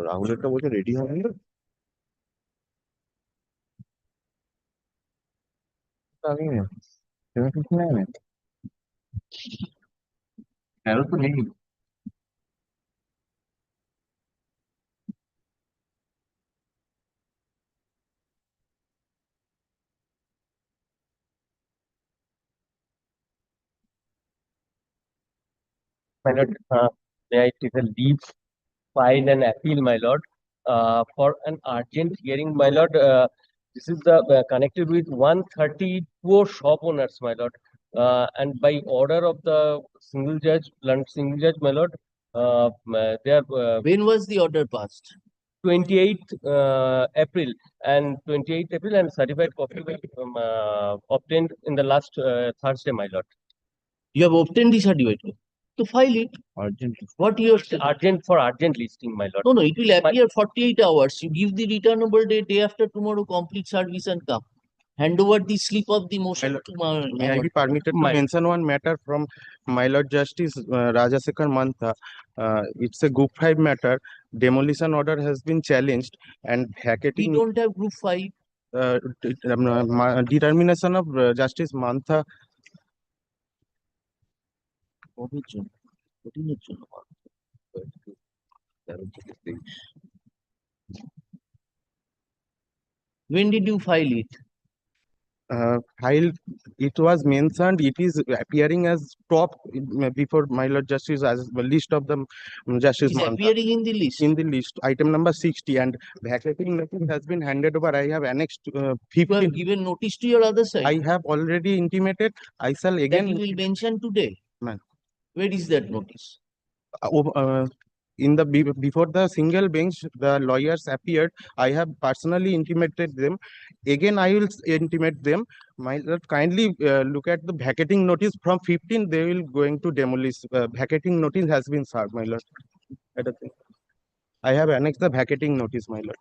রাহুলেরটা বলছে রেডি হবে না, আমি কিছু নেই না, এরও তো নেই। My lord, may I take a leave, file an appeal, my lord, for an urgent hearing, my lord. This is the connected with 134 shop owners, my lord, and by order of the single judge, my lord, they are When was the order passed? 28th April and 28th April, and certified copy obtained in the last Thursday, my lord. You have obtained the certificate. To file it. Urgently. What you are saying? Urgent for urgent listing, my lord. No, no, it will appear 48 hours. You give the returnable day after tomorrow, complete service and come. Hand over the slip of the motion to May I be permitted to mention one matter from my Lord Justice Rajasekhar Mantha? It's a Group 5 matter. Demolition order has been challenged and We vacating don't have Group 5. determination of Justice Mantha. When did you file it? File, it was mentioned, it is appearing as top before my Lord Justice as the list of the Justice It is Mantha. appearing in the list. In the list, item number 60, and vacating notice has been handed over. I have annexed You have 15. given notice to your other side. I have already intimated. I shall That again. you will mention today. Ma'am. Where is that notice? In the before the single bench, the lawyers appeared. I have personally intimated them. Again, I will intimate them. My Lord, kindly look at the vacating notice from 15. They will going to demolish. Vacating notice has been served, my Lord. I have annexed the vacating notice, my Lord.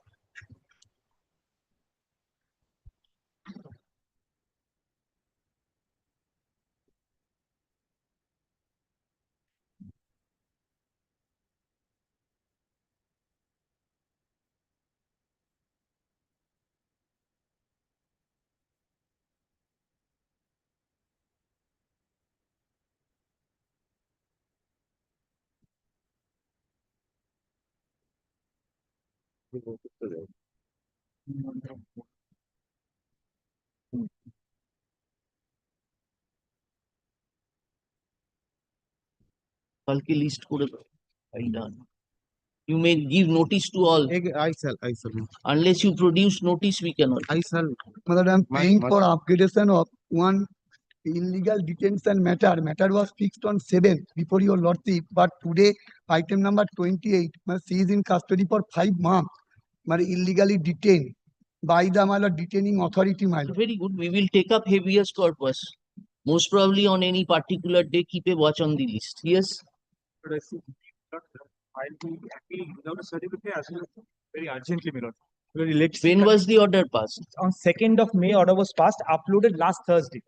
কালকে list করে দাও। I done. You may give notice to all. I shall. Unless you produce notice, we cannot. I shall. Madam, I'm paying for upgradation of one illegal detention matter. Matter was fixed on 7th before your lordship, but today item number 28, she is in custody for 5 months. Illegally detained by the detaining authority. Very good. We will take up habeas corpus. Most probably on any particular day, keep a watch on the list. Yes. But I see I'll be appeal without a certificate as well, very urgently, my lord. When was the order passed? On 2nd of May, order was passed, uploaded last Thursday.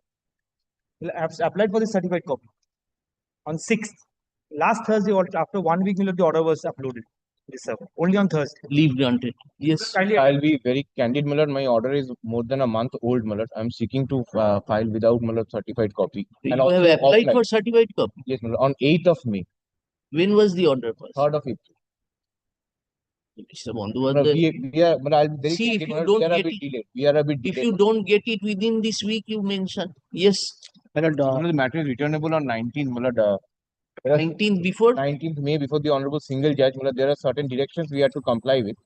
I've applied for the certified copy. On 6th, last Thursday, after 1 week, my lord, the order was uploaded. Yes, sir. Only on Thursday. Leave granted. Yes. I'll be very candid, my lord. My order is more than a month old, my lord. I'm seeking to file without, my lord, certified copy. You And have also applied offline. for certified copy? Yes, my lord. On 8th of May. When was the order passed? 3rd of April. Mr. No, Bandhu, we are, but I'll be very see, if candid, you my lord, don't we are a get bit it, delayed. We are a bit if delayed. you don't get it within this week, you mention. Yes. My lord, the matter is returnable on 19th, my lord. 19th before? 19th May before the honorable single judge. My lord, there are certain directions we have to comply with.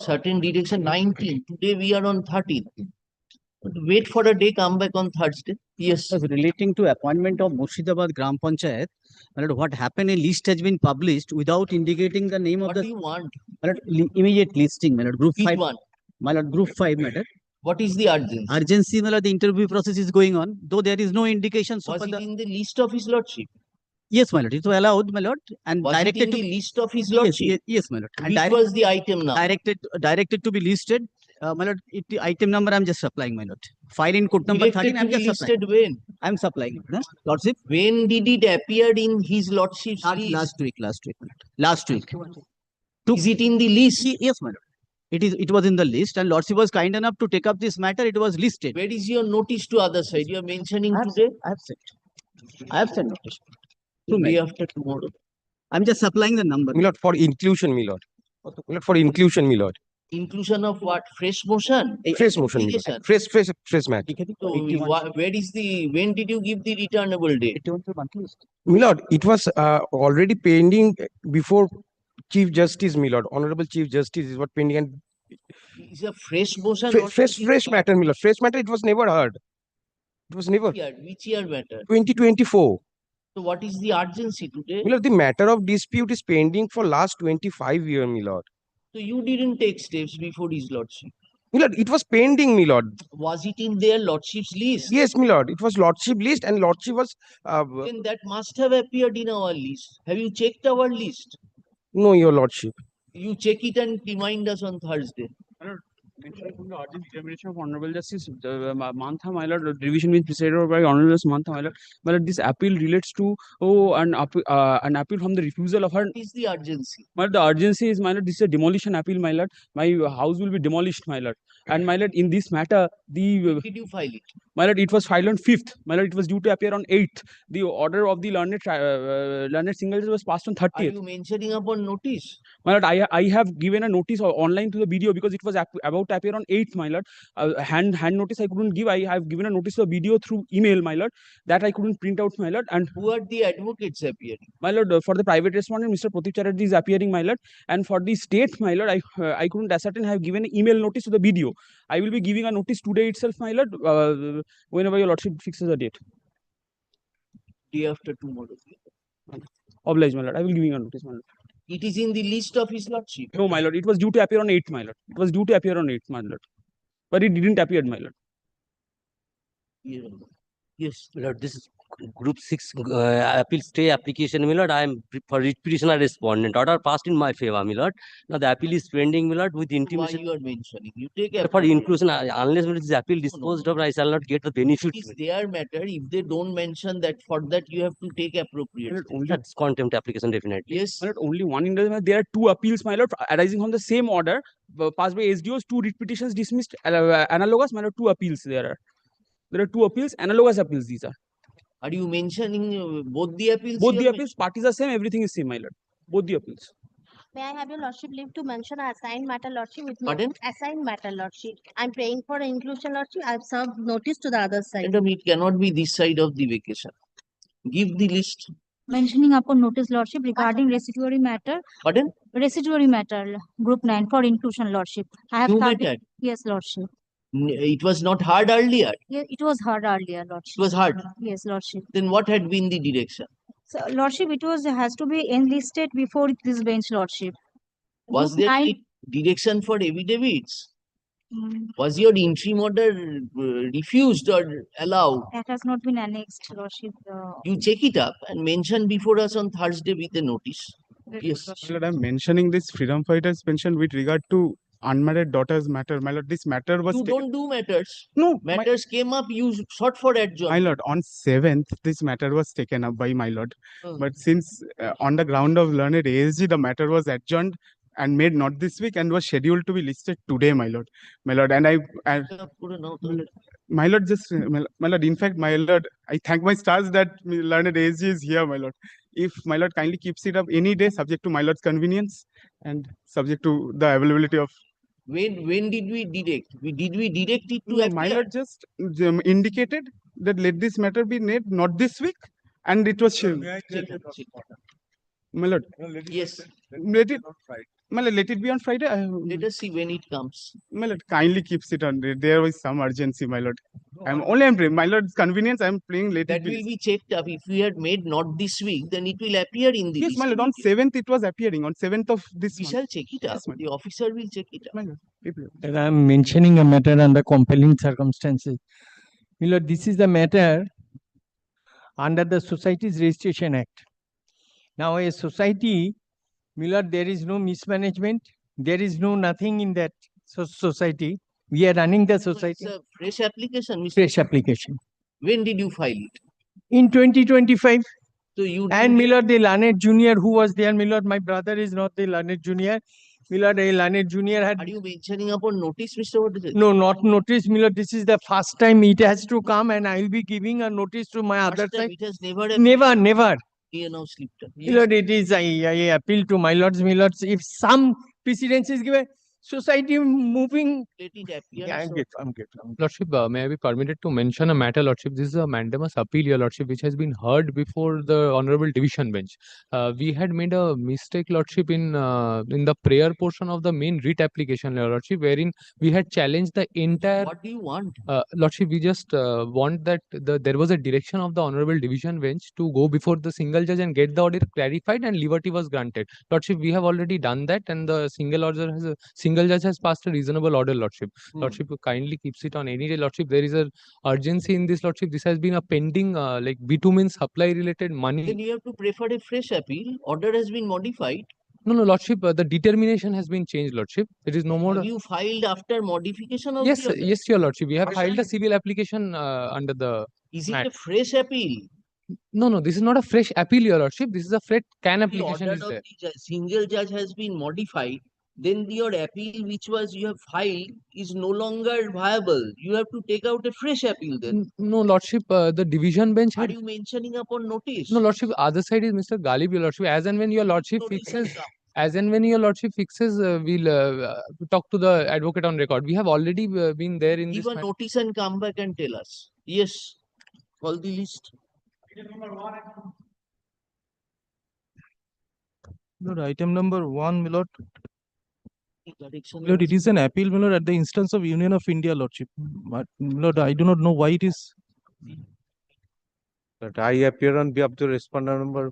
Certain direction 19th. Today we are on 13th. But wait for a day, come back on Thursday. Yes. Relating to appointment of Murshidabad Gram Panchayat, what happened, a list has been published without indicating the name of What the do you want? immediate listing, group Which 5. one? Group 5 matter. What is the urgency? Urgency, the interview process is going on, though there is no indication. So Was for it the, in the list of his lordship? yes, my lord, it was allowed, my lord, and Was it directed in to the list of his yes, lordship? yes, my lord, and Which was the item now? directed to be listed. My lord, item number I'm just supplying, my lord. File in court number Directed 13. to I'm be just listed supplying. when? I'm supplying, lordship. When did it appear in his lordship's list? Last week, my lord. Last week. Is it in the list? Yes, my lord. It was in the list, and Lordship was kind enough to take up this matter. It was listed. Where is your notice to other side? You are mentioning I have today, sent. I have sent notice. the Two day minutes. after tomorrow. I'm just supplying the number. My lord, for inclusion, my lord. My lord, for inclusion, my lord. Inclusion of what? Fresh motion? Fresh motion, my Application. lord. Fresh match. So where is when did you give the returnable date? My lord, it was already pending before Chief Justice, my lord. Honorable Chief Justice is what pending, and Is a fresh motion? or fresh it is matter, my lord. Fresh matter, it was never heard. It was never. Which year matter? 2024. So what is the urgency today? My lord, the matter of dispute is pending for last 25 years, my lord. So you didn't take steps before his lordship. My lord, it was pending, my lord. Was it in their lordship's list? Yes, my lord. It was lordship list, and lordship was Then that must have appeared in our list. Have you checked our list? no, your lordship. You check it and remind us on Thursday. Mentioned from the urgent determination of Honorable Justice Mantha, my lord, revision being presided over by Honorable Justice Mantha, my lord. My lord, this appeal relates to an appeal from the refusal of her. What is the urgency? My lord, the urgency is, my lord, this is a demolition appeal, my lord. My house will be demolished, my lord. And my lord, in this matter, Did you file it? my lord, it was filed on 5th. My lord, it was due to appear on 8th. The order of the learned single judge was passed on Are 30th. you mentioning upon notice? My lord, I have given a notice online to the video because it was about to appear on 8th, my lord. Hand notice I couldn't give. I have given a notice to the video through email, my lord. That I couldn't print out, my lord. And Who are the advocates appearing? my lord, for the private respondent, Mr. Pratik Chatterjee is appearing, my lord. And for the state, my lord, I couldn't ascertain. I have given an email notice to the video. I will be giving a notice today itself, my lord, whenever your lordship fixes a date. Day after tomorrow. Oblige, my lord. I will be giving a notice, my lord. It is in the list of his lordship. No, my lord. It was due to appear on 8th, my lord. It was due to appear on 8th, my lord. But it didn't appear, my lord. Yeah. Yes. My lord, this is Group 6 appeal stay application, my lord. I am for writ petitioner respondent. Order passed in my favor, my lord. Now the appeal is pending, my lord, with Why intimation. you are mentioning? You take For appropriate. inclusion, unless this appeal disposed of, I shall not get the benefit. It is their matter. If they don't mention that, for that you have to take appropriate. My lord, only, That's contempt application, definitely. Yes. my lord, only one individual. There are two appeals, my lord, arising from the same order passed by SDOs. Two writ petitions dismissed. Analogous, my lord, two appeals there are. There are two appeals, analogous appeals. These are Are you mentioning both the appeals? both you the are appeals. Parties are same. Everything is same, my lord. Both the appeals. May I have your lordship leave to mention a assigned matter lordship with no Pardon? assigned matter lordship? I'm praying for inclusion lordship. I've served notice to the other side. Madam, it cannot be this side of the vacation. Give the list. Mentioning upon notice lordship regarding residuary matter, Pardon? residuary matter, group 9 for inclusion lordship. I have You started, matter. yes, lordship. It was not hard earlier. Yeah, it was heard earlier, It lordship. was hard. Yes, lordship. Then what had been the direction? So, lordship, it was has to be enlisted before this bench, lordship. Was Group there 9, any direction for affidavits? mm, Was your interim order refused or allowed? that has not been annexed, lordship. You check it up and mention before us on Thursday with a notice. Yes. Lordship. My lord, I'm mentioning this freedom fighters pension with regard to unmarried daughters matter. My lord, this matter was You taken. don't do matters. No, Matters came up, you sought for my adjournment. lord, on 7th, this matter was taken up by my lord. Hmm. But since on the ground of learned ASG, the matter was adjourned and made not this week and was scheduled to be listed today, my lord. My lord, and my lord, just my lord, in fact, my lord, I thank my stars that learned ASG is here, my lord. If my lord kindly keeps it up any day, subject to my lord's convenience and subject to the availability of. When did we direct? Did we direct it to No, my appear? lord just indicated that let this matter be made not this week, and it was Check, check. my lord. Yes. Let it, my lord, let it be on Friday. Let us see when it comes. My lord kindly keeps it on. There was some urgency, my lord. I'm praying, my lord's convenience. I'm playing let That it be. will be checked up. If we had made not this week, then it will appear in the Yes, list my lord. On immediately. 7th, it was appearing. On 7th of this We month. shall check it up. Yes, my The officer will check it up. My lord. And I'm mentioning a matter under compelling circumstances. My lord, this is the matter under the Societies Registration Act. Now, a society, my lord, there is no mismanagement. There is no nothing in that society. We are running the So society. it's a fresh application, Mr. Fresh application. When did you file it? In 2025, So you And didn't get- Milord, the learned junior who was there, Milord, my brother is not the learned junior. Milord, a learned junior had are you mentioning upon notice, Mr. What? no, not notice, Milord. This is the first time it has to come, and I will be giving a notice to my other First time side. it has never Never, never. He now slipped. Yes. Milord, it is, I appeal to my lords, Milords, if some precedence is given, society moving. Let it appear. Yeah, so- I'm good. Lordship, may I be permitted to mention a matter, Lordship? This is a mandamus appeal, Your Lordship, which has been heard before the Honorable Division Bench. We had made a mistake, Lordship, in the prayer portion of the main writ application, Your Lordship, wherein we had challenged the entire. What do you want? Lordship, we just want that there was a direction of the Honorable Division Bench to go before the single judge and get the order clarified, and liberty was granted. Lordship, we have already done that, and the single judge has passed a reasonable order, Lordship. Lordship kindly keeps it on any day, Lordship. There is a urgency in this, Lordship. This has been a pending like bitumen supply related money. Then you have to prefer a fresh appeal. Order has been modified. No, Lordship, the determination has been changed, Lordship. It is no more. Have you filed after modification of Yes, the order? yes, Your Lordship. We have filed a civil application under the. Is it Act. a fresh appeal? No, this is not a fresh appeal, Your Lordship. This is a fresh can The application order is of there. the single judge has been modified. Then your appeal, which was you have filed, is no longer viable. You have to take out a fresh appeal then. No, Lordship, the division bench Are had. you mentioning upon notice? No, Lordship, other side is Mr. Galib, Your Lordship. As and when Your Lordship Notice has fixes, come. as and when Your Lordship fixes, we'll talk to the advocate on record. We have already been there in Give this a matter. notice and come back and tell us. Yes. Call the list. Lord, item number 1, my lord. Correction Lord, has- it is an appeal, my lord, at the instance of Union of India, Lordship. But, my lord, I do not know why it is. That I appear on behalf of the respondent number.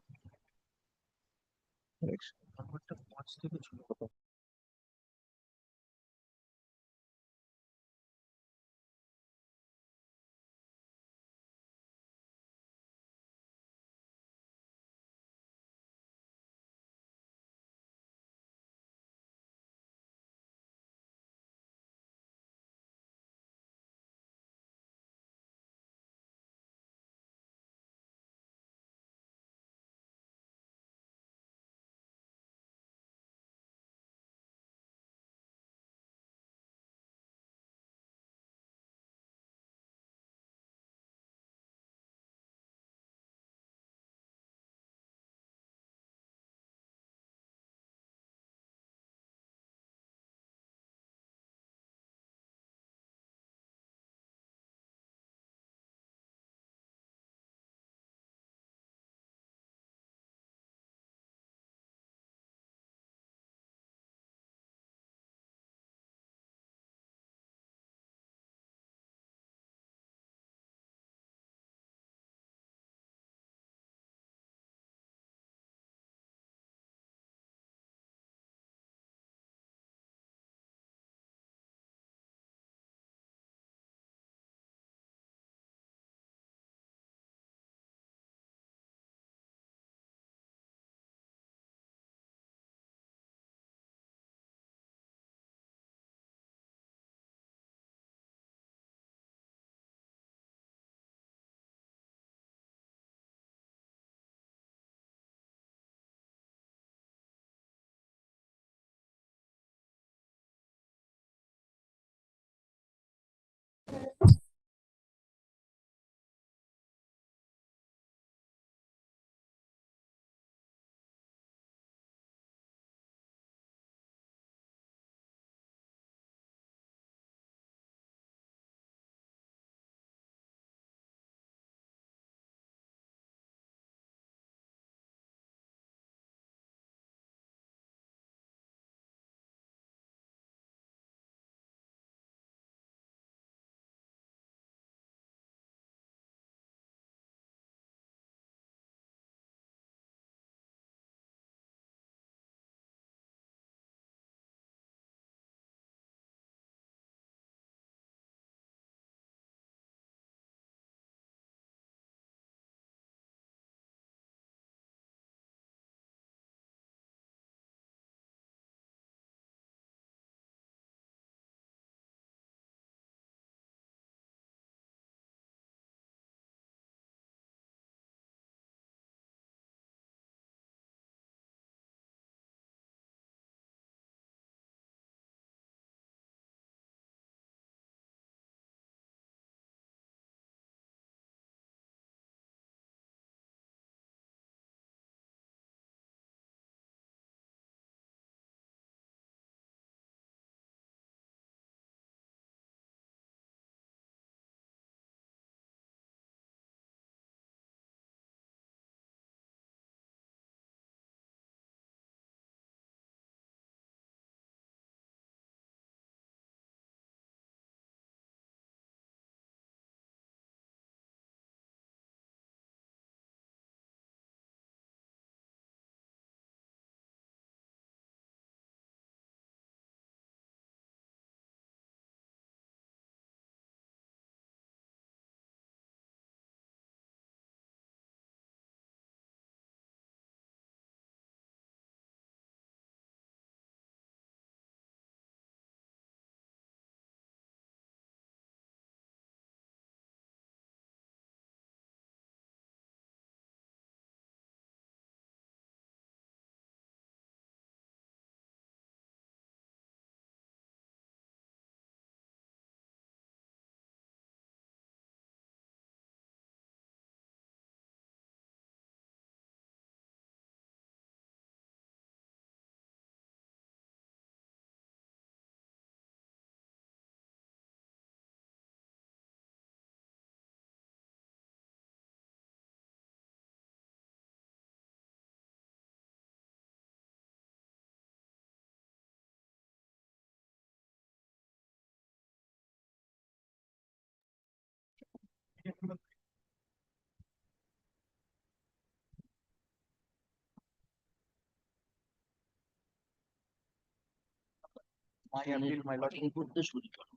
My appeal, my lord. করতে শুরু করো।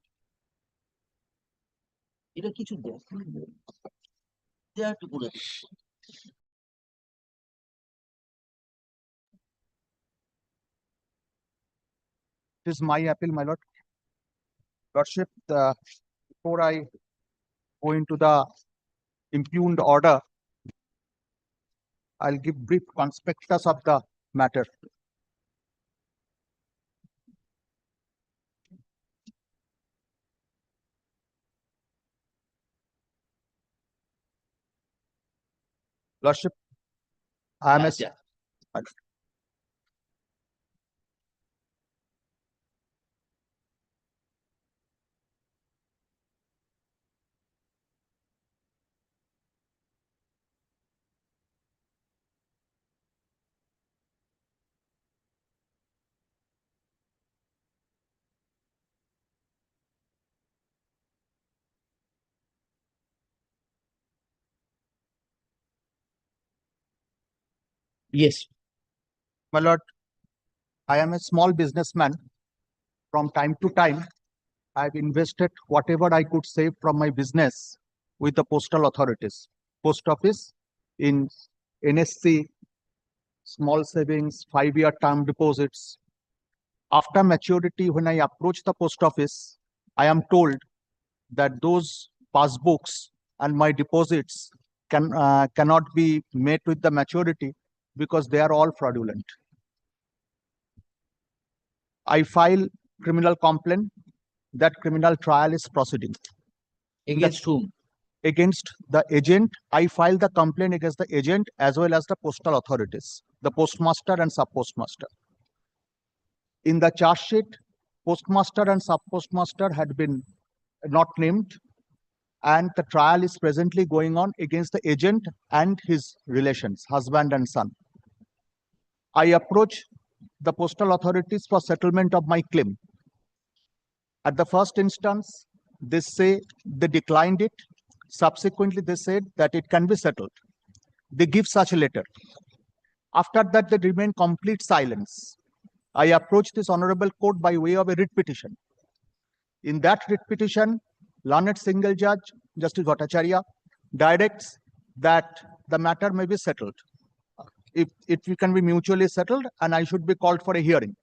এটা কিছু দেখেন দেয়া একটু করে দিন। It is my appeal, my lord. Lordship, before I go into the impugned order, I'll give brief conspectus of the matter. Lordship, I am a Yes. My lord, I am a small businessman. From time to time, I've invested whatever I could save from my business with the postal authorities, post office, in NSC, small savings, 5-year term deposits. After maturity, when I approach the post office, I am told that those passbooks and my deposits cannot be met with the maturity because they are all fraudulent. I file criminal complaint. That criminal trial is proceeding. Against whom? Against the agent. I file the complaint against the agent as well as the postal authorities, the postmaster and sub-postmaster. In the charge sheet, postmaster and sub-postmaster had been not named, and the trial is presently going on against the agent and his relations, husband and son. I approach the postal authorities for settlement of my claim. At the first instance, they say they declined it. Subsequently, they said that it can be settled. They give such a letter. After that, they remain complete silence. I approach this honorable court by way of a writ petition. In that writ petition, learned single judge, Justice Bhattacharya, directs that the matter may be settled. If it can be mutually settled, and I should be called for a hearing.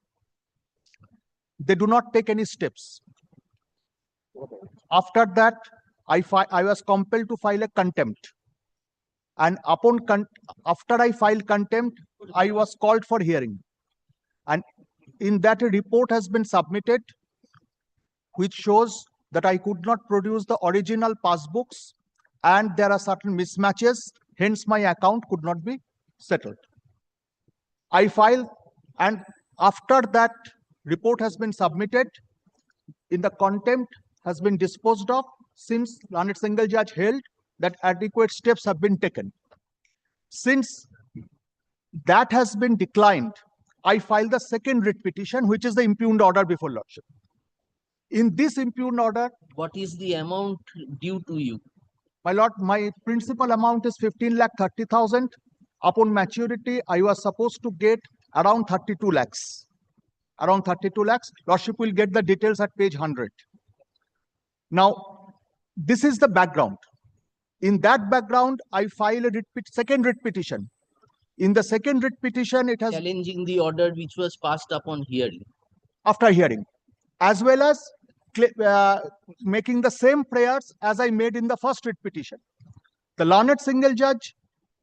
They do not take any steps. After that, I was compelled to file a contempt. And after I filed contempt, I was called for hearing. And in that, a report has been submitted, which shows that I could not produce the original passbooks, and there are certain mismatches, hence my account could not be settled. I filed, and after that report has been submitted, in the contempt has been disposed of, since learned single judge held that adequate steps have been taken. Since that has been declined, I filed the second writ petition, which is the impugned order before Lordship. In this impugned order, what is the amount due to you? My lord, my principal amount is 15,30,000. Upon maturity, I was supposed to get around 32 lakhs. Around 32 lakhs. Lordship will get the details at page 100. Now, this is the background. In that background, I file a second writ petition. In the second writ petition, it has challenging the order which was passed upon hearing. After hearing, as well as making the same prayers as I made in the first writ petition. The learned single judge,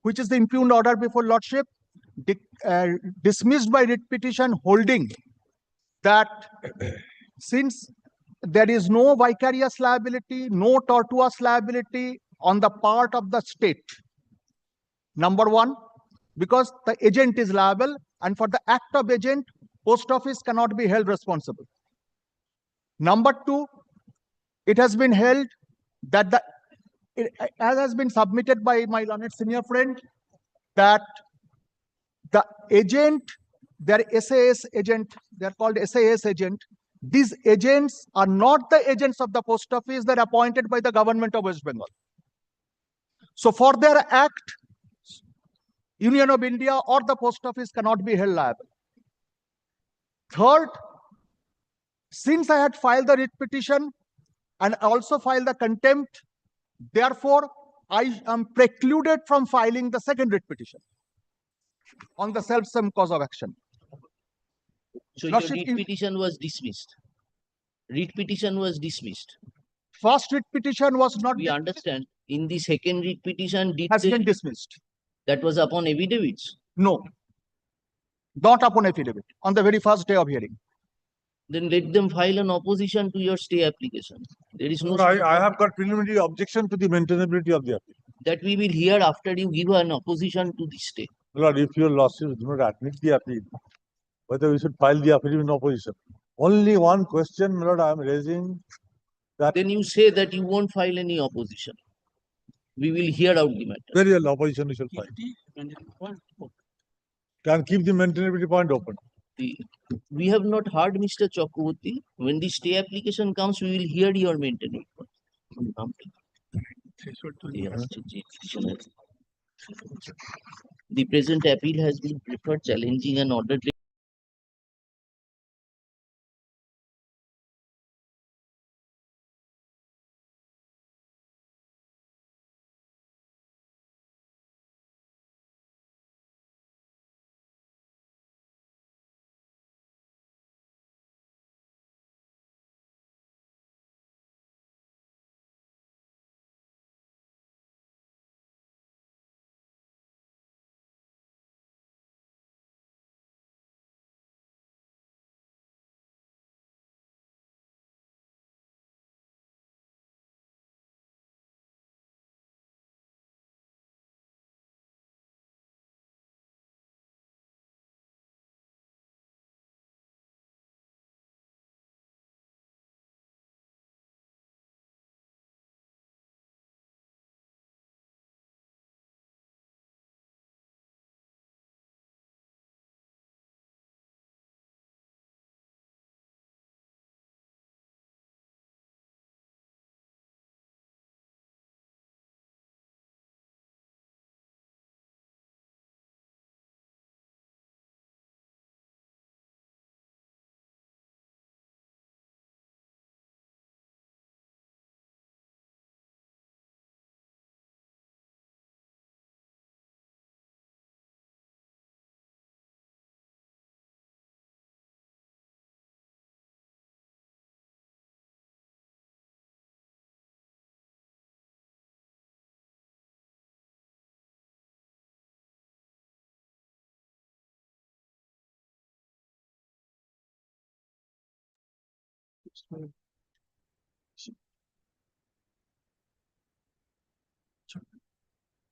which is the impugned order before Lordship, dismissed by writ petition, holding that since there is no vicarious liability, no tortuous liability on the part of the state. Number one, because the agent is liable, and for the act of agent, post office cannot be held responsible. Number two, it has been held that as has been submitted by my learned senior friend, that the agent, their SAS agent, they are called SAS agent. These agents are not the agents of the post office, they're appointed by the government of West Bengal. So for their act, Union of India or the post office cannot be held liable. Third, Since I had filed the writ petition and also filed the contempt, therefore, I am precluded from filing the second writ petition on the self-same cause of action. So your Lordship, writ petition was dismissed. Writ petition was dismissed. First writ petition was not We understand. In the second writ petition, has been dismissed. That was upon affidavits. No, not upon affidavit, on the very first day of hearing. Then let them file an opposition to your stay application. There is no. I have got preliminary objection to the maintainability of the appeal. That we will hear after you give an opposition to the stay. Lord, if your lordship do not admit the appeal, whether we should file the appeal in opposition. Only one question, my lord, I am raising. That then you say that you won't file any opposition. We will hear out the matter. very well, opposition we shall file. Can keep the maintainability point open. We have not heard Mr. Chakraborty. When the stay application comes, we will hear your maintenance. The present appeal has been preferred challenging an order.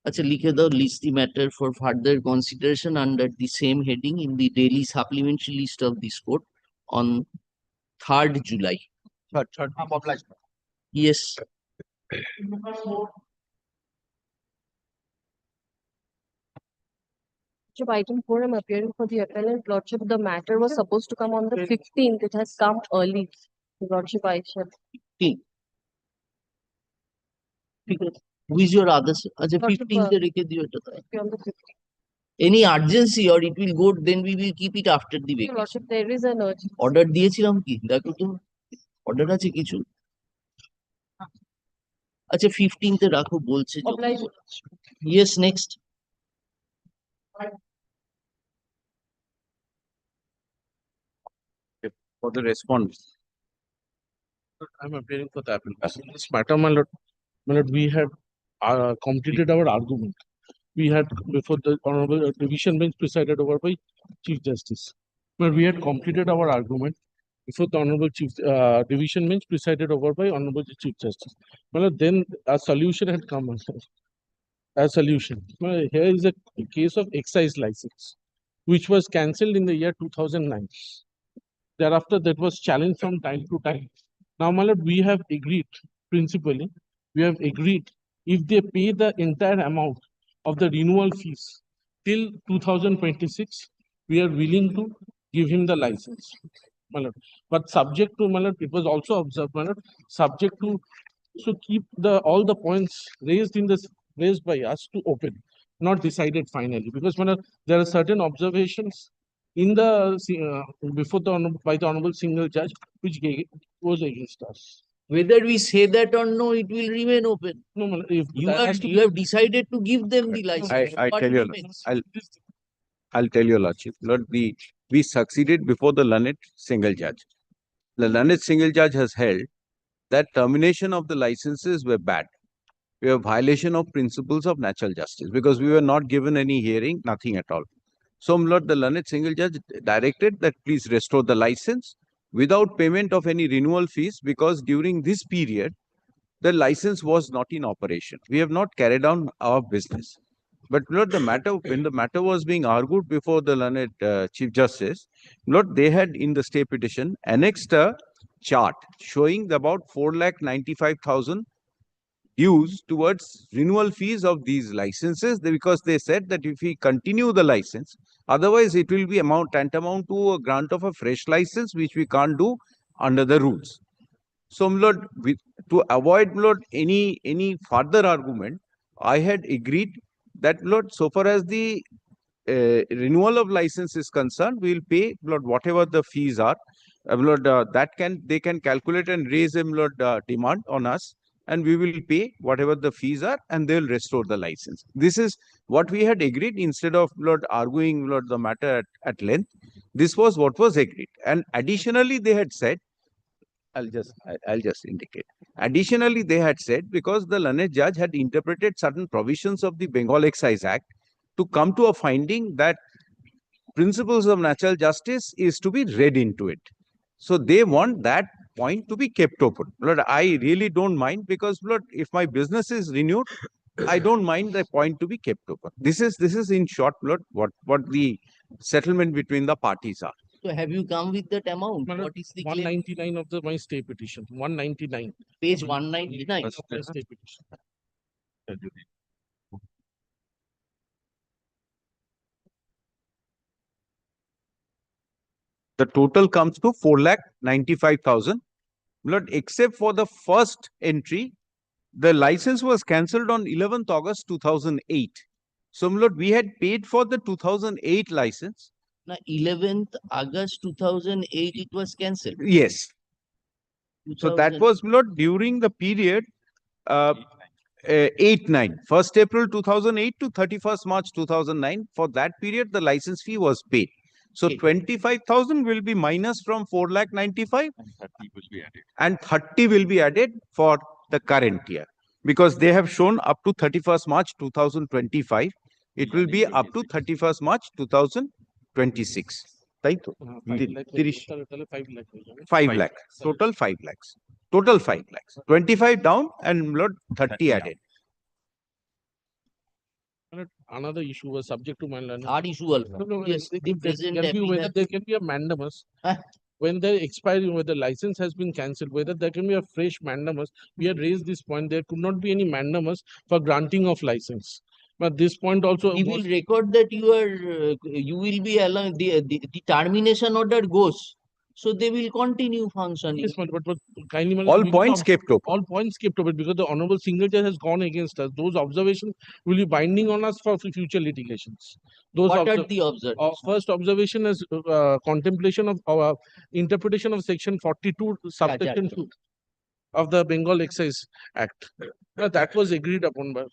अच्छा लिखे दो list the matter for further consideration under the same heading in the daily supplementary list of this court on 3rd July. Third. I'm obliged. Yes. Item 4, I'm appearing for the appellant. Lordship, the matter was supposed to come on the 15th. It has come early. Lordship, I shall. 15. Who is your other? अच्छा 15 से रेखे दियो तो On the 15th. Any urgency or it will go, then we will keep it after the vacation. Lordship, there is an urgency. Order দিয়েছিলাম কি দেখো তো order আছে কিছু আচ্ছা 15 তে রাখো বলছে yes next for the response. I'm appearing for the application. This matter, my lord, we had completed our argument. We had before the Honorable Division Bench presided over by Chief Justice. But we had completed our argument before the Honorable Chief Division Bench presided over by Honorable Chief Justice. Well, then a solution had come. A solution. Well, here is a case of excise license, which was cancelled in the year 2009. Thereafter, that was challenged from time to time. Now, my lord, we have agreed, principally, we have agreed if they pay the entire amount of the renewal fees till 2026, we are willing to give him the license, my lord. But subject to, my lord, it was also observed, my lord, subject to, so keep all the points raised by us to open, not decided finally, because my lord, there are certain observations in the before the by the honorable single judge, which goes against us. Whether we say that or no, it will remain open. No, if You have decided to give them the license. I What tell you, remains? I'll tell your lordship, Lord, we succeeded before the learned single judge. The learned single judge has held that termination of the licenses were bad. We have violation of principles of natural justice because we were not given any hearing, nothing at all. So, my lord, the learned single judge directed that please restore the license without payment of any renewal fees because during this period, the license was not in operation. We have not carried on our business. But Lord, when the matter was being argued before the learned Chief Justice, Lord, they had in the stay petition annexed a chart showing about 4,95,000 dues towards renewal fees of these licenses because they said that if we continue the license, otherwise it will be tantamount to a grant of a fresh license, which we can't do under the rules. So, Lord, to avoid, Lord, any further argument, I had agreed that, Lord, so far as the renewal of license is concerned, we will pay, Lord, whatever the fees are. Lord, they can calculate and raise them, Lord, demand on us, and we will pay whatever the fees are, and they will restore the license. This is what we had agreed instead of, Lord, arguing, Lord, the matter at length. This was what was agreed, and additionally, they had said. I'll just indicate. Additionally, they had said because the learned judge had interpreted certain provisions of the Bengal Excise Act to come to a finding that principles of natural justice is to be read into it. So they want that point to be kept open. Lord, I really don't mind because, Lord, if my business is renewed, I don't mind the point to be kept open. This is in short, Lord, what the settlement between the parties are. So have you come with that amount? What is the 199 of my stay petition? 199. Page 199 of my stay petition. The total comes to 4,95,000. Lord, except for the first entry, the license was cancelled on 11th August 2008. So, Lord, we had paid for the 2008 license. Now, 11th August 2008, it was cancelled. Yes. So that was, Lord, during the period 8-9, 1st April 2008 to 31st March 2009. For that period, the license fee was paid. So 25,000 will be minus from 4,95,000 and 30 will be added for the current year because they have shown up to 31st March 2025. It will be up to 31st March 2026. Right? 5 lakh. Total 5 lakhs. Total 5 lakhs. 25 down and Lord 30 added. Another issue was subject to my learning. Third issue also. Yes, the present whether there can be a mandamus when the expiry, when the license has been cancelled, whether there can be a fresh mandamus. We had raised this point. There could not be any mandamus for granting of license. But this point also. We will record that you will be allowing the termination order goes. So they will continue functioning. Yes, but kindly, all points kept open. All points kept open because the honorable single judge has gone against us. Those observations will be binding on us for future litigations. Those what are the observations? First observation is contemplation of our interpretation of section 42, subsection 2 of the Bengal Excise Act. That was agreed upon by.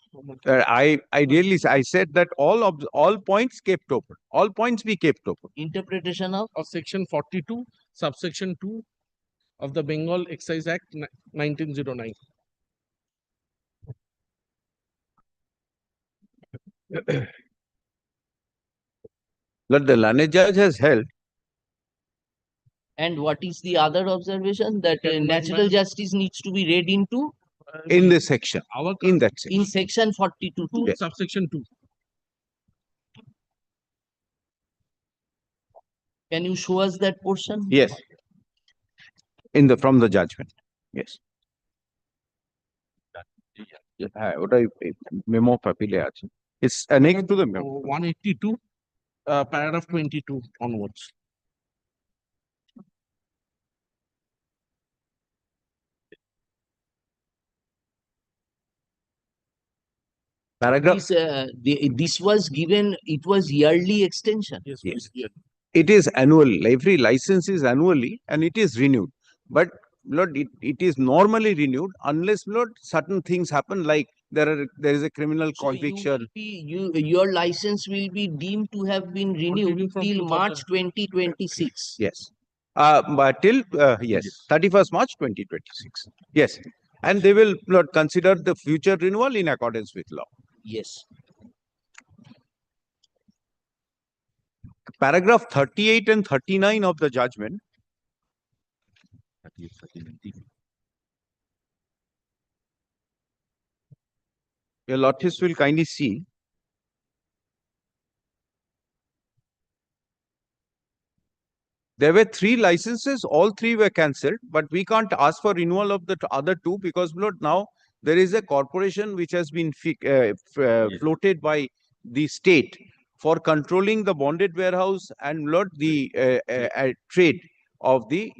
I said that all points kept open. All points be kept open. Interpretation of section 42, subsection 2 of the Bengal Excise Act 1909. Lord, the learned judge has held. And what is the other observation? That natural justice needs to be read into? In this section. In that section. In section 42. Yes. Subsection 2. Can you show us that portion? Yes. From the judgment. Yes. Memo it's annexed to the memo. 182, paragraph 22 onwards. Paragraph. This was given, it was yearly extension. Yes. It is annual. Every license is annually and it is renewed. But Lord, it is normally renewed unless Lord certain things happen, like there is a criminal conviction. Your license will be deemed to have been renewed till March 2026. Yes. But till yes, 31st March 2026. Yes. And they will Lord, consider the future renewal in accordance with law. Yes. Paragraph 38 and 39 of the judgment. Your Lordships will kindly see. There were 3 licenses, all 3 were cancelled, but we can't ask for renewal of the other 2 because Lord, now there is a corporation which has been floated by the state for controlling the bonded warehouse and Lord, the trade of the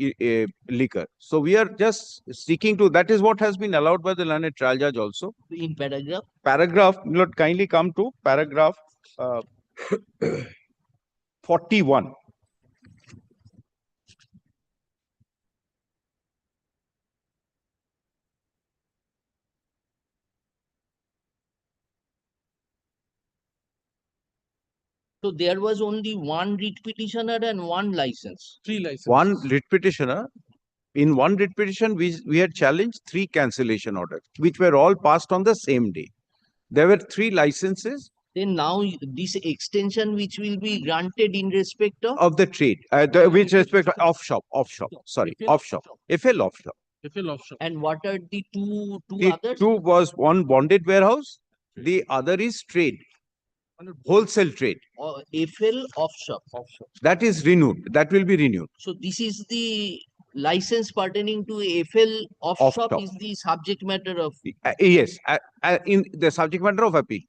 liquor. So we are just sticking to that is what has been allowed by the learned trial judge also. In paragraph? Paragraph, Lord, kindly come to paragraph 41. So there was only one writ petitioner and one license. 3 licenses. One writ petitioner. In one writ petition, we had challenged 3 cancellation orders, which were all passed on the same day. There were 3 licenses. Then now this extension which will be granted in respect of the trade, which respect off shop, sorry, off shop, FL off shop. FL offshore. And what are the two The others? 2 was one bonded warehouse, the other is trade, wholesale trade. FL offshore. That is renewed, that will be renewed. So this is the license pertaining to FL offshore Offshore. is the subject matter of. Yes, in the subject matter of appeal.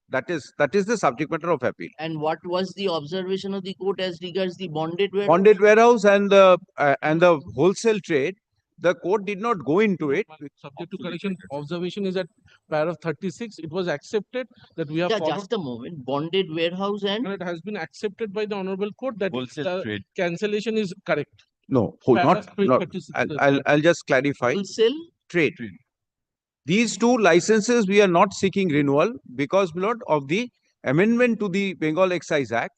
That is the subject matter of appeal. And what was the observation of the court as regards the bonded warehouse? Bonded warehouse and the wholesale trade, the court did not go into it. Subject to correction, observation is at paragraph 36. It was accepted that we have Yeah, followed. just a moment. Bonded warehouse and It has been accepted by the honorable court that Wholesale the trade. cancellation is correct. No, Paragraph not. 36. I'll just clarify. Wholesale Trade. These 2 licenses we are not seeking renewal because Lord, of the amendment to the Bengal Excise Act,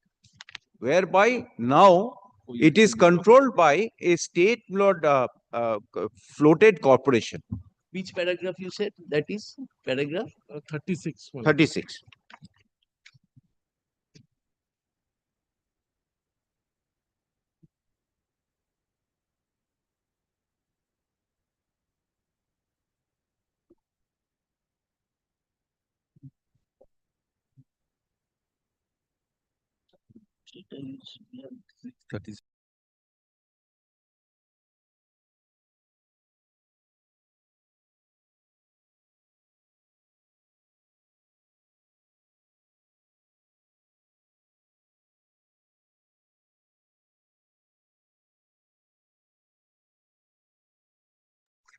whereby now it is controlled by a state Lord floated corporation. which paragraph you said? That is paragraph 36. 36.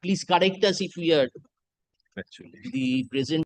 Please correct us if we are the present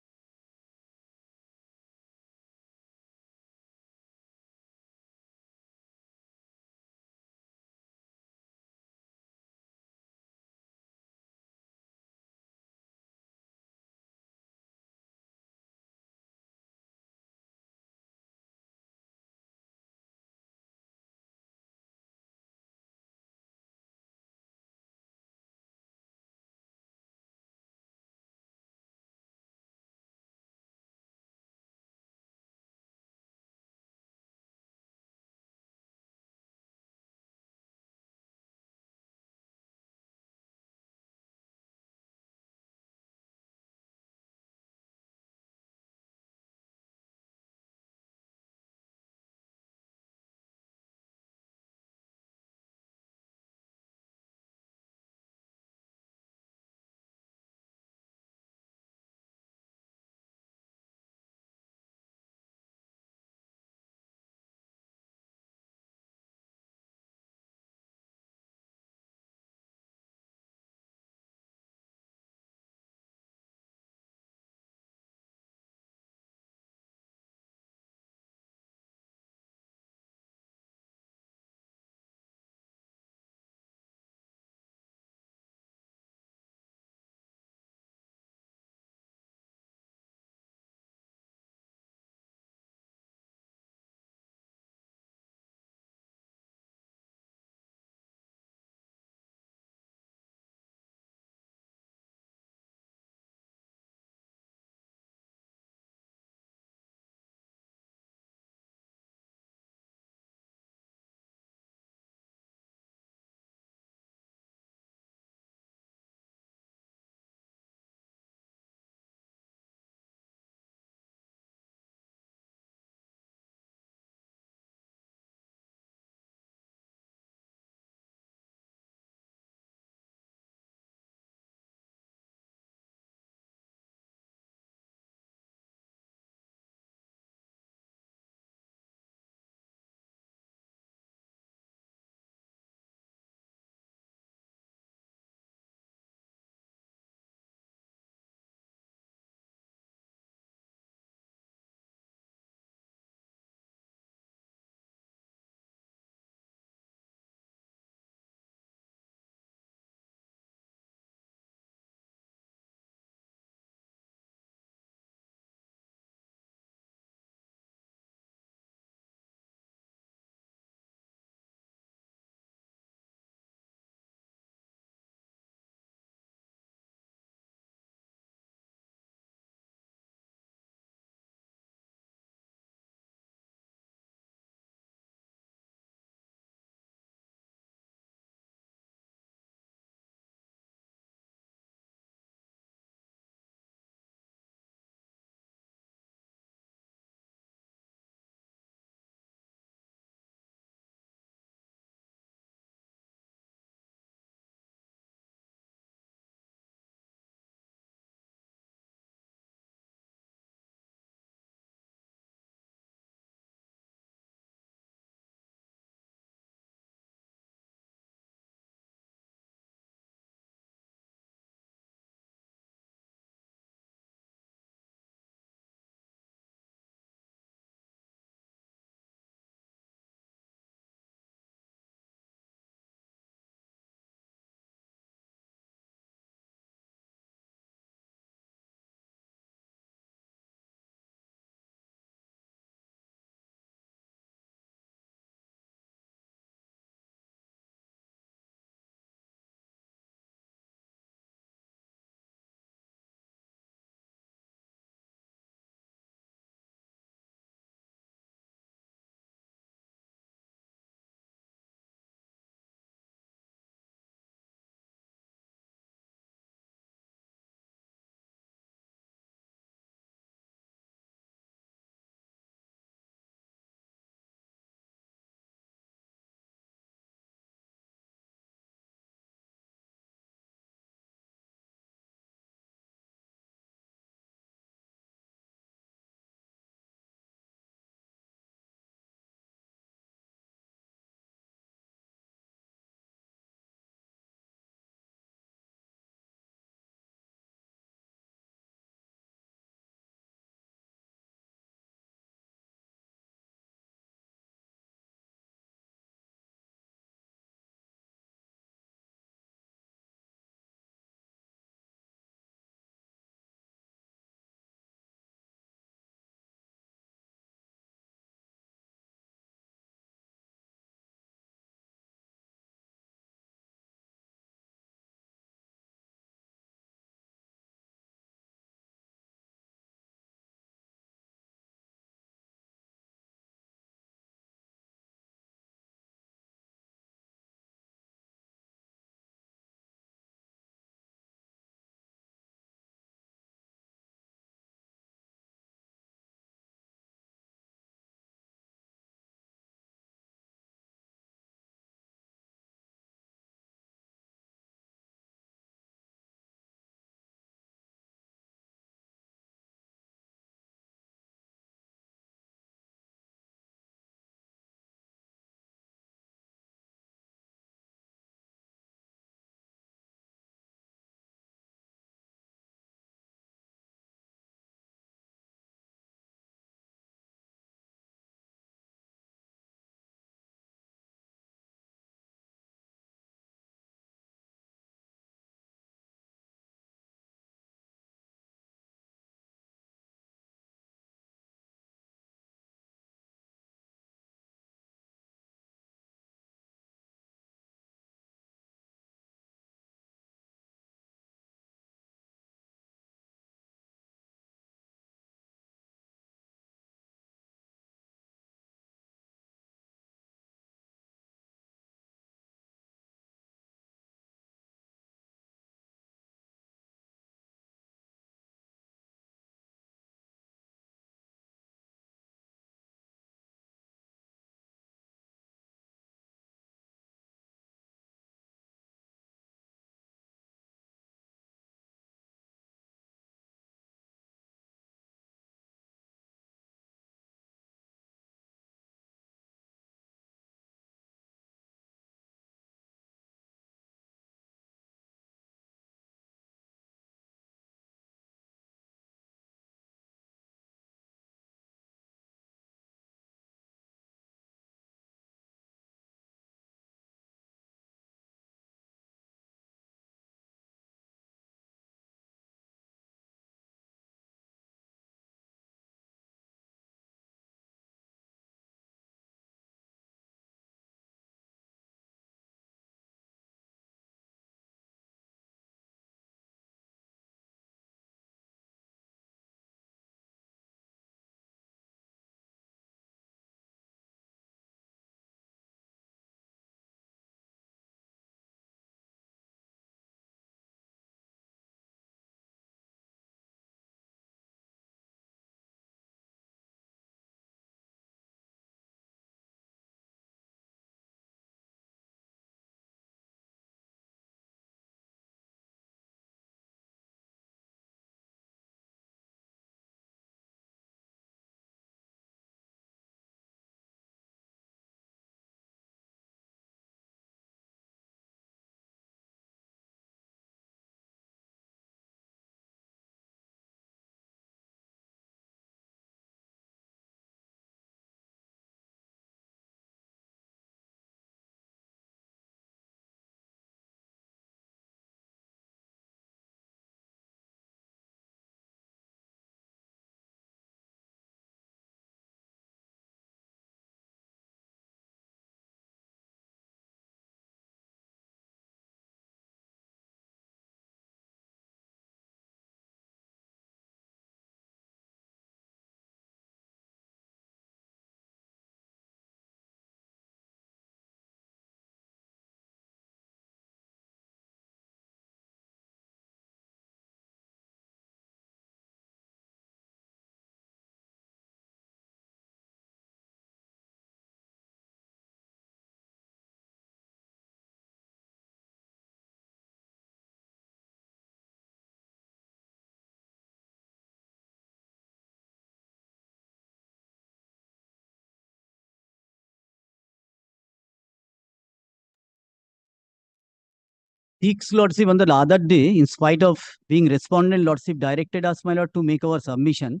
Six Lordship, on the other day, in spite of being respondent, Lordship directed us, my lord, to make our submission.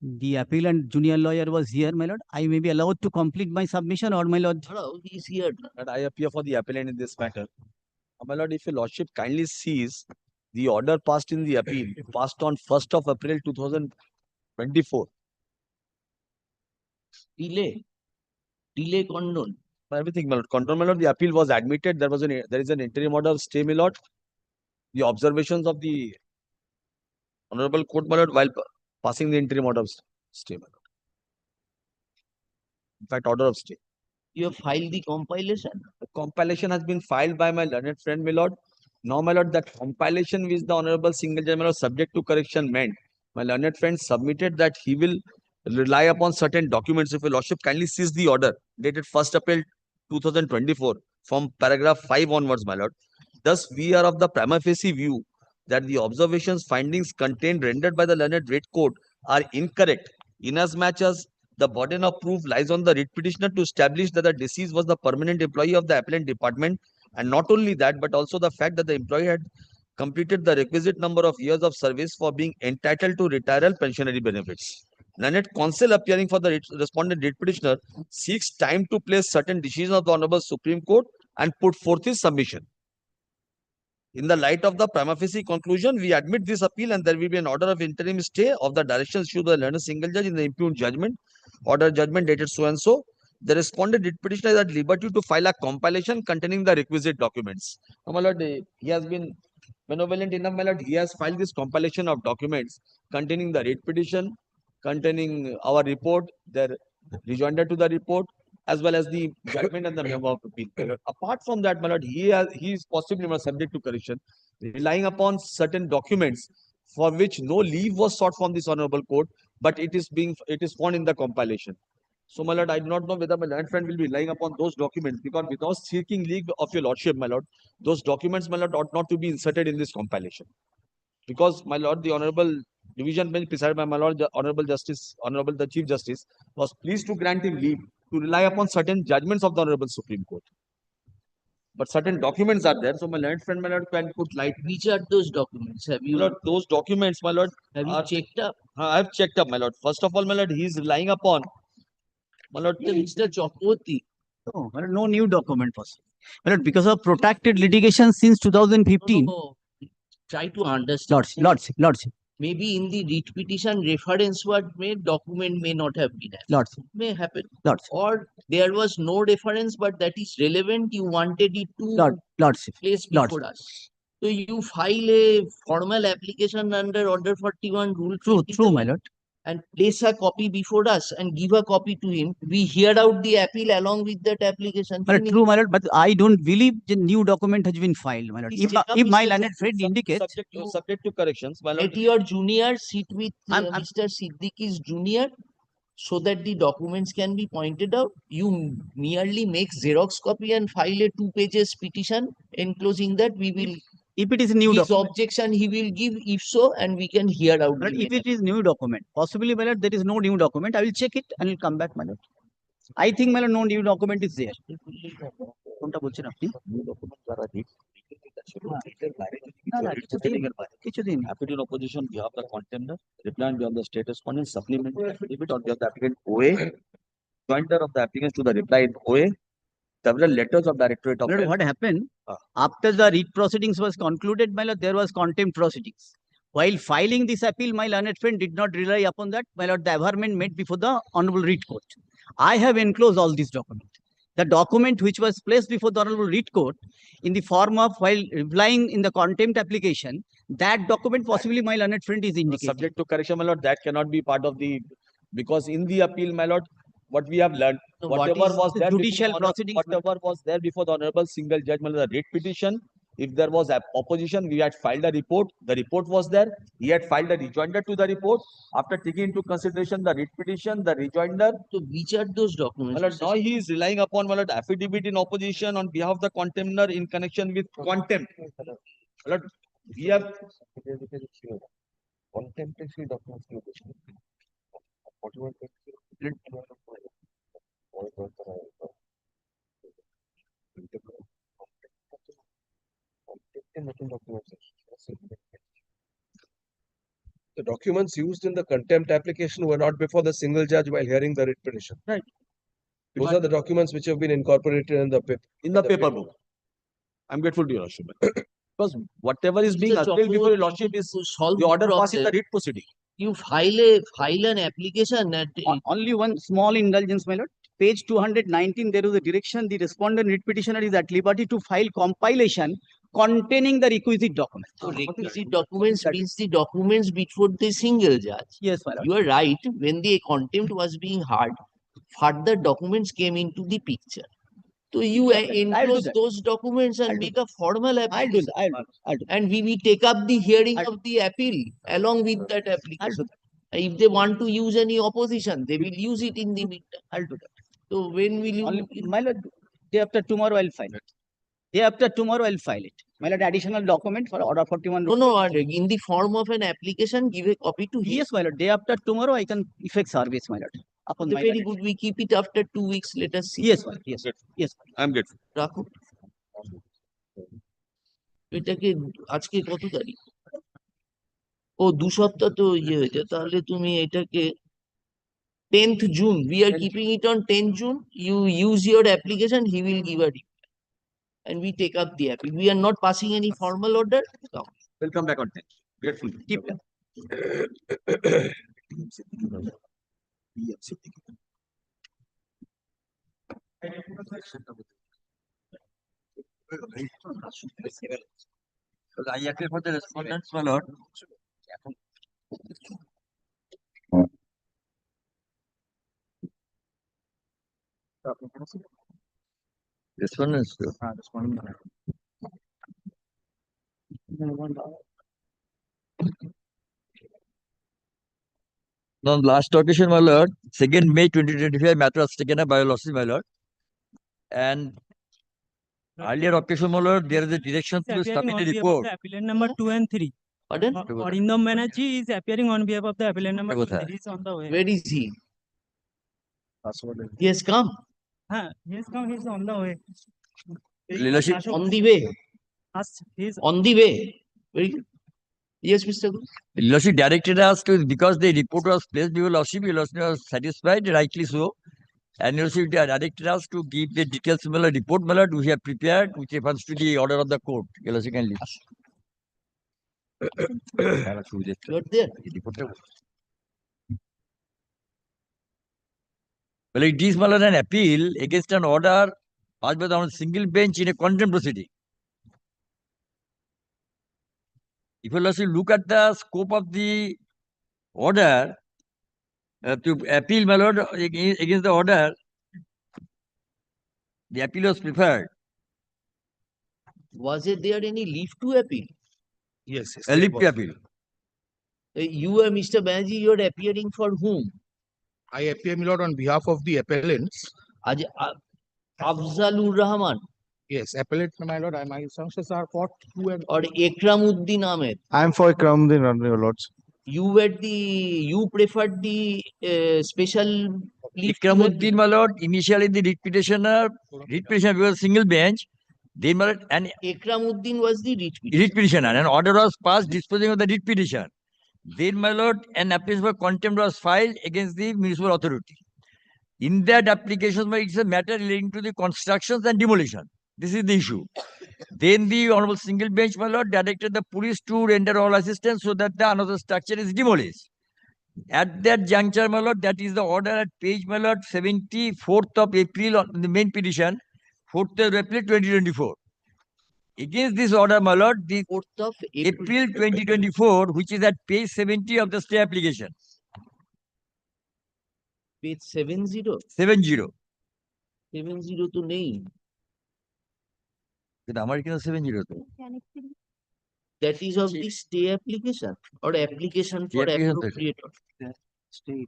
The appellant junior lawyer was here, my lord. I may be allowed to complete my submission, or my lord. Hello, he is here. And I appear for the appellant in this matter. My lord, if your lordship kindly sees the order passed in the appeal, passed on 1st of April 2024. Delay condone. Everything, my lord. Condone, my lord. The appeal was admitted. There is an interim order of stay, my lord. The observations of the honorable court, my lord, while passing the interim order of stay, my lord. In fact, order of stay. You have filed the compilation. The compilation has been filed by my learned friend, my lord. Now, my lord, that compilation which the honorable single judge, my lord, subject to correction meant, my learned friend submitted that he will rely upon certain documents. If your lordship kindly sees the order dated 1st April 2024 from paragraph 5 onwards, my lord. Thus, we are of the prima facie view that the observations, findings contained rendered by the learned writ court are incorrect, inasmuch as the burden of proof lies on the writ petitioner to establish that the deceased was the permanent employee of the appellant department, and not only that, but also the fact that the employee had completed the requisite number of years of service for being entitled to retiral pensionary benefits. Learned counsel appearing for the respondent writ petitioner seeks time to place certain decisions of the Honorable Supreme Court and put forth his submission. In the light of the prima facie conclusion, we admit this appeal and there will be an order of interim stay of the directions issued by the learned single judge in the impugned judgment. Order judgment dated so and so. The respondent writ petitioner is at liberty to file a compilation containing the requisite documents. Now, my lord, he has been benevolent enough, my lord. He has filed this compilation of documents containing the writ petition, containing our report, their rejoinder to the report, as well as the judgment and the memo of appeal. Apart from that, my lord, he is possibly subject to correction, relying upon certain documents for which no leave was sought from this honorable court, but it is found in the compilation. So, my lord, I do not know whether my learned friend will be relying upon those documents, because without seeking leave of your lordship, my lord, those documents, my lord, ought not to be inserted in this compilation. Because, my lord, the honorable division bench presided by my lord, the honorable the Chief Justice, was pleased to grant him leave to rely upon certain judgments of the honorable Supreme Court. But certain documents are there, so my learned friend, my lord, can put light. Which are those documents? Have you? My lord, those documents, my lord, have you checked up? I have checked up, my lord. First of all, my lord, he is relying upon, my lord, Mr. Chakraborty. No, my lord, no new document possible. My lord, because of protracted litigation since 2015. No, try to understand. Lordship. Maybe in the writ petition reference word made, document may not have been. Lordship. May happen. Lordship. Or there was no reference, but that is relevant. You wanted it to Lordship. place before us. So you file a formal application under Order 41 Rule. True, my lord. And place a copy before us and give a copy to him. We hear out the appeal along with that application. My lord, true, my lord, but I don't believe the new document has been filed, my lord. If my learned friend indicates, subject to corrections, my lord. Let your junior sit with Mr. Siddiqui's junior, so that the documents can be pointed out. You merely make Xerox copy and file a 2 pages petition. Enclosing that, we will. If it is a new document, objection he will give, if so, and we can hear out. But if it is new document, possibly, my lord, there is no new document. I will check it and will come back, my lord. I think, my lord, no new document is there. কোনটা বলছেন আপনি? Affidavit in opposition behalf the contender, reply on behalf of the state respondent, supplement affidavit on behalf of the applicant OA, joinder of the applicants to the reply in OA, several letters of directorate of. My lord, what happened? After the writ proceedings was concluded, my lord, there was contempt proceedings. While filing this appeal, my learned friend did not rely upon that, my lord, the averment made before the honorable writ court. I have enclosed all these documents. The document which was placed before the honorable writ court in the form of while replying in the contempt application, that document possibly my learned friend is indicating. Subject to correction, my lord, that cannot be part of the, because in the appeal, my lord, what we have learned, whatever was there judicial proceedings, whatever was there before the honorable single judge, my lord, the writ petition. If there was opposition, we had filed a report. The report was there. He had filed a rejoinder to the report. After taking into consideration the writ petition, the rejoinder. So which are those documents? My lord, now he is relying upon, my lord, affidavit in opposition on behalf of the contender in connection with contempt. My lord, we have contempt documents. The documents used in the contempt application were not before the single judge while hearing the writ petition. Right. Those are the documents which have been incorporated in the paper book. I'm grateful to your lordship. Because whatever is being appealed before your lordship is the order passed in the writ proceeding. You file an application at Only one small indulgence, my lord. Page 219, there is a direction. The respondent writ petitioner is at liberty to file compilation containing the requisite documents. So requisite documents means the documents before the single judge. Yes, my lord. You are right. When the contempt was being heard, further documents came into the picture. So you enclose those documents and make a formal application. I'll do that. And we take up the hearing of the appeal along with that application. If they want to use any opposition, they will use it in the meantime. I'll do that. So when will you? My lord, day after tomorrow I'll file it. Day after tomorrow I'll file it. My lord, additional document for order 41. No, in the form of an application, give a copy to him. Yes, my lord. Day after tomorrow I can effect service, my lord. Upon my Very good. We keep it after 2 weeks. Let us see. Yes, my lord. Yes, yes. I'm grateful. রাখো এটাকে আজকে কত তারিখ? ও 2 সপ্তাহ তো হয়েছে, তাহলে তুমি এটাকে 10th June. We are keeping it on 10th June. You use your application, he will give a reply. And we take up the appeal. We are not passing any formal order. No. We'll come back on 10th. Grateful. Keep that. I appeal for the respondents, my lord. Respondents. On last occasion, my lord, 2nd May 2025, matter was taken up by your lordship, my lord. And earlier occasion, my lord, there is a direction to submit a report. Appellant number 2 and 3. Pardon? Arindam Banerjee is appearing on behalf of the appellant number 2. He is on the way. Where is he? He has come. He has come. He is on the way. Leadership on the way. He is on the way. Very good. Yes, Mr. Guru. Lordship directed us to, because the report was placed before Lordship, Lordship was satisfied, rightly so. And Lordship directed us to give the details similar report, my lord, we have prepared, which refers to the order of the court. Lordship can leave. You're there. Well, it is, my lord, an appeal against an order passed by the single bench in a contempt proceeding. If you look at the scope of the order, to appeal, my lord, against the order, the appeal was preferred. Was it there any leave to appeal? Yes. A leave to appeal. You, Mr. Banerjee, you are appearing for whom? I appear, my lord, on behalf of the appellants. Afzalur Rahman. Yes, appellate, my lord. My sanctions are for 2 and... Or Ekramuddin Ahmed. I am for Ekramuddin, your lords. You preferred the special Ekramuddin, my lord, initially the writ petitioner was a single bench. Then, my lord, and Ekramuddin was the writ petitioner. An order was passed disposing of the writ petition. Then, my lord, an application for contempt was filed against the municipal authority. In that application, it's a matter relating to the constructions and demolition. This is the issue. Then the honorable single bench, my lord, directed the police to render all assistance so that the another structure is demolished. At that juncture, my lord, that is the order at page, my lord, 74th of April on the main petition, 4th of April 2024. Against this order, my lord, the 4th of April 2024, which is at page 70 of the stay application. Page 70? 70. 70 to name. That is of the stay application or application for appropriate order. Stay.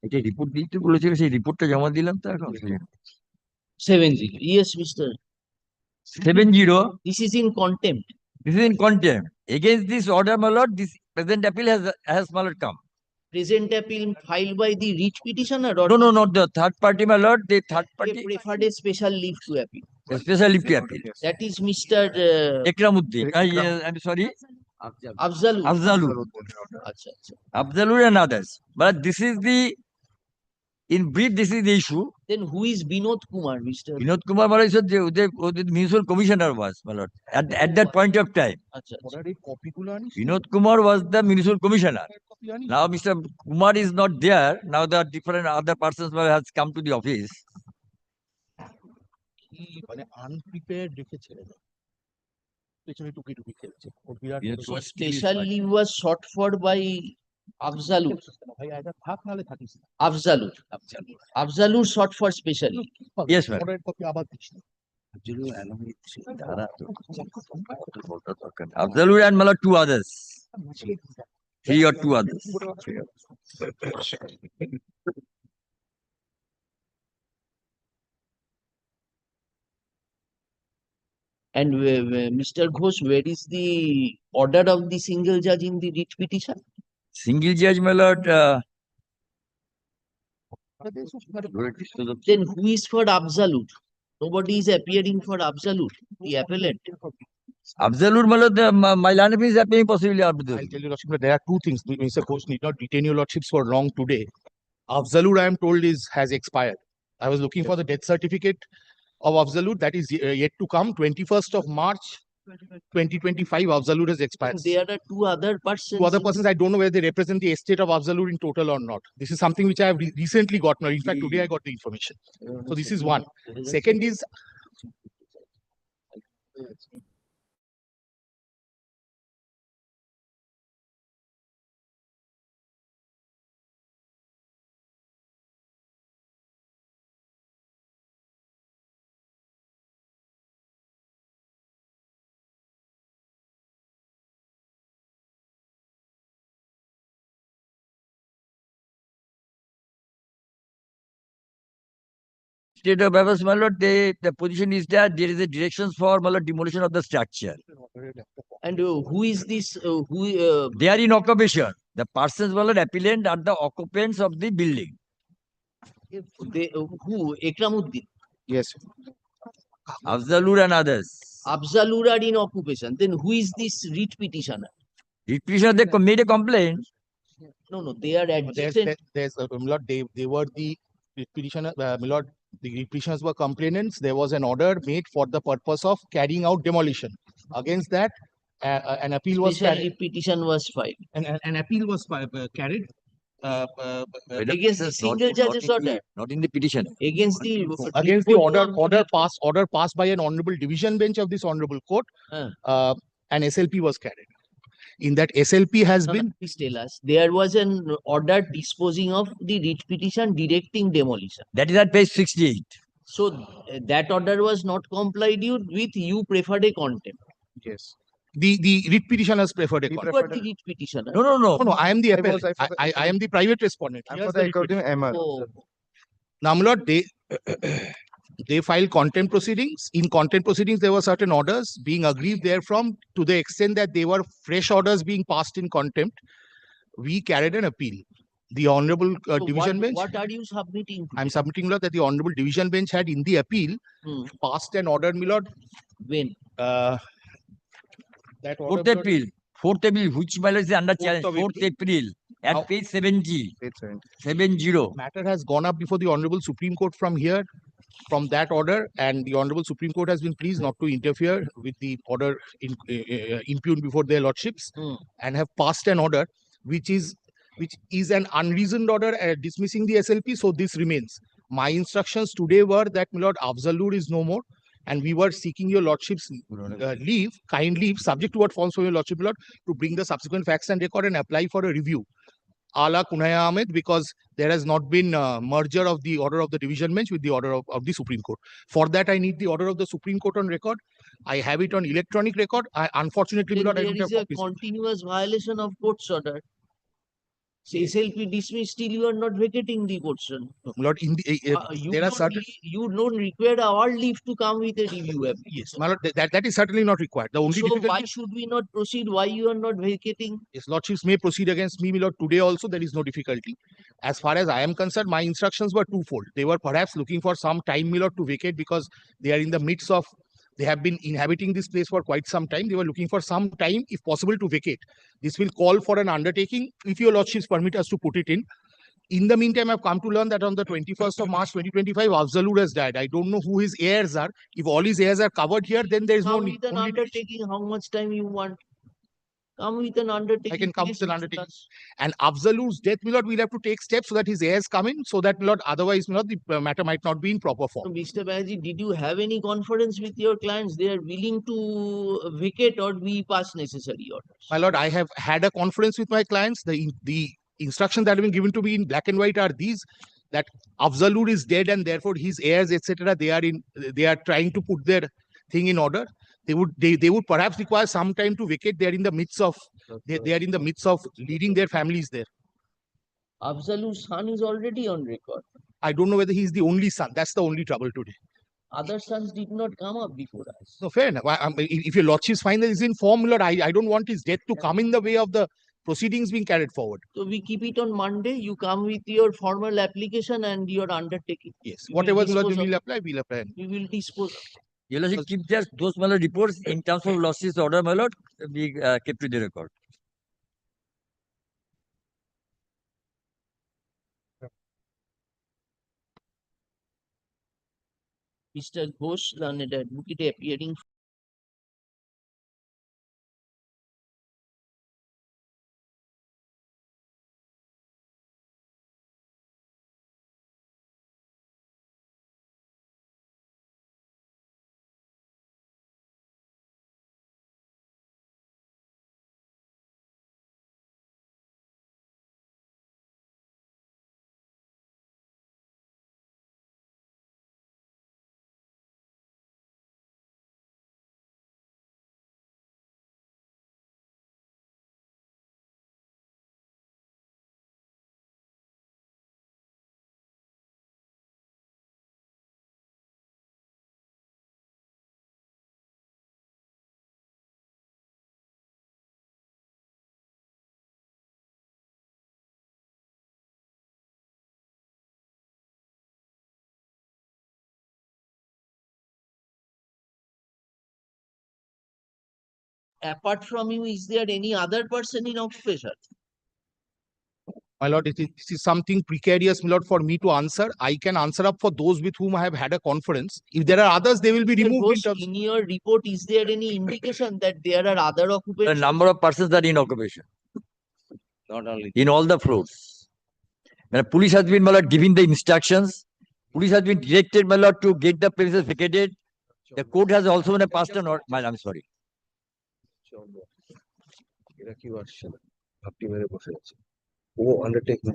এটা report দিতে বলেছিল, সেই রিপোর্টটা জমা দিলাম তো এখন 70. Yes, Mr. 70. This is in contempt. This is in contempt. Against this order, my lord, this present appeal has my lord come. Present appeal filed by the writ petitioner or No, no, not the third party, my lord. The third they party, preferred a special leave to appeal. special leave to appeal. That is Mr. Ikramuddin. I'm sorry. Afzalur. Afzalur. Acha, acha. Afzalur and others. But this is the, in brief, this is the issue. Then who is Binod Kumar, Mr. Vinod Kumar, my lord, the municipal commissioner was, my lord, at that point of time. Acha, acha. Vinod Kumar was the municipal commissioner. Now Mr. Kumar is not there. Now the different other persons has come to the office. Unprepared So special leave was sought for by Afzalur. Afzalur. Afzalur sought for special leave. Yes, ma'am. Afzalur and Mala two others. Three or two others. And Mr. Ghosh, where is the order of the single judge in the writ petition? Single judge, my lord. Then who is for Afzalur? Nobody is appearing for Afzalur, the appellant. Afzalur, my lord, my land is appearing possibly Afzalur. I'll tell you, Lordship, there are two things. Mr. Ghosh need not detain your Lordships for long today. Afzalur, I am told, has expired. I was looking for the death certificate of Afzalur. That is yet to come. 21st of March 2025, Afzalur has expired. There are two other persons. Two other persons, I don't know whether they represent the estate of Afzalur in total or not. This is something which I have recently gotten. In fact, today I got the information. So this is one. Second is, State of affairs, my lord, the position is that there is a directions for my lord, demolition of the structure. And who is this? They are in occupation. The persons, my lord, appellant are the occupants of the building. They, who? Ikramuddin. Yes. Afzalur and others. Afzalur are in occupation. Then who is this writ petitioner? Writ petitioner, they made a complaint. No, they are adjacent. There's Milord, they were the petitioner, Milord, the petitioners were complainants. There was an order made for the purpose of carrying out demolition. Against that, an appeal was Special carried. petition was filed. An appeal was carried. Against the single judge's order. Not in the petition. Against the order passed by an honorable division bench of this honorable court, an SLP was carried. In that SLP has been. Please tell us. There was an order disposing of the writ petition directing demolition. That is at page 68. So that order was not complied with. You preferred a contempt. Yes. The writ petitioners preferred a contempt. What the writ petitioner? No. I am the appellant. I am the private respondent. Now, my lord, they filed contempt proceedings. In contempt proceedings, there were certain orders being aggrieved therefrom to the extent that they were fresh orders being passed in contempt. We carried an appeal. The honorable division bench. What are you submitting? I'm submitting, Lord, that the honorable division bench had in the appeal passed an order, my lord. When? That order, 4th April. 4th April, which my lord is under challenge. 4th April. At page 70. 70. Matter has gone up before the honorable Supreme Court from here. From that order, and the Honorable Supreme Court has been pleased not to interfere with the order impugned before their lordships, and have passed an order which is an unreasoned order dismissing the SLP. So this remains. My instructions today were that, my lord, Afzalur is no more, and we were seeking your lordship's leave, kind leave, subject to what forms from your lordship, my lord, to bring the subsequent facts and record and apply for a review. Ala Kunaya Ahmed, because there has not been merger of the order of the division bench with the order of the Supreme Court. For that, I need the order of the Supreme Court on record. I have it on electronic record. Unfortunately, Then Lord, I there don't have is a copies. continuous violation of court's order. SLP dismissed, still you are not vacating the portion. My lord, in the, there are certain. You don't require our leave to come with a review application. Yes, my lord, that is certainly not required. The only So difficulty. why should we not proceed? Why you are not vacating? Yes, lordships may proceed against me, my lord. Today also there is no difficulty. As far as I am concerned, my instructions were twofold. They were perhaps looking for some time, my lord, to vacate because they are in the midst of. They have been inhabiting this place for quite some time. They were looking for some time, if possible, to vacate. This will call for an undertaking, if your lordships permit us to put it in. In the meantime, I've come to learn that on the 21st of March 2025, Afzalur has died. I don't know who his heirs are. If all his heirs are covered here, then there is no Come need. with an undertaking. How much time you want? Come with an undertaking. I can come with an undertaking. And Afzalur's death, my lord, we'll have to take steps so that his heirs come in, so that, my lord, otherwise, my lord, the matter might not be in proper form. Mr. Banerjee, did you have any conference with your clients? They are willing to vacate or we pass necessary orders? My lord, I have had a conference with my clients. The instructions that have been given to me in black and white are these: that Afzalur is dead and therefore his heirs, etc., they are trying to put their thing in order. They would perhaps require some time to vacate. They are in the midst of leading their families there. Afzalur's son is already on record. I don't know whether he is the only son. That's the only trouble today. Other sons did not come up before us. So fair enough. If your lordship's find that is in form, lord, I don't want his death to come in the way of the proceedings being carried forward. So we keep it on Monday. You come with your formal application and your undertaking. Yes. Whatever lord we will apply, we'll apply. We will dispose. Your lordship keep just those my lord reports in terms of losses order, my lord, we kept to the record. Mr. Ghosh, learned advocate, appearing. Apart from you, is there any other person in occupation? My lord, this is something precarious, my lord, for me to answer. I can answer up for those with whom I have had a conference. If there are others, they will be removed. In your report, is there any indication that there are other occupants? The number of persons that are in occupation. Not only in all the floors. When police has been, my lord, giving the instructions, police has been directed, my lord, to get the premises vacated. The court has also passed an order. I'm sorry. এরা কি আসছে না আপনি মেরে বসে আছে ও undertaking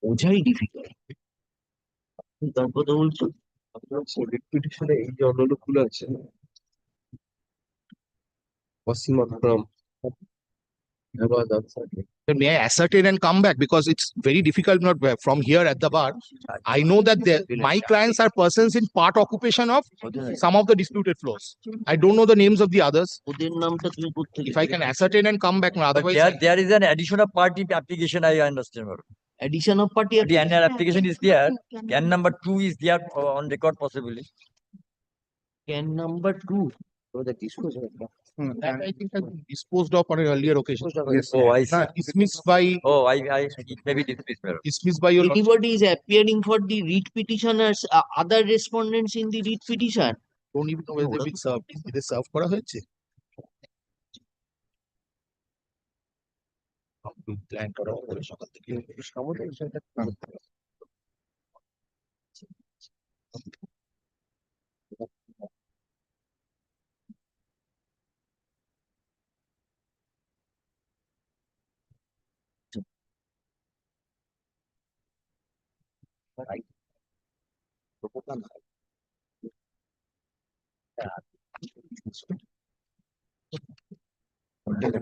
বোঝাই difficult তার কথা বলছো লিকুইডেশনে এই যে অন্যগুলো আছে অসীম আকরাম Then may I ascertain and come back, because it's very difficult not from here at the bar. I know that my clients are persons in part occupation of some of the disputed floors. I don't know the names of the others. If I can ascertain and come back, But otherwise there is an addition of party application, I understand. Addition of party The annual application is there. Can number 2 is there on record possibly. Can number 2. that I think has been disposed of on an earlier occasion. Yes. Oh, I see. Dismissed by. Oh, it may be dismissed. Dismissed by your. Anybody is appearing for the writ petitioners, other respondents in the writ petition. Don't even know whether they've been served. Is it served করা হয়েছে? Plan করা হবে সকাল থেকে।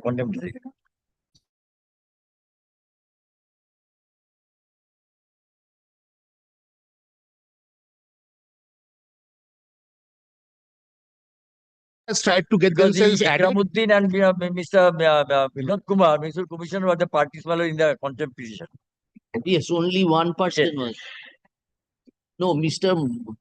Contempt. Has tried to get Because themselves Akramuddin and Mr. Vinod Kumar, Municipal Commissioner, were the parties in the contempt petition. Yes, only one person was. No, Mr.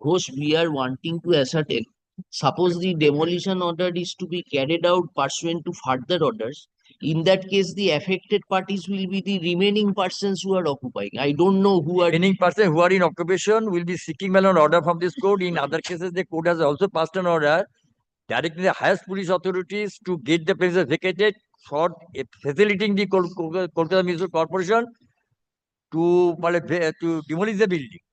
Ghosh, we are wanting to ascertain. Suppose the demolition order is to be carried out pursuant to further orders. In that case, the affected parties will be the remaining persons who are occupying. I don't know who are. Remaining persons who are in occupation will be seeking an order from this court. In other cases, the court has also passed an order directing the highest police authorities to get the premises vacated for facilitating the Kolkata Municipal Corporation to demolish the building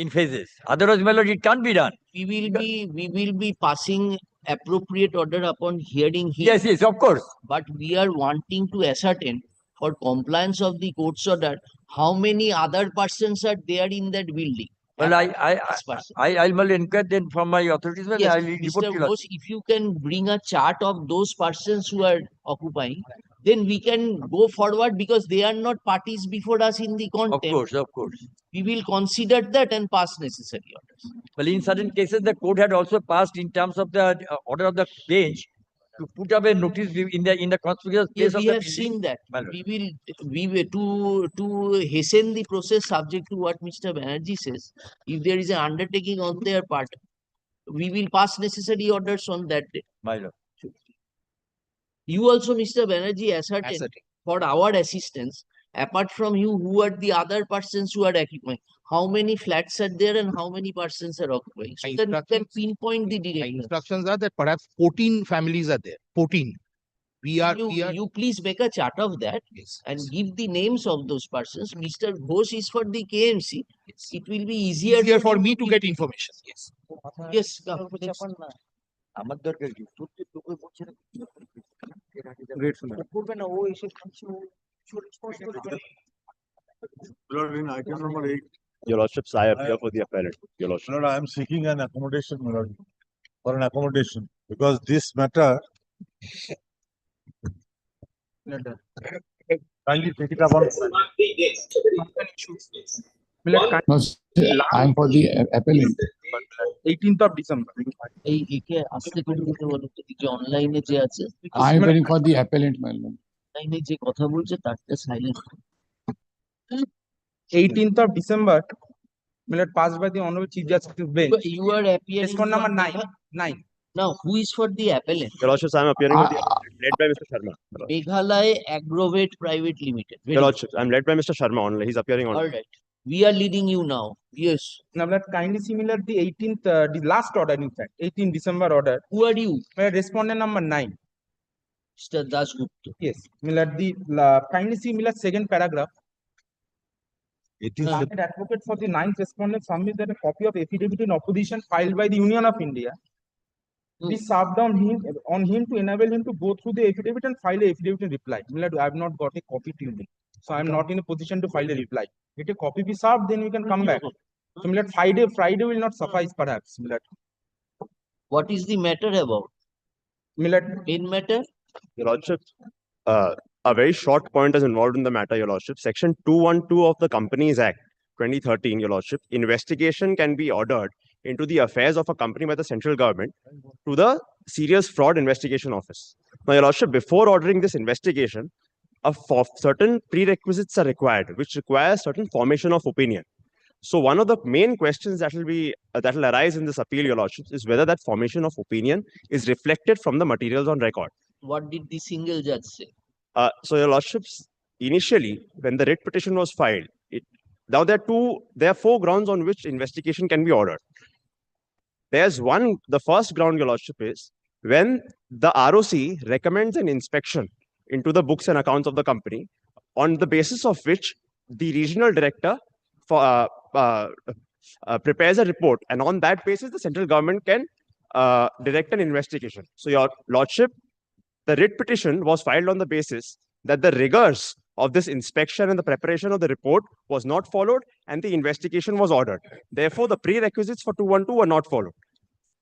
in phases. Otherwise, my lord, it can't be done. We will be passing appropriate order upon hearing him. Yes, yes, of course. But we are wanting to ascertain for compliance of the court's order how many other persons are there in that building. Well, I'll inquire then from my authorities. Well, Yes, I'll report Mr. to you. Ghosh, if you can bring a chart of those persons who are occupying, then we can go forward because they are not parties before us in the contempt. Of course. We will consider that and pass necessary orders. Well, in certain cases, the court had also passed in terms of the order of the bench to put up a notice in the conspicuous place Yes, of we the have building. seen that. We will to hasten the process subject to what Mr. Banerjee says. If there is an undertaking on their part, we will pass necessary orders on that day. My lord. You also, Mr. Banerjee, ascertain for our assistance, apart from you, who are the other persons who are occupying? How many flats are there and how many persons are occupying? So then you can pinpoint the direction. Instructions are that perhaps 14 families are there. 14. You please make a chart of that and give the names of those persons. Mr. Ghosh is for the KMC. It will be easier for me to get information. Yes. Yes. Come. Lord, in item number 8. Your Lordships, I appear for the appellant. Your Lordship. Lord, I am seeking an accommodation, my Lord, for an accommodation, because this matter. Kindly take it up on. No, I am for the appellant. 18th of December. অনলাইনে যে আছে I am waiting for the appellant, my lord. অনলাইনে যে কথা বলছে তারটা silent 18th of December, passed by the Honorable Chief Justice bench. You are appearing. Respondent number 9. Now, who is for the appellant? Your Lordships, I am appearing for the appellant, led by Mr. Sharma. Meghalaya Aggrovate Private Limited. Your Lordships, I am led by Mr. Sharma only. He's appearing only. All right. We are leading you now. Yes. Now, kindly similar the 18th, the last order, in fact, 18 December order. Who are you? Respondent number 9. Mr. Dasgupta. Yes. Kindly similar second paragraph. Advocate for the 9th respondent submitted a copy of affidavit in opposition filed by the Union of India. We served on him to enable him to go through the affidavit and file a affidavit in reply. I have not got a copy till then. So I am not in a position to file a reply. Get a copy be served, then we can come back. So Friday will not suffice perhaps. What is the matter about? In matter? Your Lordship, a very short point is involved in the matter, Your Lordship. Section 212 of the Companies Act 2013, Your Lordship, investigation can be ordered into the affairs of a company by the central government to the Serious Fraud Investigation Office. Now, Your Lordship, before ordering this investigation, certain prerequisites are required, which require certain formation of opinion. So one of the main questions that will arise in this appeal, Your Lordship, is whether that formation of opinion is reflected from the materials on record. What did the single judge say? So, Your Lordships, initially, when the writ petition was filed, now there are four grounds on which investigation can be ordered. The first ground, Your Lordship, is when the ROC recommends an inspection into the books and accounts of the company, on the basis of which the regional director prepares a report, and on that basis, the central government can direct an investigation. So, Your Lordship, the writ petition was filed on the basis that the rigors of this inspection and the preparation of the report was not followed, and the investigation was ordered. Therefore, the prerequisites for 212 were not followed.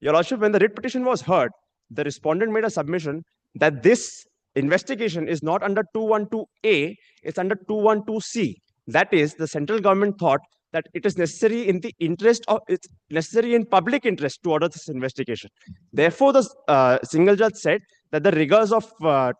Your Lordship, when the writ petition was heard, the respondent made a submission that this investigation is not under 212A, it's under 212C. That is, the central government thought that it is necessary it's necessary in public interest to order this investigation. Therefore, the single judge said that the rigors of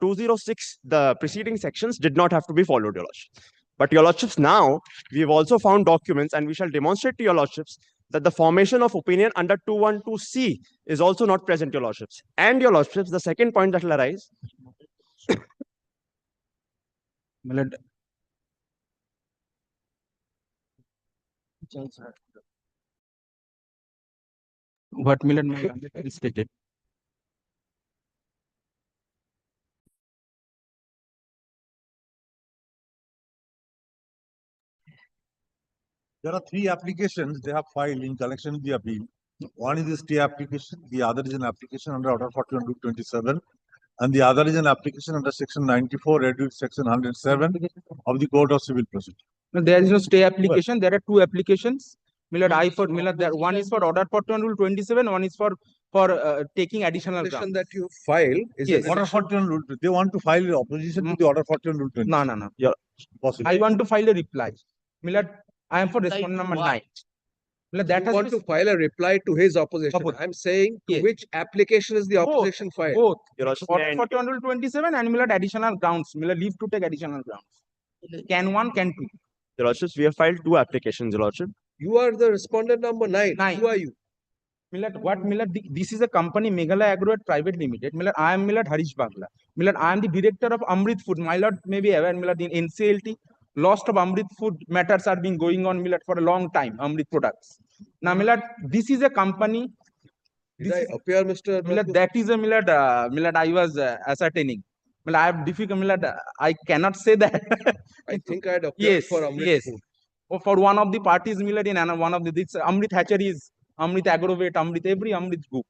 206, the preceding sections, did not have to be followed, Your Lordship. But, Your Lordships, now we have also found documents, and we shall demonstrate to Your Lordships that the formation of opinion under 212C is also not present, Your Lordships. And, Your Lordships, the second point that will arise. What Milad stated. There are three applications they have filed in connection with the appeal. One is the stay application, the other is an application under Order 41/27, and the other is an application under Section 94, read with Section 107 of the Code of Civil Procedure. No, there is no stay application. There are two applications. One is for Order 41/27, one is for taking additional grounds. That you file is Yes. Order 41, they want to file in opposition to the Order 41/27. No. Yeah, possible. I want to file a reply. I am for respondent number 9. That you want to file a reply to his opposition. I'm saying to which application is the opposition filed? Both. Order 41/27 and additional grounds. Leave to take additional grounds. Can 1, can 2. Your Lordships, we have filed two applications, Your Lordship. You are the respondent number 9. Who are you? This is a company, Meghalaya Agro Private Limited. I am Harish Bagla. I am the director of Amrit Food. My lord may be aware, in NCLT, lost of Amrit Food matters are being going on for a long time, Amrit products. Now, this is a company. Did I appear, Mr. That is a I was ascertaining. I have difficult, I cannot say that. I think I had appeared for Amrit Food. Or for one of the parties, in one of this Amrit hatcheries, Amrit Agrovet, Amrit, every Amrit group.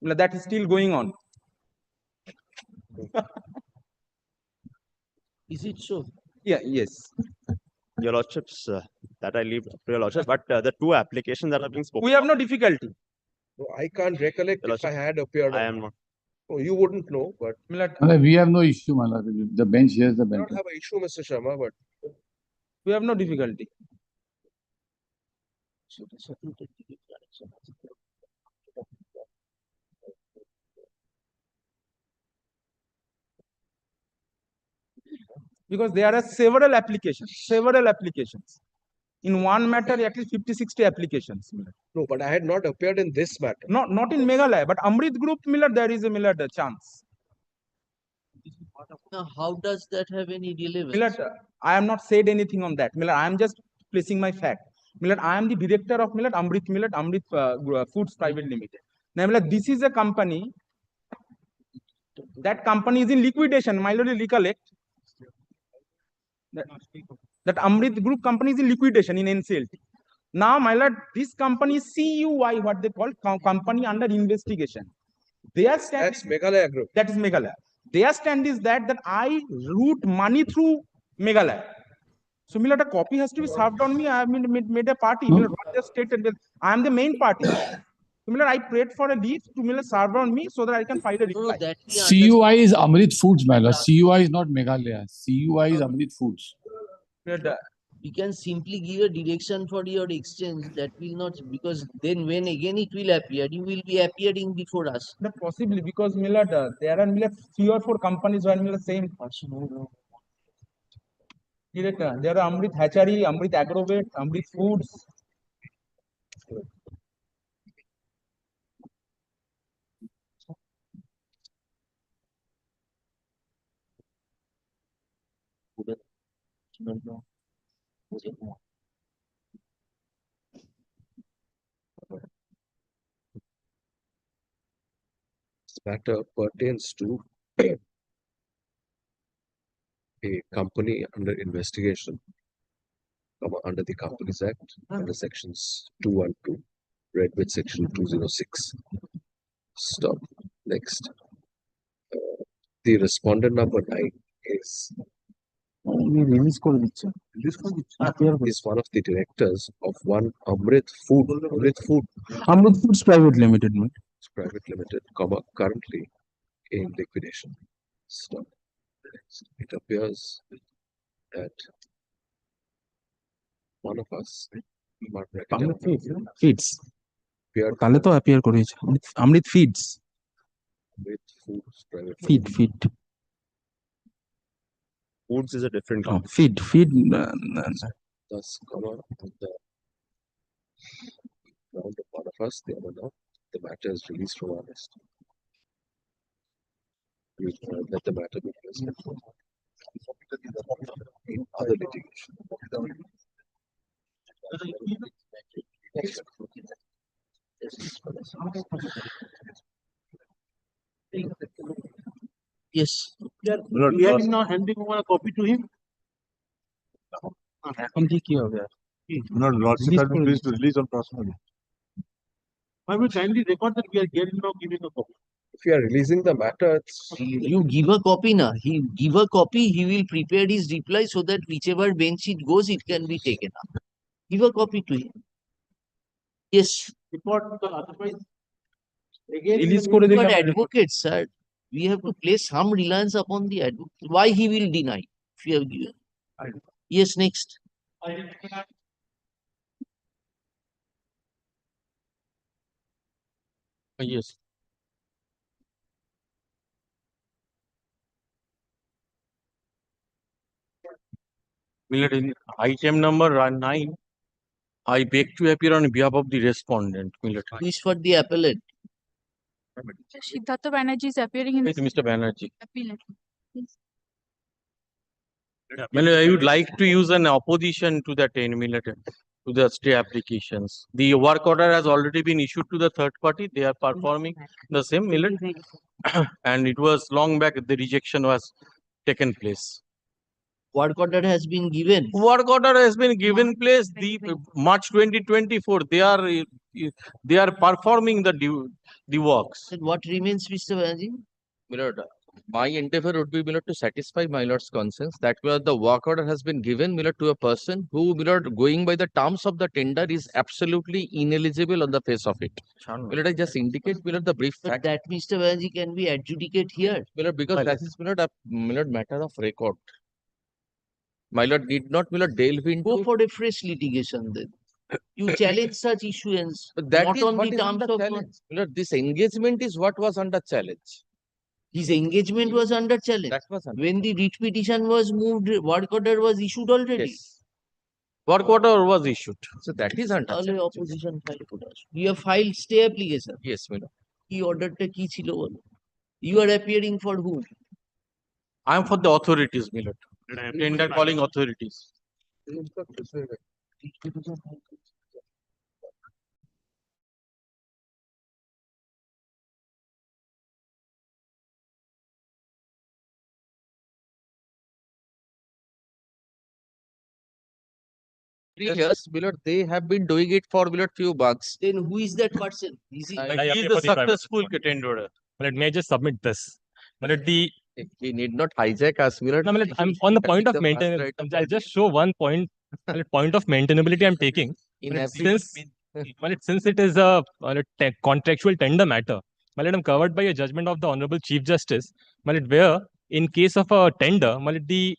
That is still going on. Is it so? Yeah, yes. Your Lordships, that I leave to Your Lordship, but the two applications that are being spoken. We have no difficulty. No, I can't recollect if I had appeared. I am not. Oh, you wouldn't know, but We have no issue, my lord. The bench hears the I bench. don't have an issue, Mr. Sharma, but we have no difficulty. Because there are several applications. In one matter, at least 50-60 applications. No, but I had not appeared in this matter. Not in Meghalaya, but Amrit Group, there is a chance. Now, how does that have any relevance? I am not said anything on that. I am just placing my fact. I am the director of Amrit Foods Private Limited. Now, this is a company. That company is in liquidation. My lord, recollect. That Amrit Group company is in liquidation in NCLT. Now, my lord, this company is CUI, what they call company under investigation. That's Meghalaya Group. That is Meghalaya. Their stand is that I route money through Meghalaya. So, a copy has to be served on me. I have made a party. What they stated, I am the main party. Milord, I prayed for a leave to Milord serve on me so that I can file a reply. That we CUI is Amrit Foods, my lord. CUI is not Meghalaya. CUI is Amrit Foods. you can simply give a direction for your exchange. That will not, because then when again it will appear, you will be appearing before us. Possibly because Milord, there are Milord 3 or 4 companies who are Milord same. Director, there are Amrit Hatchery, Amrit Agrovet, Amrit Foods. This matter pertains to a company under investigation under the Companies Act, under sections 212, read with section 206. Stop. Next. The respondent number 9 is is one of the directors of one Amrit Foods Private Limited, man. Private Limited, currently in liquidation. Stop. Next. It appears that one of us, Feeds. তাহলে তো appear করেছে Amrit Feeds. With Foods Private Feed. Foods is a different company. Feed. Thus, on the ground of one of us, the other not. The matter is released from our list. Let the matter be placed in other litigation. Yes. We are now handing over a copy to him. এখন কি হবে? No, Lordship has been pleased to release on personally. I will kindly record that we are getting now giving a copy. If you are releasing the matter, you give a copy na. He give a copy, he will prepare his reply so that whichever bench it goes, it can be taken up. Give a copy to him. Yes. Report otherwise. Again, Release করে দিলাম। But advocate, sir, we have to place some reliance upon the advocate. Why he will deny if you have given? Yes, next. Yes. Milord, in item number 9, I beg to appear on behalf of the respondent. Milord. Who is for the appellate? Siddhartha Banerjee is appearing in Yes, Mr. Banerjee. appellate. Yes. Milord, I would like to use an opposition to that Milord, to the stay applications. The work order has already been issued to the third party. They are performing the same, Milord. And it was long back the rejection was taken place. Work order has been given. Work order has been given place the March 2024. They are performing the works. Then what remains, Mr. Banerjee? Milord, my endeavor would be, Milord, to satisfy my lord's conscience that where the work order has been given, Milord, to a person who, Milord, going by the terms of the tender is absolutely ineligible on the face of it. Milord, I just indicate, Milord, the brief But fact. that, Mr. Banerjee, can be adjudicate here. Milord, because that is, Milord, a matter of record. My lord did not, Milord, delve into. Go for a fresh litigation then. You challenge such issuance, But that not is on what the is terms under of challenge. Milord, this engagement is what was under challenge. his engagement was under challenge. That was under When the writ petition was moved, work order was issued already. Yes. Work order was issued. So that is under তাহলে challenge. opposition file করে আসো। You have filed stay application. Yes, Milord. কি অর্ডারটা কি ছিল বলো? You are appearing for whom? I am for the authorities, Milord. Tender calling authorities. Yes, Milord, they have been doing it for, Milord, few months. Then who is that person? Is he? He is the successful tenderer. But may I just submit this? But he need not hijack us, Milord. No, I'm on the point of maintenance. I'll just show one point. Point of maintainability I'm taking. In But every, since Since it is a contractual tender matter, I'm covered by a judgment of the Honorable Chief Justice, where in case of a tender, the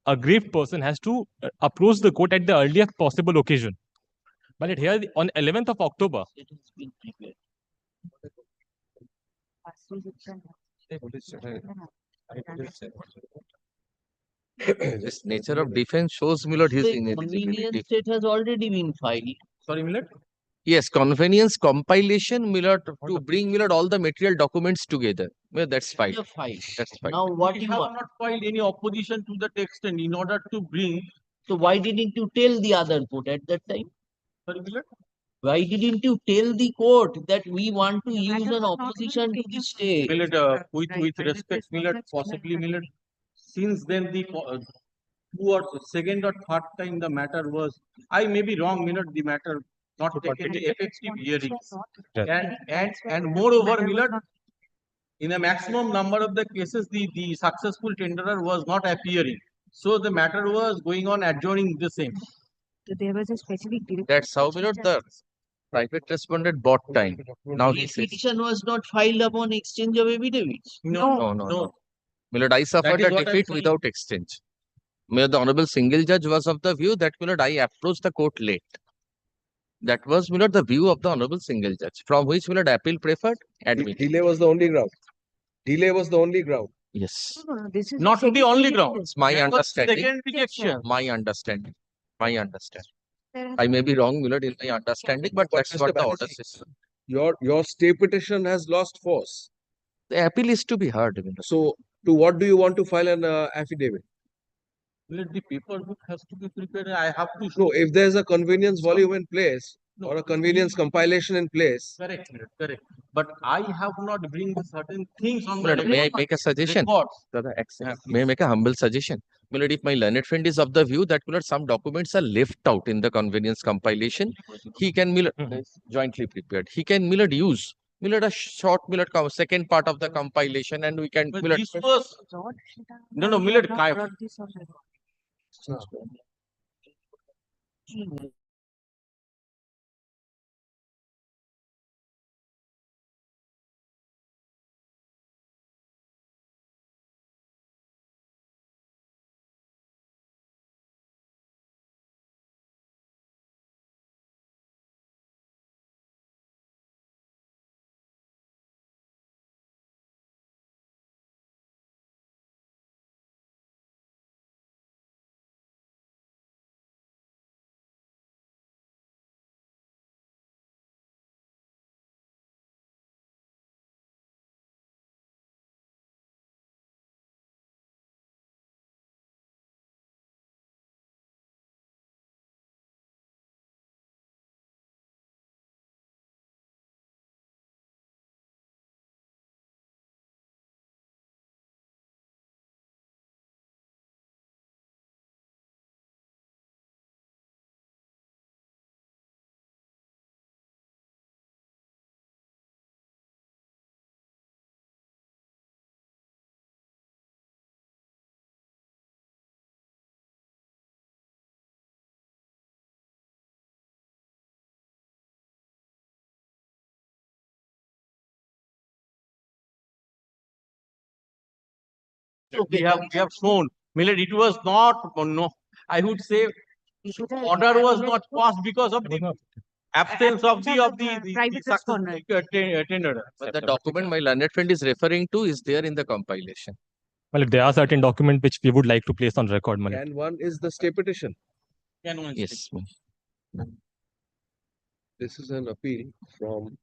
aggrieved person has to approach the court at the earliest possible occasion. Here on 11th of October, This nature of defense shows, my lord, his The ineligibility. convenience state has already been filed. sorry, Milord. Yes, convenience compilation, my lord, to bring, my lord, all the material documents together. Well, that's fine. The file. That's fine. Now what We you have want? not filed any opposition to the text and in order to bring. So why didn't you tell the other court at that time? Sorry, Milord? Why didn't you tell the court that we want to use an opposition to the stay? Milord, with respect, Milord, possibly, Milord, since then the two or second or third time the matter was, I may be wrong, Milord, the matter not taken the effective hearings. And moreover, Milord, in a maximum number of the cases, the successful tenderer was not appearing. So the matter was going on adjourning the same. So there was a specific. That's how, my lord, the private respondent bought time. Now he says, Petition was not filed upon exchange of evidence. no. My lord, I suffered is a what I'm defeat saying. without exchange. My lord, the honorable single judge was of the view that, my lord, I approached the court late. That was, my lord, the view of the honorable single judge, from which, my lord, appeal preferred admit. Delay was the only ground. Delay was the only ground. Yes. This is Not the only ground. It's my That was understanding. Second rejection. My understanding. My understanding. I may be wrong, my lord, in my understanding, but that's Mr. what the order Banerjee, says. Your stay petition has lost force. The appeal is to be heard, my lord. So, to what do you want to file an affidavit? Let the paperwork has to be prepared. I have to No, show. if there's a convenience volume in place No, or a convenience compilation in place, Correct, Milord, correct. But I have not bring certain things on My lord, the may I make a suggestion? records. May I make a humble suggestion? My lord, if my learned friend is of the view that, my lord, some documents are left out in the convenience compilation, he can, my lord, jointly prepared. He can, my lord, use, my lord, a short, my lord, second part of the compilation, and we can, But my lord, this was no, Milord. We have shown, Milord, it was not, no, I would say order was not passed because of the absence of the successful tenderer. but the document my learned friend is referring to is there in the compilation. Well, there are certain documents which we would like to place on record, my lord. can one is the stay petition. Yes. This is an appeal from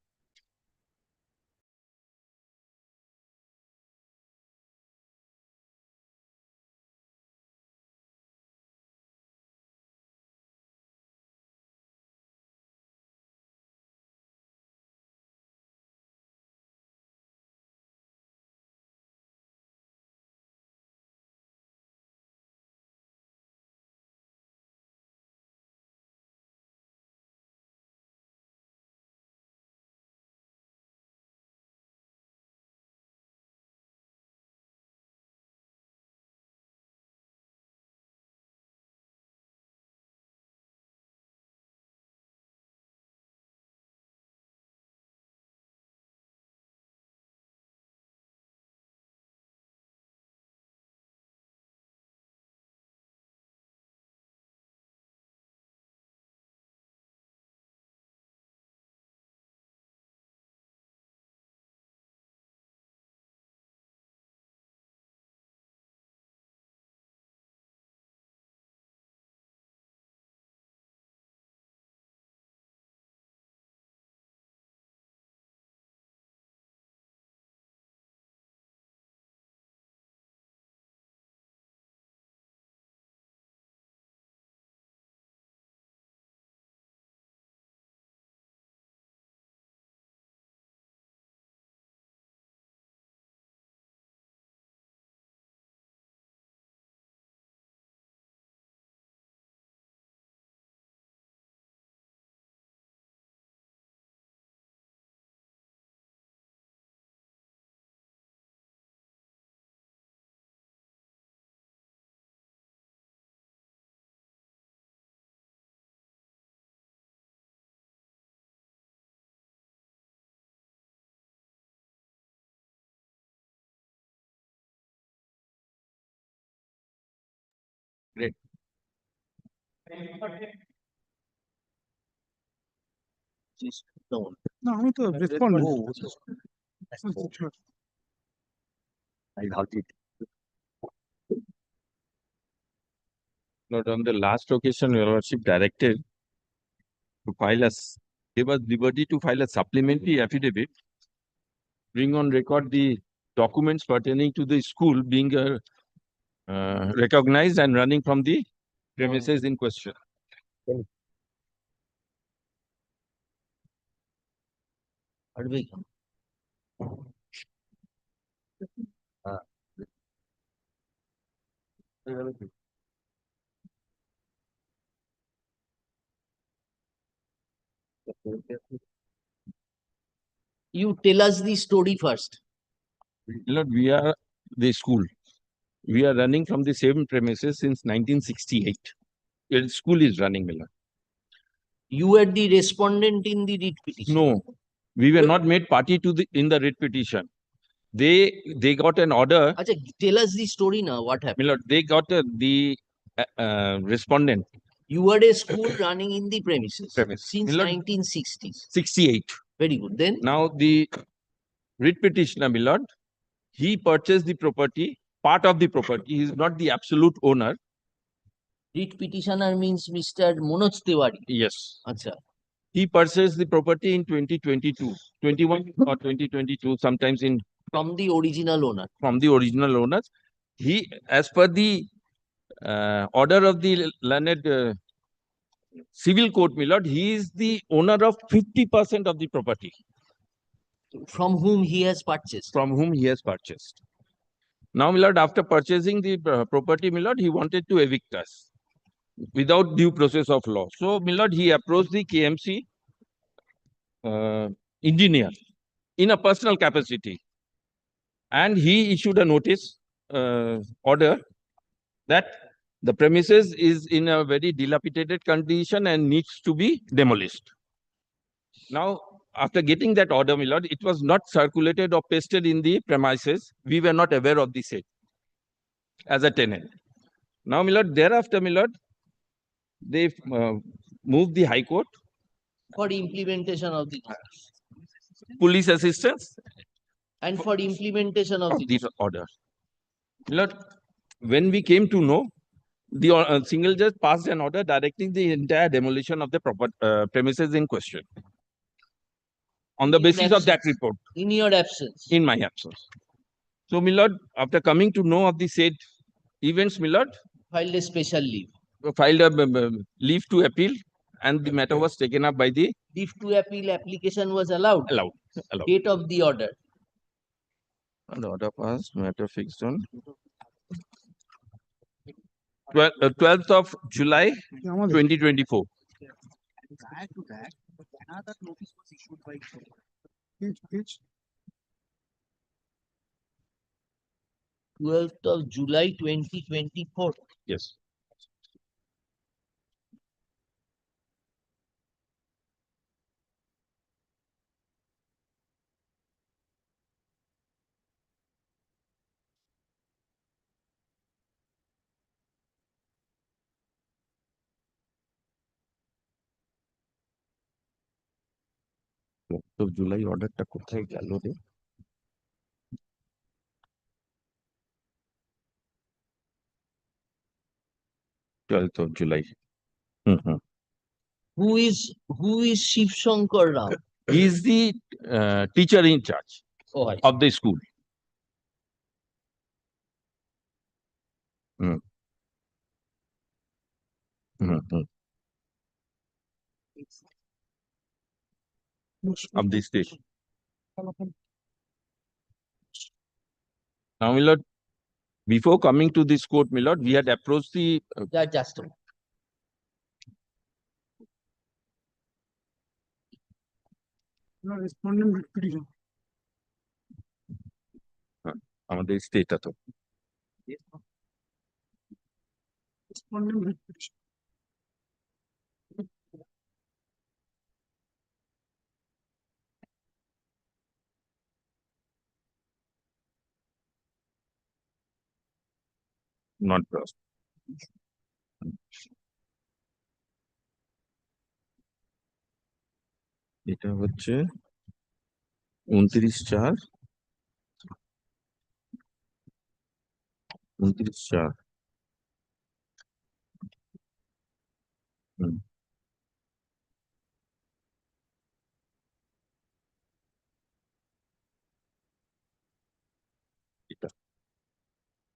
No, আমি তো respondent. I got it. Not on the last occasion, Your Lordship directed to file gave us liberty to file a supplementary affidavit, bring on record the documents pertaining to the school being recognized and running from the premises in question. You tell us the story first. Lord, we are the school. We are running from the same premises since 1968. The school is running, Miller. You were the respondent in the writ petition. No, we were not made party to in the writ petition. They got an order. Achha, tell us the story now. What happened? Milord, they got the respondent. You were a school running in the premises since Milord, 1960s. 68. Very good. Then now the writ petitioner, Milord, he purchased the property, part of the property. He is not the absolute owner. Writ petitioner means Mr. Manoj Tiwari. Yes. Achha. He purchased the property in 2022, 21 or 2022, sometimes in from the original owner. From the original owners. He, as per the order of the learned civil court, Milord, he is the owner of 50% of the property. From whom he has purchased. From whom he has purchased. Now, Milord, after purchasing the property, Milord, he wanted to evict us without due process of law. So, Milord, he approached the KMC engineer in a personal capacity. And he issued a notice order that the premises is in a very dilapidated condition and needs to be demolished. Now, after getting that order, Milord, it was not circulated or pasted in the premises. We were not aware of the same as a tenant. Now, Milord, thereafter, Milord, they moved the High Court for implementation of the police assistance and for implementation of the order. Milord, when we came to know, the single judge passed an order directing the entire demolition of the premises in question. On the basis of that report. In your absence. In my absence. So, Milord, after coming to know of the said events, Milord, filed a special leave. Filed a leave to appeal, and the matter was taken up by the leave to appeal application was allowed. Allowed. Date of the order. The order passed, matter fixed on 12th of July 2024. Prior to that, another notice was issued by Which? 12th of July 2024. Yes. তো জুলাই অর্ডারটা কোথায় গেল রে? 12th of July. Who is Shiv Shankar Rao? He is the teacher in charge of the school. Of the state. Now, Milord, before coming to this court, Milord, we had approached the just a Respondent petition. আমাদের state তো Respondent petition. not crossed. এটা হচ্ছে 29/4 29/4 এটা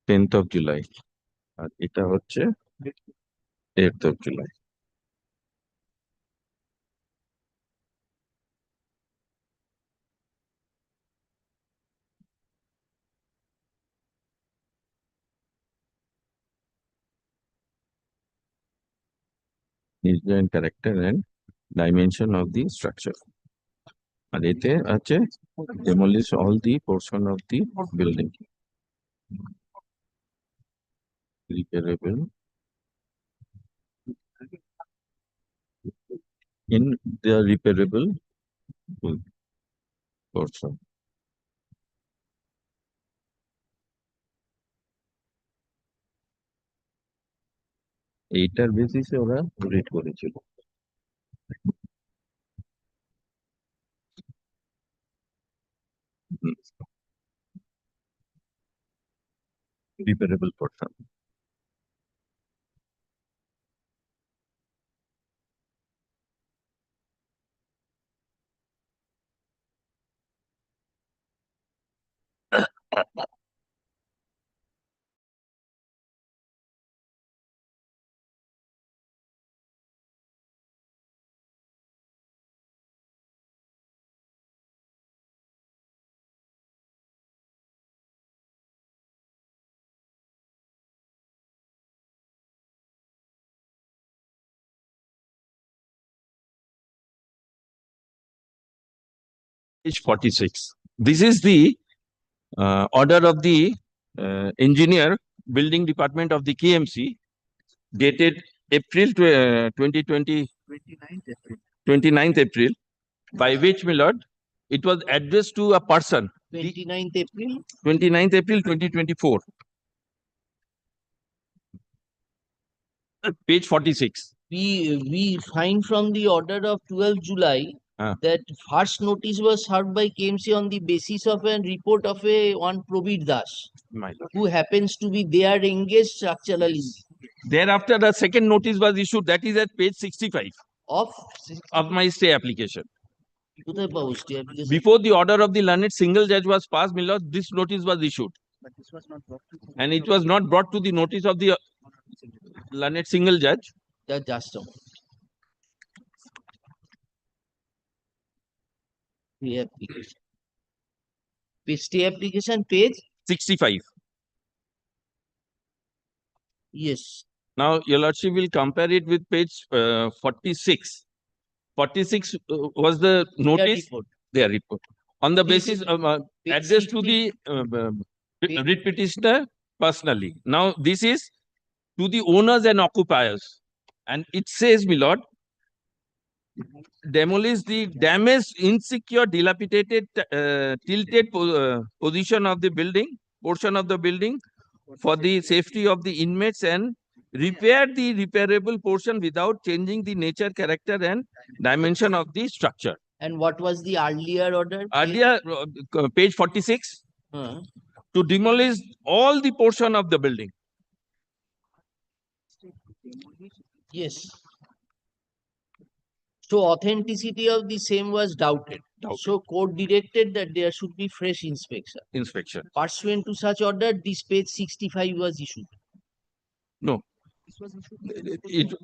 10th of July আর এটা হচ্ছে 8th of July. Nature and character and dimension of the structure. And এতে আছে demolish all the portion of the building. Repairable in the repairable portion. এইটার বেসিসে ওরা রেট করেছিল। Repairable portion. Page 46. This is the order of the engineer building department of the KMC dated April 2020, 29th April, by which, my lord, it was addressed to a person. 29th April? 29th April 2024. Page 46. We find from the order of 12 July that first notice was served by KMC on the basis of a report of one Probir Das, who happens to be there engaged structurally. Thereafter, the second notice was issued. That is at page 65 of my stay application. কোথায় পাবো stay application? Before the order of the learned single judge was passed, my lord, this notice was issued. But this was not brought to And it was not brought to the notice of the learned single judge. Just a moment. Stay application. Stay application page 65. Yes. Now, your lordship will compare it with page 46. 46 was the notice, their report. On the basis of addressed to the writ petitioner personally. Now, this is to the owners and occupiers. And it says, my lord, demolish the damaged, insecure, dilapidated, tilted position of the building, portion of the building for the safety of the inmates and repair the repairable portion without changing the nature, character and dimension of the structure. And what was the earlier order? Earlier, page 46, to demolish all the portion of the building. Yes. So authenticity of the same was doubted. So court directed that there should be fresh inspection. Pursuant to such order, this page 65 was issued. No.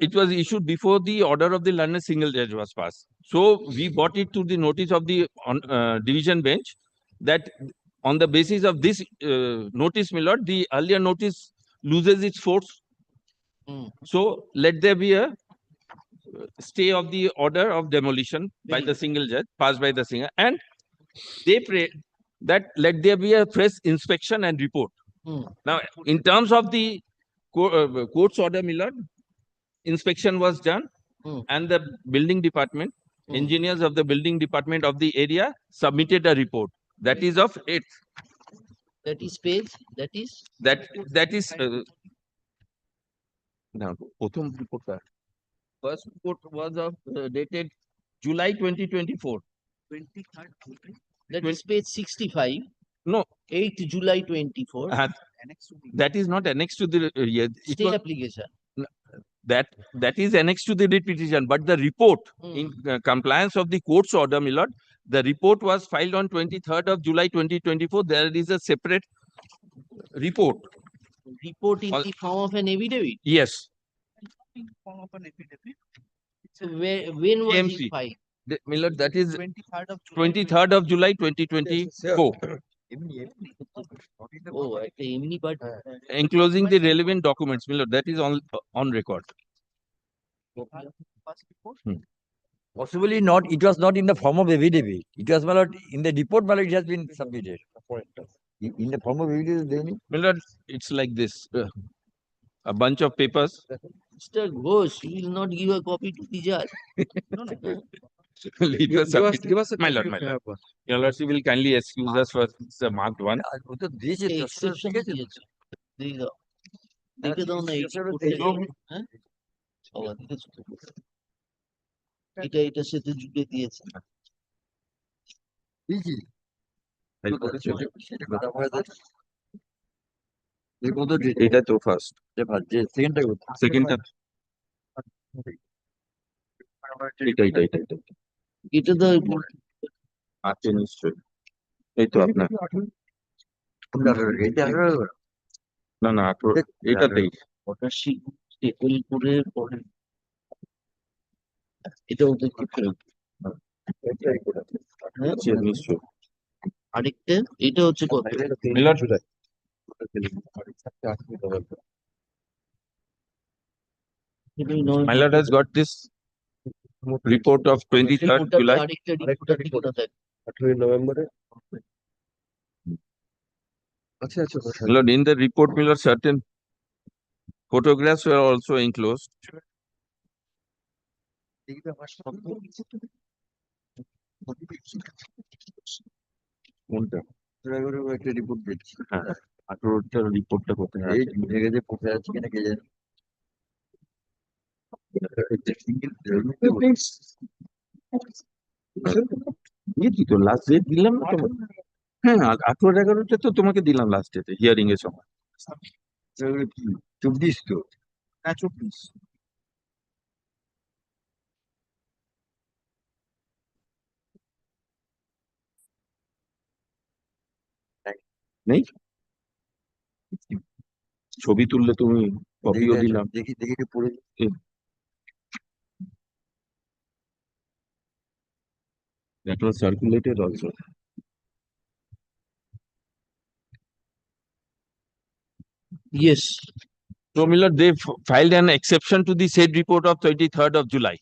It was issued before the order of the learned single judge was passed. So we brought it to the notice of the division bench that on the basis of this notice, my lord, the earlier notice loses its force. So let there be a stay of the order of demolition by the single judge, passed by the single, and they pray that let there be a fresh inspection and report. Now, in terms of the court's order, my lord, inspection was done, and the building department, engineers of the building department of the area submitted a report. That is of 8th. That is page, that is now, first report was of dated July 2024. 23rd July. That is page 65. No. 8th July 24. That is not annexed to the Stay application. That is annexed to the writ petition, but the report in compliance of the court's order, my lord, the report was filed on 23rd of July 2024. There is a separate report. Report in the form of an affidavit. Yes. In form of an affidavit. So when was KMC. it filed? My lord, that is 23rd of July 2024. Oh, but Enclosing the relevant documents, my lord, that is on record. Possibly not. It was not in the form of affidavit. It was, my lord, in the report, my lord, it has been submitted. In the form of affidavit, my lord, it's like this. A bunch of papers. Mr. Ghosh, you will not give a copy to the judge. Give us a my lord, my lord. Your lordship will kindly excuse us for the marked one. Exception দিয়েছে। দিয়ে দাও। দেখে দাও না হ্যাঁ? সবার দেখেছো তো? এটার সাথে জুড়ে দিয়েছে। এটা তো ফার্স্ট। সেকেন্ডটা এটা তো আছে নিশ্চয়ই। এই তো আপনার না 18 এটাতেই স্টেপল করে পরে এটা ওদের কি ফেরত নিশ্চয়ই। আরেকটা এটা হচ্ছে কত My lord has got this report of 23rd July. Lord, in the report, my lord, certain photographs were also enclosed. একটা রিপোর্ট দিচ্ছি। 18টার রিপোর্টটা কোথায় আছে? ভেঙে যে পড়ে আছে কিনা কে জানে। তো লাস্ট ডেট দিলাম না তোমাকে? হ্যাঁ 18-11টা তো তোমাকে দিলাম লাস্ট ডেটে হিয়ারিং এর সময়। 24 তো? হ্যাঁ 24। নেই ছবি তুললে তুমি কপিও দিলাম। দেখি একটু পড়ে That was circulated also. Yes. So, my lord, they filed an exception to the said report of 23rd of July.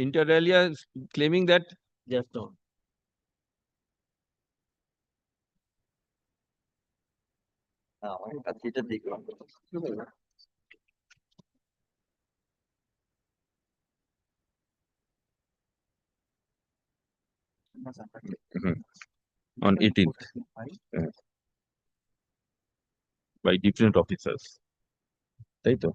Inter alia claiming that just don't. এটা দেখলাম। On 18th by different officers. তাই তো?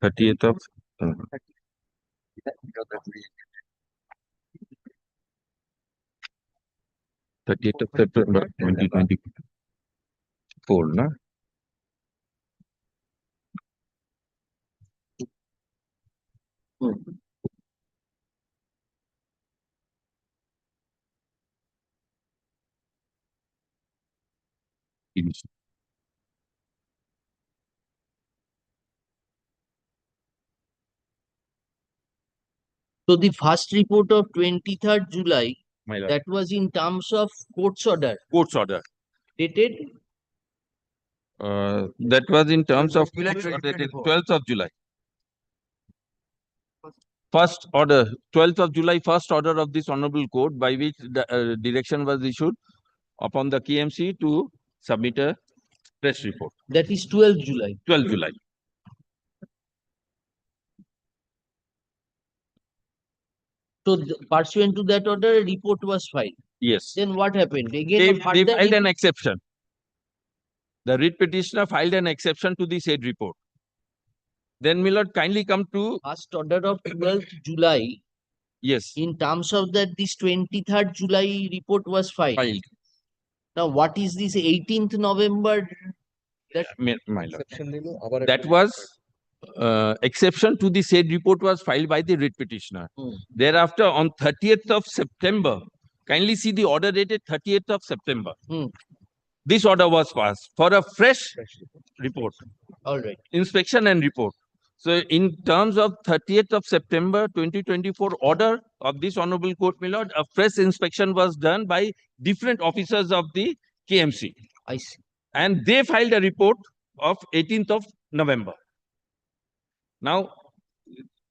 Thirtieth of 30th of September 2024, na? So the first report of 23rd July, that was in terms of court's order. Court's order. Dated? That was in terms of 12th of July. First order, 12th of July, first order of this honorable court by which the direction was issued upon the KMC to submit a press report. That is 12th July. 12th July. So pursuant to that order, a report was filed. Yes. Then what happened? They Again, filed an exception. The writ petitioner filed an exception to the said report. Then, my lord, kindly come to first order of 12th July. Yes. In terms of that, this 23rd July report was filed. Now, what is this 18th November? That My lord. That was exception to the said report was filed by the writ petitioner. Thereafter, on 30th of September, kindly see the order dated 30th of September. This order was passed for a fresh report. All right. Inspection and report. So, in terms of 30th of September 2024 order of this Honorable Court, my lord, a fresh inspection was done by different officers of the KMC. I see. And they filed a report of 18th of November. Now,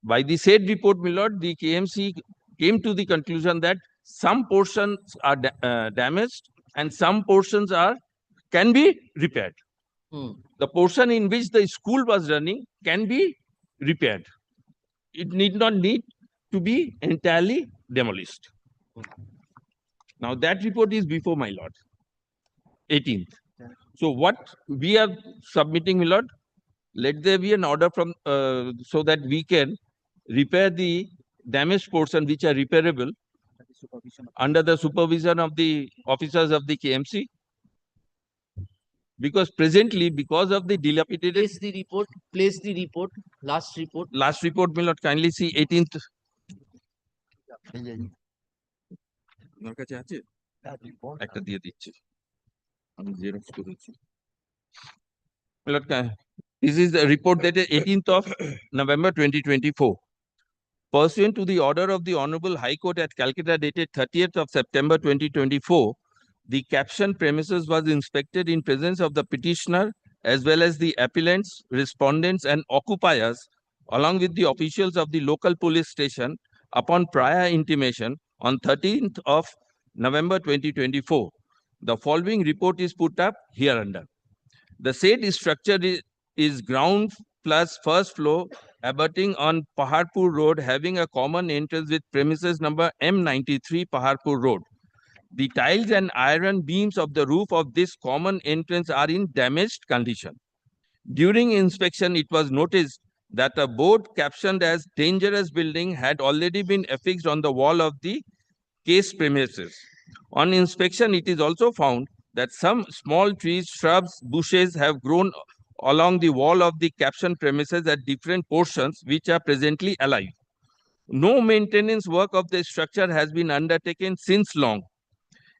by the said report, my lord, the KMC came to the conclusion that some portions are damaged and some portions can be repaired. The portion in which the school was running can be repaired. It need not need to be entirely demolished. Now that report is before my lord, 18th. So what we are submitting, my lord, let there be an order from so that we can repair the damaged portion which are repairable under the supervision of the officers of the KMC. Because presently, because of the dilapidated... Place the report, last report. Last report, my lord, kindly see 18th. This is the report dated 18th of November 2024. Pursuant to the order of the Honorable High Court at Calcutta dated 30th of September 2024, the captioned premises was inspected in presence of the petitioner as well as the appellants, respondents and occupiers along with the officials of the local police station upon prior intimation on 13th of November 2024. The following report is put up hereunder. The said structure is ground plus first floor abutting on Paharpur Road having a common entrance with premises number M93 Paharpur Road. The tiles and iron beams of the roof of this common entrance are in damaged condition. During inspection, it was noticed that a board captioned as dangerous building had already been affixed on the wall of the case premises. On inspection, it is also found that some small trees, shrubs, bushes have grown along the wall of the captioned premises at different portions which are presently alive. No maintenance work of the structure has been undertaken since long,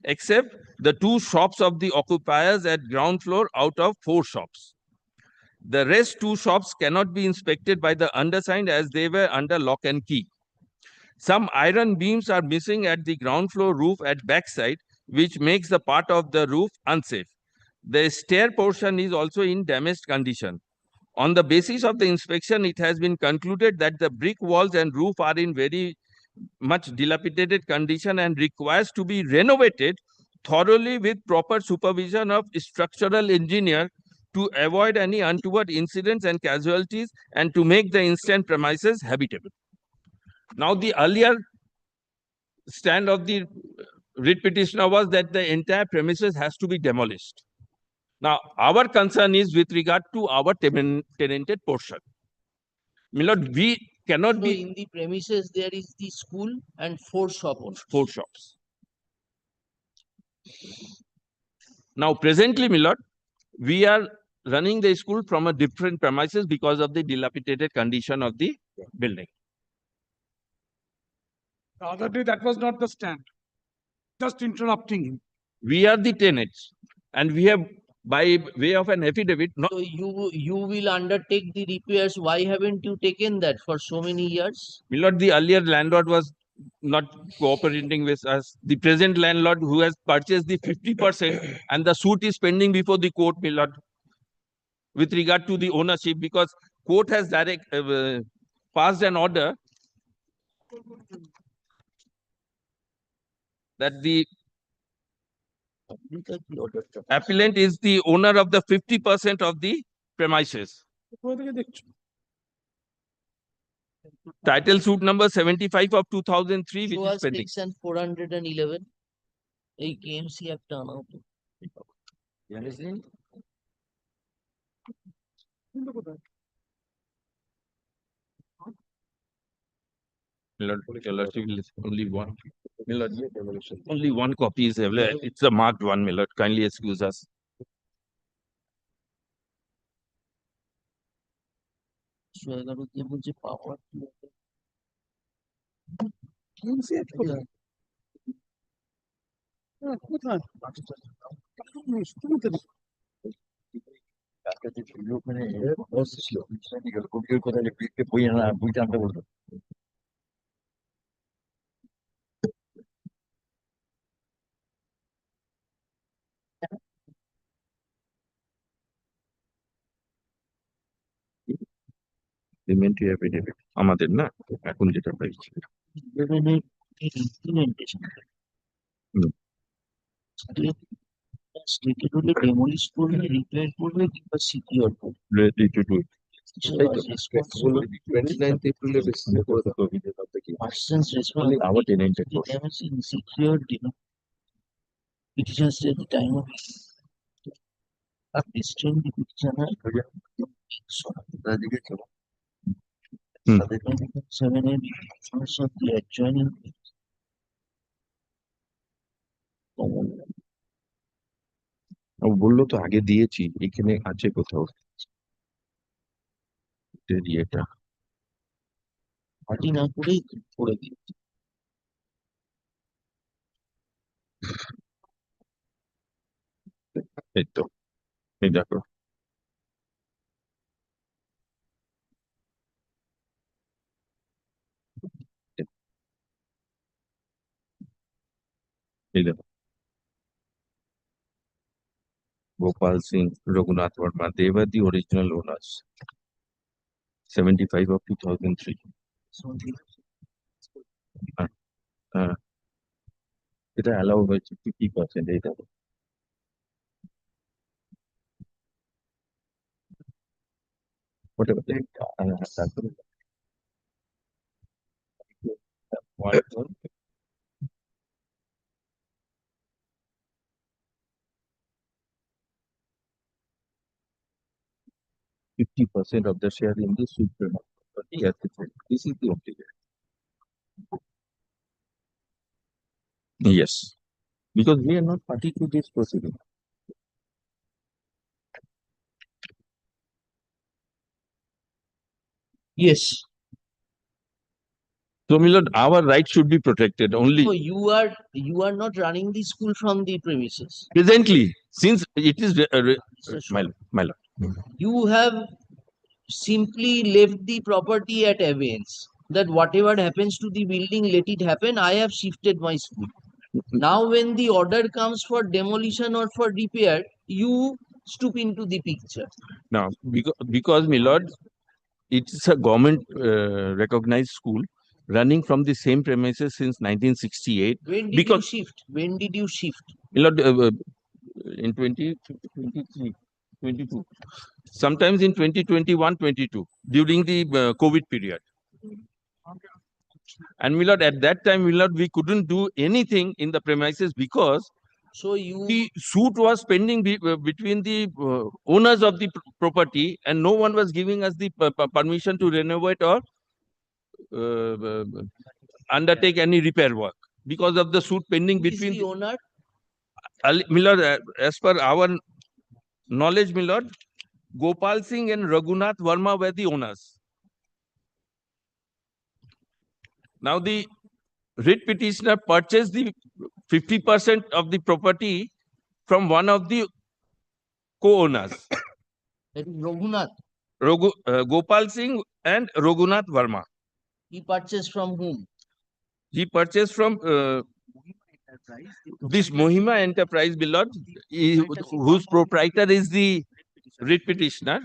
except the 2 shops of the occupiers at ground floor out of 4 shops. The rest 2 shops cannot be inspected by the undersigned as they were under lock and key. Some iron beams are missing at the ground floor roof at backside, which makes the part of the roof unsafe. The stair portion is also in damaged condition. On the basis of the inspection, it has been concluded that the brick walls and roof are in very much dilapidated condition and requires to be renovated thoroughly with proper supervision of structural engineer to avoid any untoward incidents and casualties and to make the instant premises habitable. Now, the earlier stand of the writ petitioner was that the entire premises has to be demolished. Now, our concern is with regard to our tenanted portion. My lord, we cannot be... in the premises, there is the school and 4 shops. 4 shops. Now, presently, my lord, we are running the school from a different premises because of the dilapidated condition of the building. The other day, that was not the stand. Just interrupting him. We are the tenants, and we have, by way of an affidavit... So you will undertake the repairs. Why haven't you taken that for so many years? My lord, the earlier landlord was not cooperating with us. The present landlord who has purchased the 50% and the suit is pending before the court, my lord, with regard to the ownership, because court has passed an order that the appellant is the owner of the 50% of the premises. Title suit number 75 of 2003, Show which is us pending. section 411. এই KMC একটা আনা হতো। You understand? Milord, only one. Milord, only one copy is available. It's a marked one, Milord. Kindly excuse us. Payment affidavit আমাদের না এখন যেটা পাইছি stated হলে ডেমোলিশ করবে, রিপেয়ার করবে কিংবা সিকিউর করবে। ready to do it. Persons responsible Our tenant for the damage in secured, petitions at the time of destroying the petitioner. 7 of the adjoining. বললো তো আগে দিয়েছি, এখানে আছে কোথাও এটা পার্টি না করেই করে দিয়েছি। এই তো এই দেখো এই দেখো Gopal Singh, Raghunath Verma, they were the original owners. 75 of 2003. এটা অ্যালাউ হয়েছে 50%, এই দেখো whatever they তারপরে 50% of the share in the super property as it is. This is the obligation. Yes, because we are not party to this proceeding. Yes. So, Milord, our rights should be protected only. So you are not running the school from the premises. Presently, since it is my lord. You have simply left the property at abeyance. That whatever happens to the building, let it happen. I have shifted my school. Now, when the order comes for demolition or for repair, you stoop into the picture. Now, because my lord, it's a government recognized school running from the same premises since 1968. When did you shift? When did you shift? My lord, in 2023, 22. Sometimes in 2021, 22, during the COVID period. And my lord, at that time, my lord, we couldn't do anything in the premises because the suit was pending between the owners of the property, and no one was giving us the permission to renovate or undertake any repair work because of the suit pending between the owner. My lord, as per our knowledge, my lord, Gopal Singh and Raghunath Verma were the owners. Now the writ petitioner purchased the 50% of the property from one of the co-owners. That is Raghunath. Gopal Singh and Raghunath Verma. He purchased from whom? He purchased from this Mohima Enterprise, beloved, whose proprietor is the writ petitioner.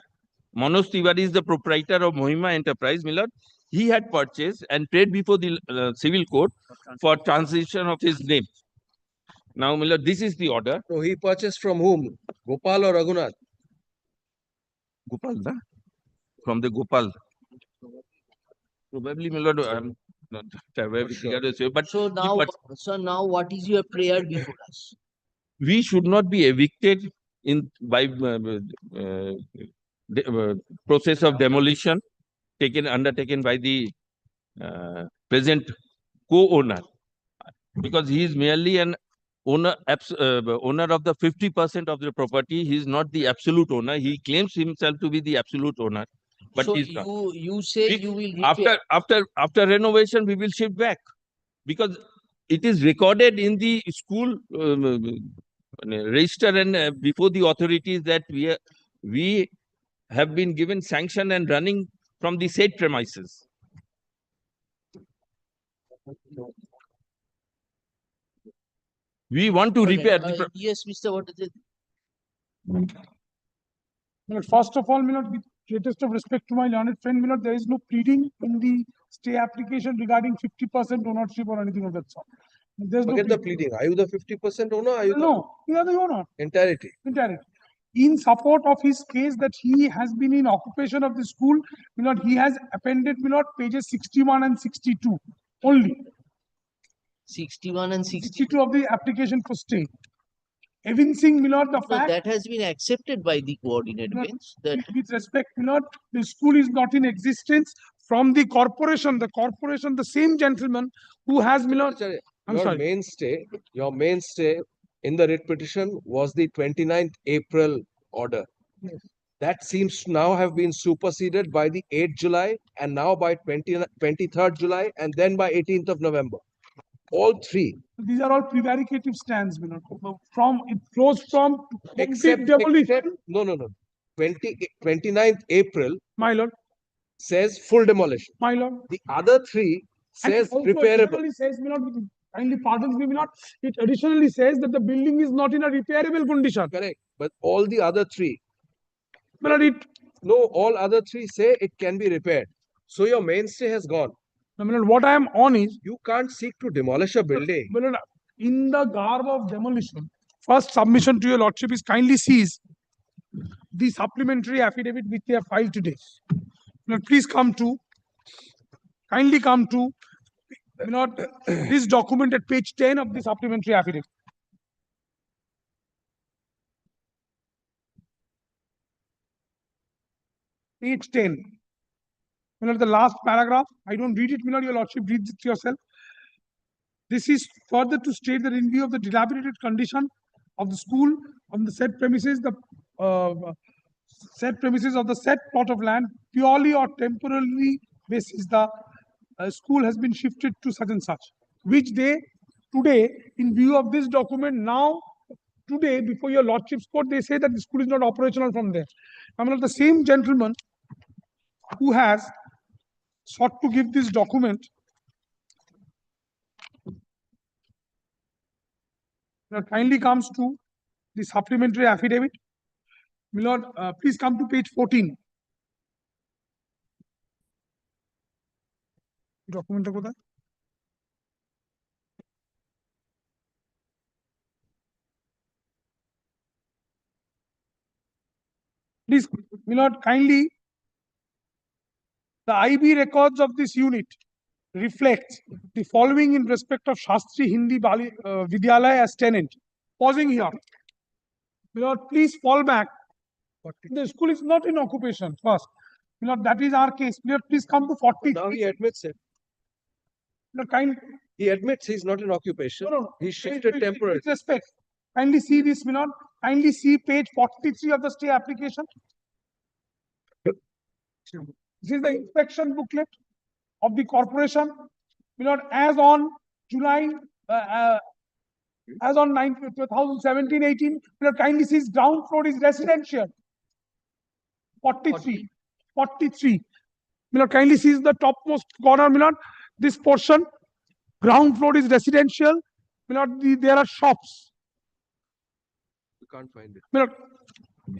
Manoj Tiwari is the proprietor of Mohima Enterprise, Milord. He had purchased and paid before the civil court for transition of his name. Now, Milord, this is the order. So he purchased from whom? Gopal or Raghunath? Gopal, na? From the Gopal. Probably, my lord, I'm not very clear to say, but So now what is your prayer before us? we should not be evicted in by process of demolition undertaken by the present co-owner, because he is merely an owner owner of the 50% of the property. He is not the absolute owner. He claims himself to be the absolute owner, but So he's not. you say you will repair. After renovation we will shift back, because it is recorded in the school register and before the authorities that we have been given sanction and running from the said premises. We want to repair. Yes, Mr. What is it? First of all, with greatest of respect to my learned friend, there is no pleading in the stay application regarding 50% ownership or anything of that sort. There's Forget the pleading. Are you the 50% owner? Are you No, you are the owner. Entirety. In support of his case that he has been in occupation of the school, he has appended pages 61 and 62 only. 61 and 62 of the application for stay. Evincing, the fact that has been accepted by the coordinate bench. That with respect, the school is not in existence from the corporation. The corporation, the same gentleman who has, your mainstay in the writ petition was the 29th April order. Yes. That seems to now have been superseded by the 8th July and now by 23rd July and then by 18th of November. All three. These are all prevaricative stands, it flows from except demolition. No. 29th April, my lord, says full demolition. My lord. The other three says repairable. Says, kindly pardon me, it additionally says that the building is not in a repairable condition. Correct. But all the other three. No, all other three say it can be repaired. So your mainstay has gone. What I am on is, you can't seek to demolish a building. In the garb of demolition, first submission to your lordship is kindly seize the supplementary affidavit which they have filed today. Please kindly come to this document at page 10 of the supplementary affidavit. Page 10. The last paragraph, I don't read it, your lordship, read it yourself. This is further to state that in view of the dilapidated condition of the school on the said premises, the said premises of the said plot of land, purely or temporarily basis, the school has been shifted to such and such, which they today, in view of this document, now today before your lordship's court, they say that the school is not operational from there. The same gentleman who has sought to give this document kindly comes to the supplementary affidavit. Milord, please come to page 14. Document कोথায়? Please, Milord, kindly, the IB records of this unit reflect the following in respect of Shastri Hindi Vidyalaya as tenant. Pausing here. Milord, please fall back. The school is not in occupation first. Milord, that is our case. Milord, please come to 40. Now he admits it. Milord, he admits he's not in occupation. No. He's shifted temporarily. With respect. Kindly see this, Milord. Kindly see page 43 of the stay application. This is the inspection booklet of the corporation. Milord, as on July, as on 2017-18, Milord, kindly see ground floor is residential. 43. Milord, kindly see the topmost corner, Milord. This portion, ground floor is residential. Milord, there are shops. You can't find it. Milord,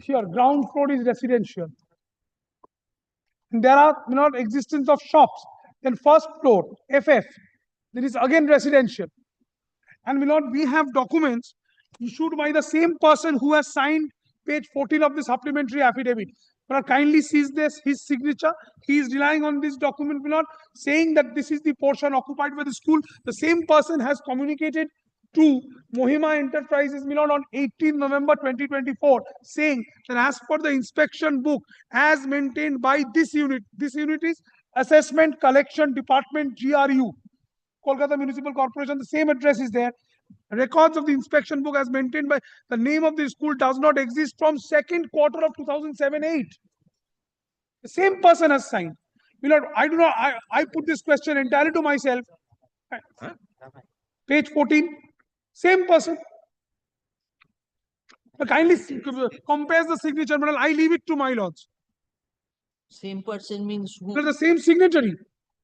here, ground floor is residential. And there are, Milord, existence of shops. Then first floor, FF, there is again residential. And Milord, we have documents issued by the same person who has signed page 14 of the supplementary affidavit. But kindly sees this, his signature. He is relying on this document, Milord, saying that this is the portion occupied by the school. The same person has communicated to Mohima Enterprises, Milord, on 18 November 2024, saying that as per the inspection book, as maintained by this unit is Assessment Collection Department, GRU, Kolkata Municipal Corporation, the same address is there. Records of the inspection book as maintained by the name of the school does not exist from second quarter of 2007-8. The same person has signed. Milord, I do not, I put this question entirely to myself. Page 14, same person. Kindly compares the signature, Milord. I leave it to my lords. Same person means who? They're the same signatory.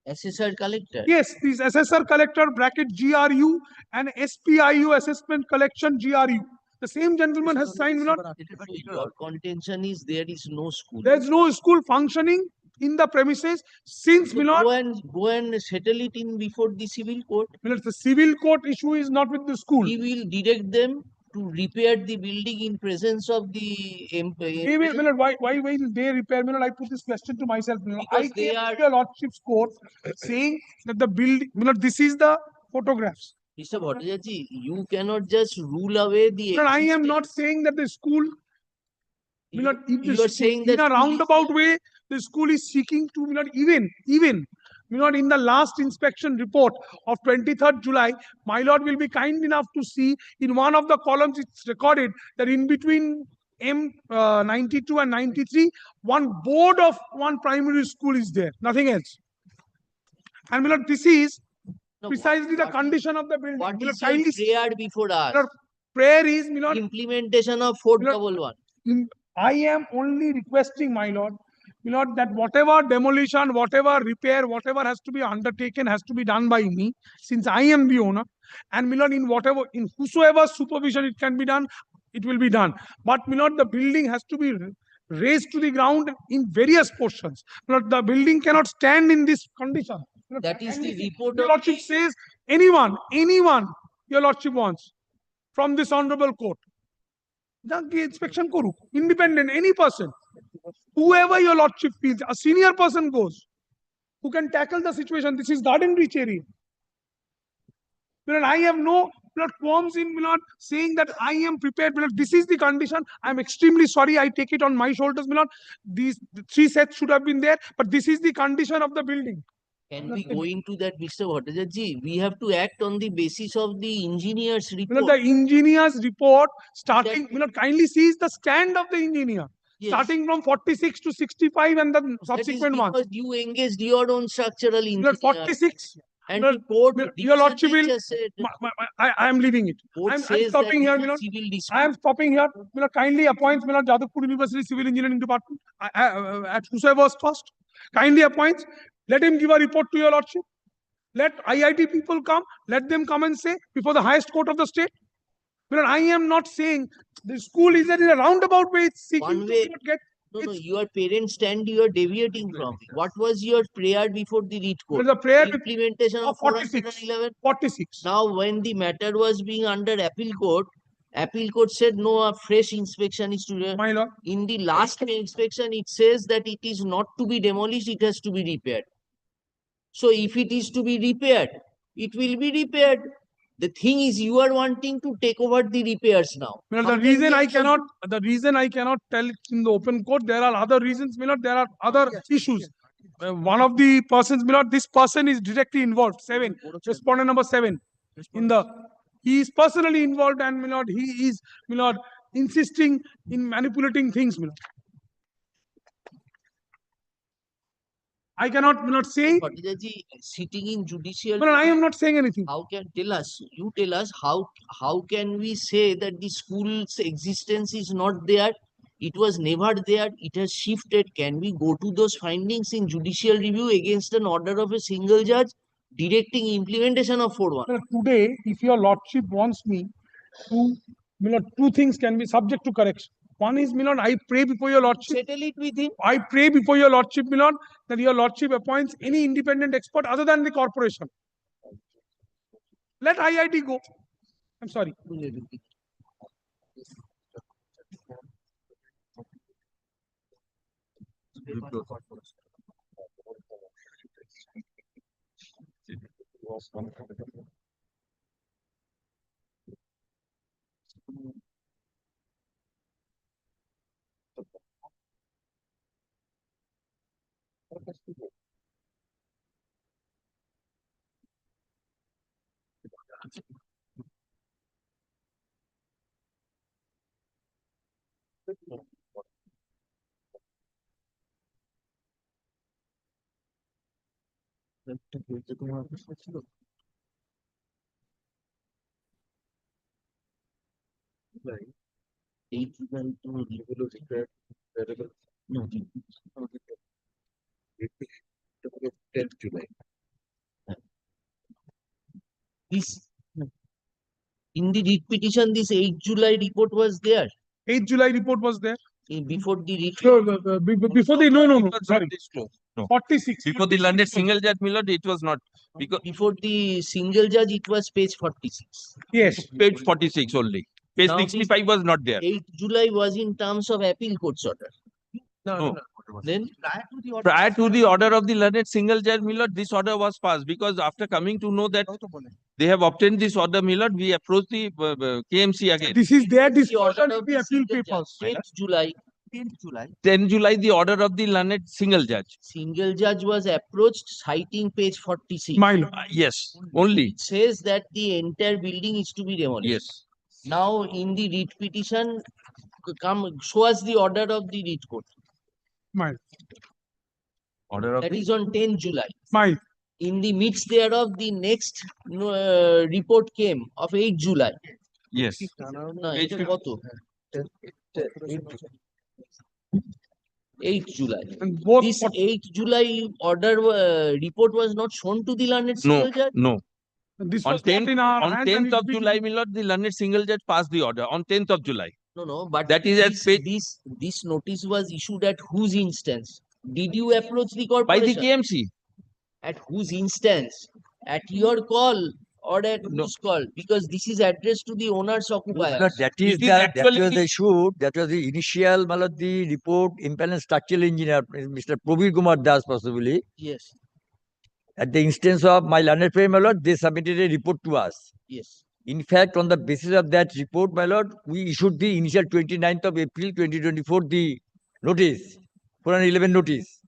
Assessor collector. Yes, these assessor collector bracket GRU and SPIU assessment collection GRU. The same gentleman has signed. Your contention is there is no school. There is no school functioning in the premises since Go and settle it in before the civil court. The civil court issue is not with the school. We will direct them to repair the building in presence of the They will, why will they repair? I put this question to myself. I came to your lordship's court saying that the building, this is the photographs. Mr. Bhattacharya, you cannot just rule away the. I am not saying that the school. You are saying that in a roundabout way, the school is seeking to even in the last inspection report of 23rd July, my lord will be kind enough to see in one of the columns it's recorded that in between M92 and 93, one board of one primary school is there, nothing else. And my lord, this is precisely the condition of the building. What is your prayer before us? Prayer is, my lord, implementation of 411. I am only requesting, my lord, that whatever demolition, whatever repair, whatever has to be undertaken has to be done by me, since I am the owner. And my lord, in whosoever supervision it can be done, it will be done. But my lord, the building has to be raised to the ground in various portions. My lord, the building cannot stand in this condition. That is the report. Your lordship says anyone your lordship wants from this honorable court. Inspection koru, independent, any person, whoever your lordship feels, a senior person goes, who can tackle the situation. This is garden reach area. I have no qualms in saying that I am prepared. This is the condition. I am extremely sorry. I take it on my shoulders. These 3 sets should have been there, but this is the condition of the building. Can we go into that, Mr. Bhattacharya? We have to act on the basis of the engineer's report. The engineer's report starting, kindly sees the stand of the engineer. Yes. Starting from 46 to 65 and the subsequent one. Because you engaged your own structural engineer. 46. And the court, your lordship will. I am leaving it. I am stopping here. I am stopping here. Kindly appoints Jadavpur University Civil Engineering Department at whosoever was first. Kindly appoints. Let him give a report to your lordship. Let IIT people come. Let them come and say before the highest court of the state. I am not saying the school is in a roundabout way. It's seeking one way. To get. No, your parents stand. You are deviating from it. What was your prayer before the read court? The prayer implementation of 46. 46. Now, when the matter was being under appeal court said no, a fresh inspection is to be. My lord. In the last inspection, it says that it is not to be demolished, it has to be repaired. So if it is to be repaired, it will be repaired. The thing is, you are wanting to take over the repairs now. The reason I cannot tell it in the open court, there are other reasons, there are other issues. One of the persons, this person is directly involved. 7, respondent number 7. He is personally involved and he is insisting in manipulating things. I cannot say. Sitting in judicial. But I am not saying anything. How can you tell us how can we say that the school's existence is not there? It was never there. It has shifted. Can we go to those findings in judicial review against an order of a single judge directing implementation of 4.1? Today, if your lordship wants me to, 2 things can be subject to correction. One is, I pray before your lordship. Settle it with him. I pray before your lordship, that your lordship appoints any independent expert other than the corporation. Let IIT go. I'm sorry. No. 10th July. This in the writ petition, this 8 July report was there. 8 July report was there. Before the writ. Before the no, sorry. No. 46. Before the landed single judge, my lord, it was not. Because Before the single judge, it was page 46. Yes. Page 46 only. Page Now 65 was not there. 8 July was in terms of appeal court's order. No. Then Prior to the order of the learned single judge, my lord, this order was passed because after coming to know that they have obtained this order, my lord, we approached the KMC again. This is their the order discussion of of the the appeal single papers. judge, 10th July. 10th July. 10 July, the order of the learned single judge. Single judge was approached citing page 46. Yes, only. It says that the entire building is to be demolished. Yes. Now in the writ petition, show us the order of the writ court. Order of That the is on 10 July. In the midst thereof, the next report came of 8 July. Yes. No, এটা কত? 8 July. This 8 July order report was not shown to the learned single judge? No. This On was not 10th, in our on hands 10th and of it's July, my lord, the learned single judge passed the order on 10th of July. No, but that is as this notice was issued at whose instance? Did you approach the by the corporation? KMC. At whose instance? At your call or at whose call? Because this is addressed to the owners occupiers. No, that was the issue. That was the initial, the report, implement structural engineer, Mr. Prabir Kumar Das, possibly. Yes. At the instance of my learned friend, my lord, they submitted a report to us. Yes. In fact, on the basis of that report, my lord, we issued the initial 29th of April 2024 the notice, 411 notice,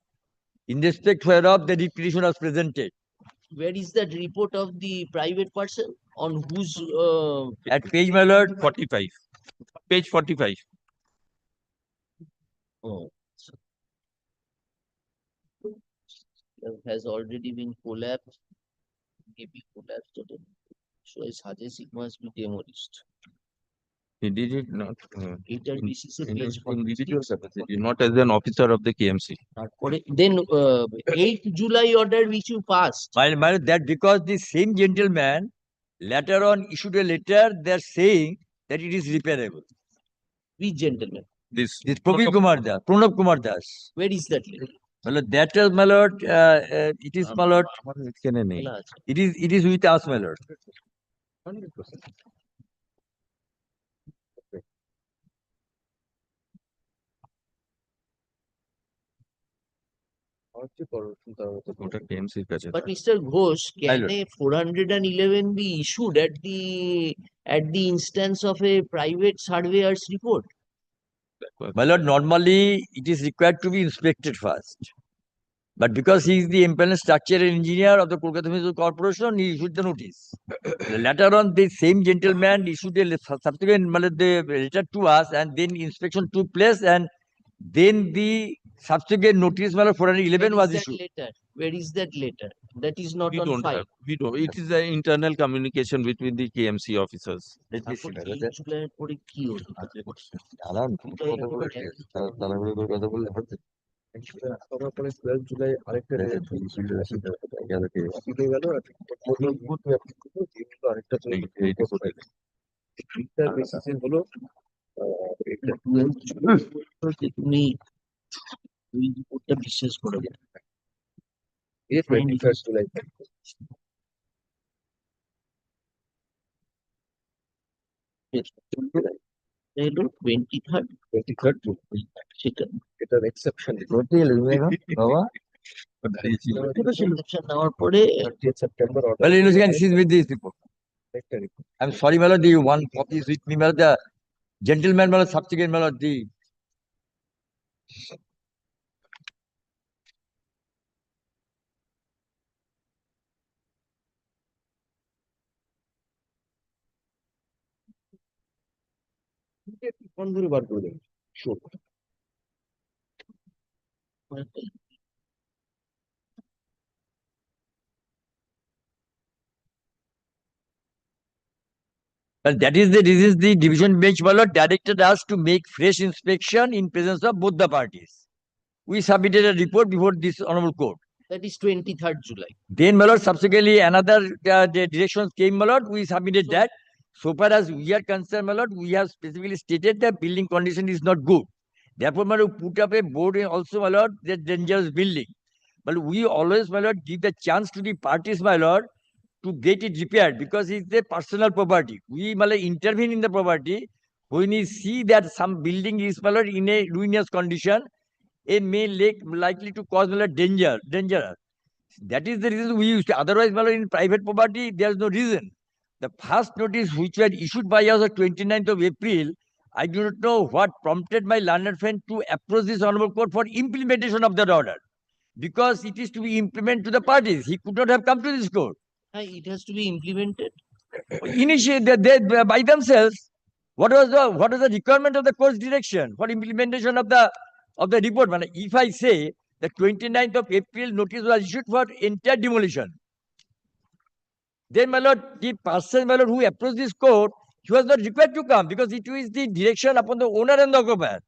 in respect whereof the writ petition was presented. Where is that report of the private person? On whose at page, my lord, 45. Page 45. Oh. Has already been collapsed. Maybe collapsed today. So I suggest it must be demolished. He did it not in individual capacity, not as an officer of the KMC. Then 8th July order which you passed. My lord, that because the same gentleman later on issued a letter, they're saying that it is repairable. Which gentleman? This Prabir Kumar Das, Pranab Kumar Das. Where is that letter? My lord, that is, my lord, it is, my lord, it is with us, my lord. 100%. But Mr. Ghosh, can a 411 be issued at the instance of a private surveyor's report? My lord, normally it is required to be inspected first. But because he is the implement structural engineer of the Kolkata Municipal Corporation, he issued the notice. Later on, the same gentleman issued a subsequent letter to us, and then inspection took place, and then the subsequent notice 411 was issued. Where is that letter? That is not We on don't file. have. We don't. It is an internal communication between the KMC officers. Let me see. বিশ্বাস করে July. হলো 23rd 23rd সেটা এটার exception বাবা exception নেওয়ার পরে 30th September order. Well, you can see with this report. Director report. I'm sorry, my lord, the one copy is with me, my lord, the gentleman, my lord, subsequent, my lord, the কোন ধরে বার করে দেবেন sure Well, that is this is the division bench, my lord, directed us to make fresh inspection in presence of both the parties. We submitted a report before this honorable court. that is 23rd July. Then, my lord, subsequently another the directions came, my lord, we submitted that. So far as we are concerned, my lord, we have specifically stated that building condition is not good. Therefore, my lord, put up a board and also, my lord, that dangerous building. But we always, my lord, give the chance to the parties, my lord, to get it repaired because it's a personal property. We, my lord, intervene in the property when we see that some building is, my lord, in a ruinous condition, it may likely to cause, my lord, danger. That is the reason we used to. Otherwise, my lord, in private property, there is no reason. The first notice which was issued by us on 29th of April, I do not know what prompted my learned friend to approach this honorable court for implementation of that order. Because it is to be implemented to the parties. He could not have come to this court. It has to be implemented. Initiate they by themselves. What was the requirement of the court's direction for implementation of the report? If I say the 29th of April notice was issued for entire demolition, then, my lord, the person, my lord, who approached this court, he was not required to come because it is the direction upon the owner and the occupier,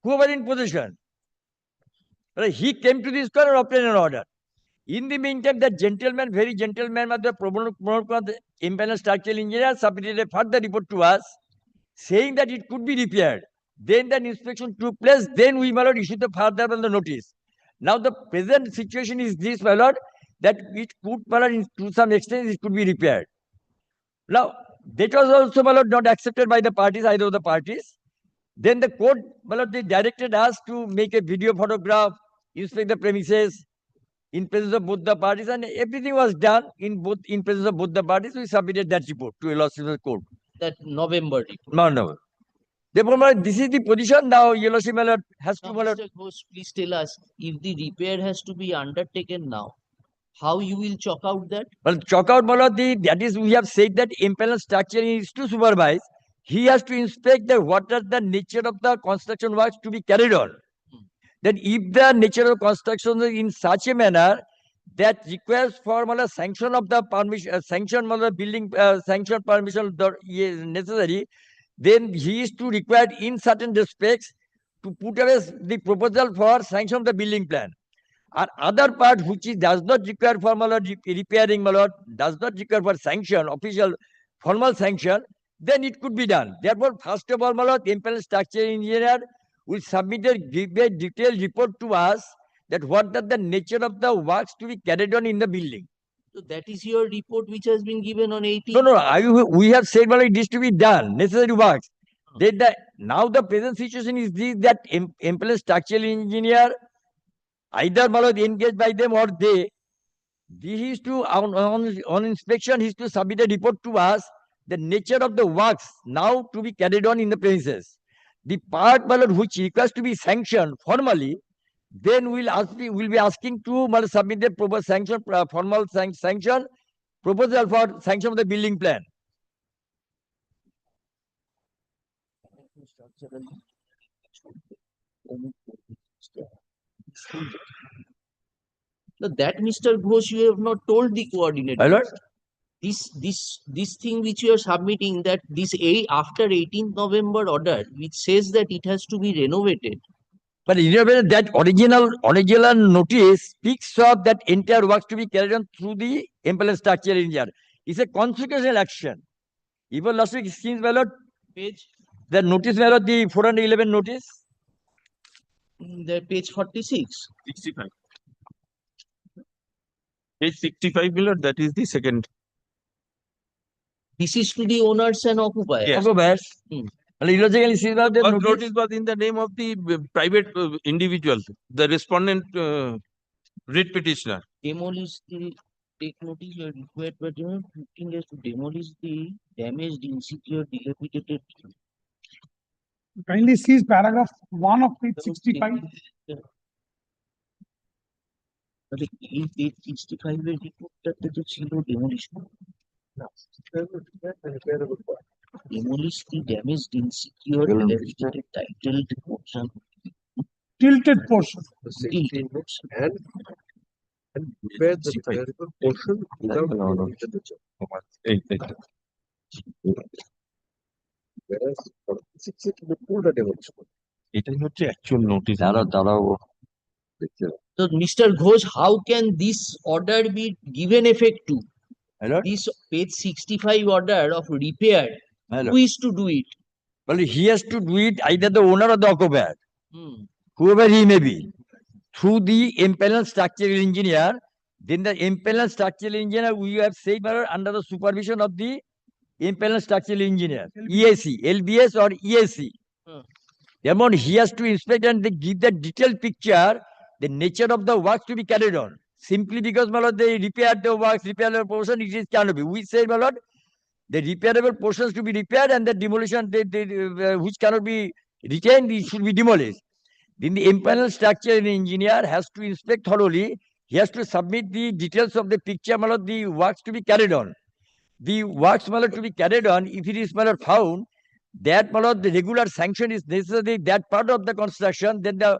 who were in possession. He came to this court and obtained an order. In the meantime, that gentleman, very gentleman, the impaneled structural engineer submitted a further report to us, saying that it could be repaired. Then the inspection took place. Then we, my lord, issued the further on the notice. Now the present situation is this, my lord, that it could, my lord, to some extent, it could be repaired. Now, that was also, my lord, not accepted by the parties, either of the parties. Then the court, my lord, they directed us to make a video photograph, inspect the premises in presence of both the parties, and everything was done in presence of both the parties. We submitted that report to a lawsuit court. That November report. No. Therefore, my lord, this is the position now. Your lordship, my lord, has to, my lord. Mr. Ghosh, please tell us if the repair has to be undertaken now, how you will chalk out that? Well, chalk out, my lord, that is, we have said that imperial structure is to supervise. He has to inspect what are the nature of the construction works to be carried on. Then, if the nature of construction is in such a manner that requires for, my lord, sanction of the permission, sanction, my lord, building sanction permission is necessary, then he is to require in certain respects to put away the proposal for sanction of the building plan. And other part which is does not require for, my lord, repairing, my lord, does not require for sanction, official formal sanction, then it could be done. Therefore, first of all, my lord, the imperial structure engineer will submit a detailed report to us that what are the nature of the works to be carried on in the building. So that is your report which has been given on 18th. No. We have said, well, it is to be done, necessary works. Now the present situation is this, that imperial structural engineer, either, my lord, engaged by them or he is to, on inspection, he is to submit a report to us, the nature of the works now to be carried on in the premises. The part, my lord, which requires to be sanctioned formally, then we'll be asking to, my lord, submit the proper sanction, formal sanction proposal for sanction of the building plan. So that, Mr. Ghosh, you have not told the coordinator. My lord? This thing which you are submitting, that this after 18th November order, which says that it has to be renovated. But that original notice speaks of that entire works to be carried on through the imperial structure engineer. It's a consequential action. Even last week, since, my lord, page, the notice, my lord, the 411 notice. The page 46. 65. Page 65, my lord, that is the second. This is to the owners and occupiers. Yes. Occupiers. Illogically seized by the First notice. notice was in the name of the private individual, the respondent writ petitioner. Demolish the take notice you are required by the 15 days to demolish the damaged, insecure, dilapidated. Kindly seize paragraph 1 of page 65. এই page 65 এর রিপোর্টটাতে তো ছিল demolition demolish the damaged, insecure, dilapidated, titled portion. Tilted portion. Tilted portion. And prepare the repairable portion without whereas 46 it before the demolition. এটাই হচ্ছে actual notice. So, Mr. Ghosh, how can this order be given effect to? This page 65 order of repair, who is to do it? Well, he has to do it either the owner or the occupier, whoever he may be, through the impellent structural engineer. Then the impellent structural engineer, we have said under the supervision of the impellent structural engineer, EAC, LBS or EAC. Therefore, he has to inspect and they give the detailed picture, the nature of the works to be carried on. Simply because, my lord, they repair the works, repairable portion, it is cannot be. We say, my lord, the repairable portions to be repaired and the demolition, which cannot be retained, it should be demolished. Then the impellent structural engineer has to inspect thoroughly. He has to submit the details of the picture, my lord, the works to be carried on. The works, my lord, to be carried on, if it is, my lord, found that, my lord, the regular sanction is necessary, that part of the construction, then the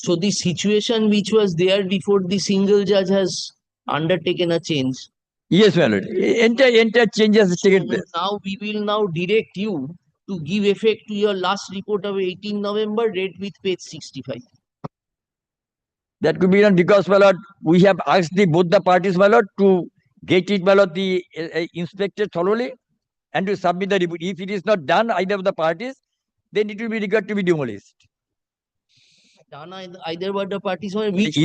So the situation which was there before the single judge has undertaken a change. Yes, my lord. Entire changes has taken place. Now we will now direct you to give effect to your last report of 18 November, read with page 65. That could be done because, my lord, we have asked both the parties, my lord, to get it, my lord, the inspected thoroughly and to submit the report. If it is not done, either of the parties, then it will be required to be demolished. Done either by the parties or which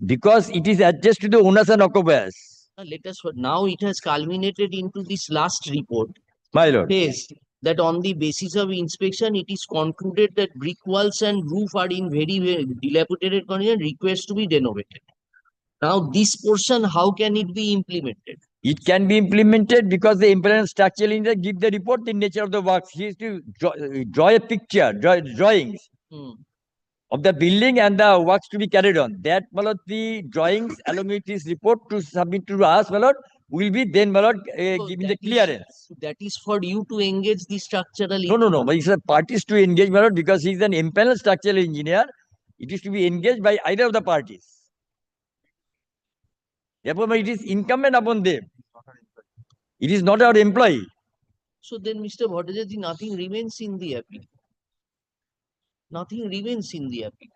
because it is adjusted to the owners and occupiers. Let us now it has culminated into this last report. My lord. Says that on the basis of inspection, it is concluded that brick walls and roof are in very, very dilapidated condition, request to be renovated. Now, this portion, how can it be implemented? It can be implemented because the impellent structural engineer give the report, the nature of the works. He is to draw a picture, drawings of the building and the works to be carried on. That, my lord, the drawings along with this report to submit to us, my lord, will be then, my lord, giving the clearance. That is for you to engage the structural engineer. No. It's a parties to engage, my lord, because he is an impellent structural engineer. It is to be engaged by either of the parties. Therefore, it is incumbent upon them. It is not our employee. So then, Mr. Bhattacharya, nothing remains in the appeal. Nothing remains in the appeal.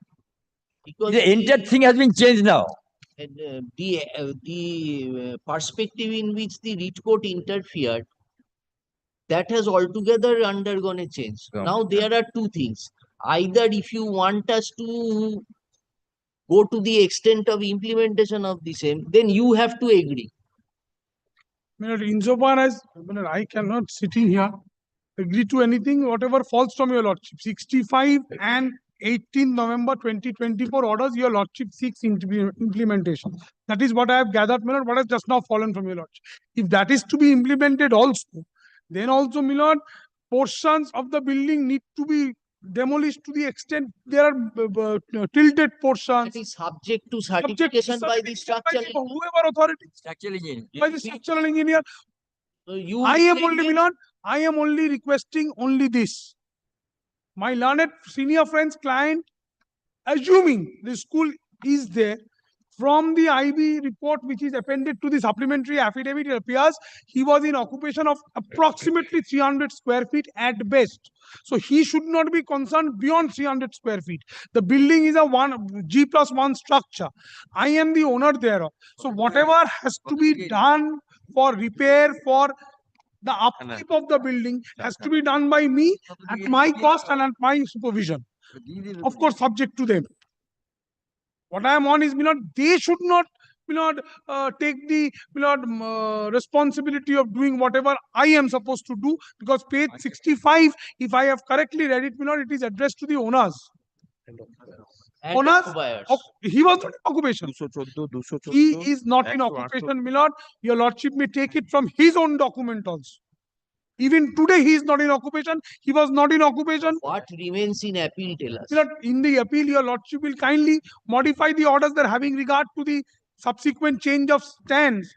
Because the entire thing has been changed now. The perspective in which the writ court interfered, that has altogether undergone a change. Now there are two things. Either if you want us to go to the extent of implementation of the same, then you have to agree. Insofar as I cannot sitting here agree to anything, whatever falls from your lordship. 65 and 18 November 2024 orders, your lordship seeks implementation. That is what I have gathered, my lord, what has just now fallen from your lordship. If that is to be implemented also, then also, my lord, portions of the building need to be demolished to the extent there are tilted portions. It is subject to certification by the structural whoever authority. Structural engineer. By the structural engineer. So you I am only, my lord, I am only requesting only this. My learned senior friend's client, assuming the school is there, from the IB report which is appended to the supplementary affidavit, it appears he was in occupation of approximately 300 square feet at best. So he should not be concerned beyond 300 square feet. The building is a G+1 structure. I am the owner thereof. So whatever has to be done for repair, for The upkeep of the building has to be done by me at my cost and at my supervision. Of course, subject to them. What I am on is, they should not, take the, responsibility of doing whatever I am supposed to do, because page 65, if I have correctly read it, it is addressed to the owners. And Owners, occupiers. he was not in occupation. He is not in occupation, Your Lordship may take it from his own document also. Even today, he is not in occupation. He was not in occupation. What remains in appeal, tell us. In the appeal, Your Lordship will kindly modify the orders that having regard to the subsequent change of stance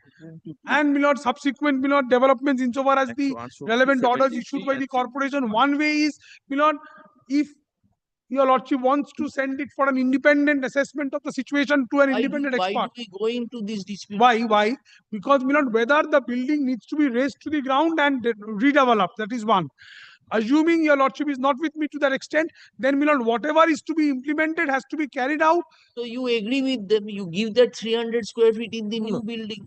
and subsequent developments insofar as the relevant orders issued by the corporation. One way is, if Your Lordship wants to send it for an independent assessment of the situation to an independent expert. Why do we go into this dispute? Why? Because whether the building needs to be raised to the ground and redeveloped, that is one. Assuming Your Lordship is not with me to that extent, then whatever is to be implemented has to be carried out. So you agree with them, you give that 300 square feet in the new building?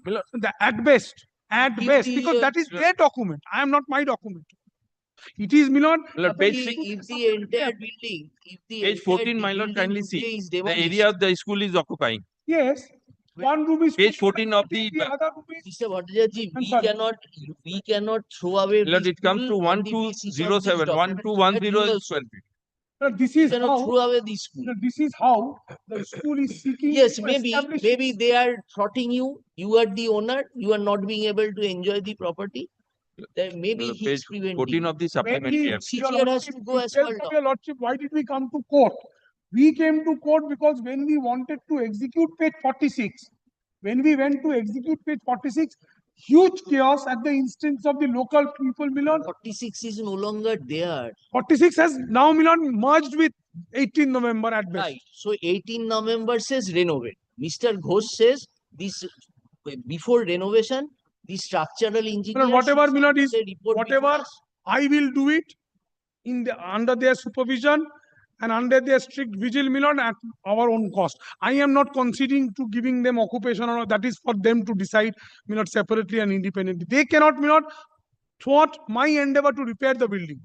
At best, because that is their document. I am not my document. It is, Page if the entire building, Page 14, my lord, kindly see. The area the school is occupying. Yes. One room is Page 14 of the other room is. Mr. Bhattacharya, we cannot throw away. Lord, it comes to 1207, 1210 square feet. This is cannot how. throw away the school. This is how the school is seeking. Yes, to maybe establish- they are thwarting you. You are the owner. You are not being able to enjoy the property. Then maybe he Page is preventing. 14 of the supplementary. Mainly, Act. CGR has to go as Tell well. from Your Lordship, why did we come to court? We came to court because when we wanted to execute page 46, when we went to execute page 46, huge chaos at the instance of the local people, 46 is no longer there. 46 has now, merged with 18 November at best. Right. So 18 November says renovate. Mr. Ghosh says this before renovation, the structural engineer. Whatever, should is, say report before whatever us. I will do it under their supervision and under their strict vigil, at our own cost. I am not conceding to giving them occupation, or that is for them to decide, separately and independently. They cannot, thwart my endeavor to repair the building.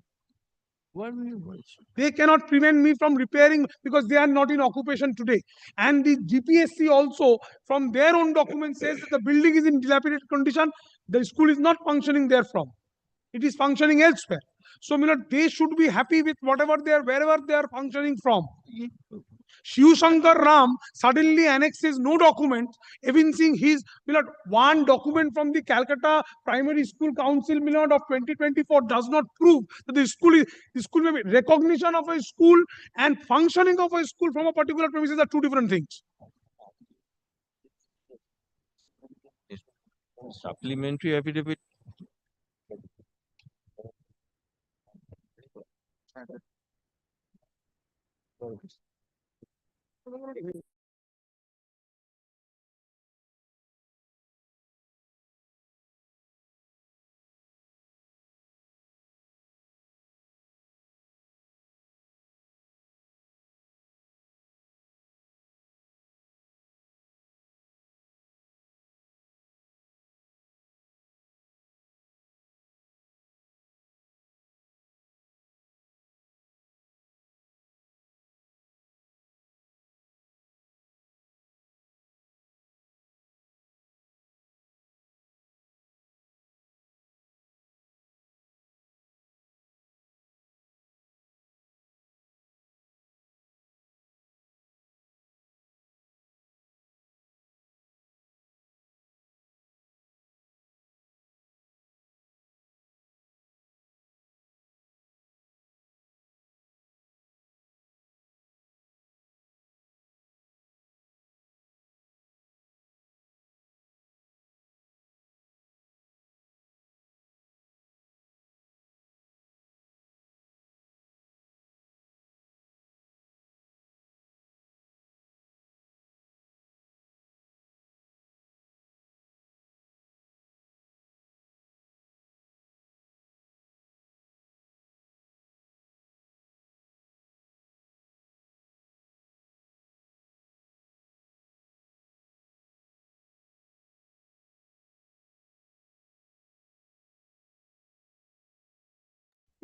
They cannot prevent me from repairing because they are not in occupation today. And the GPSC also, from their own document, says that the building is in dilapidated condition. The school is not functioning therefrom. It is functioning elsewhere. So, they should be happy with wherever they are functioning from. Shiv Shankar Ram suddenly annexes no document, evincing his, one document from the Calcutta Primary School Council, of 2024 does not prove that the school may be recognition of a school and functioning of a school from a particular premises are two different things. Supplementary affidavit.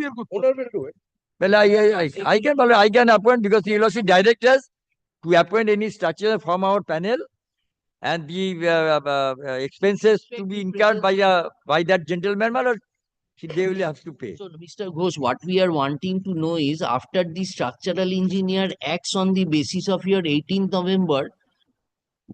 Owner will do it. Well, I can appoint because he will also direct us to appoint any structure from our panel and the expenses to be incurred by that gentleman, my lord, they will have to pay. So, Mr. Ghosh, what we are wanting to know is after the structural engineer acts on the basis of your 18th November,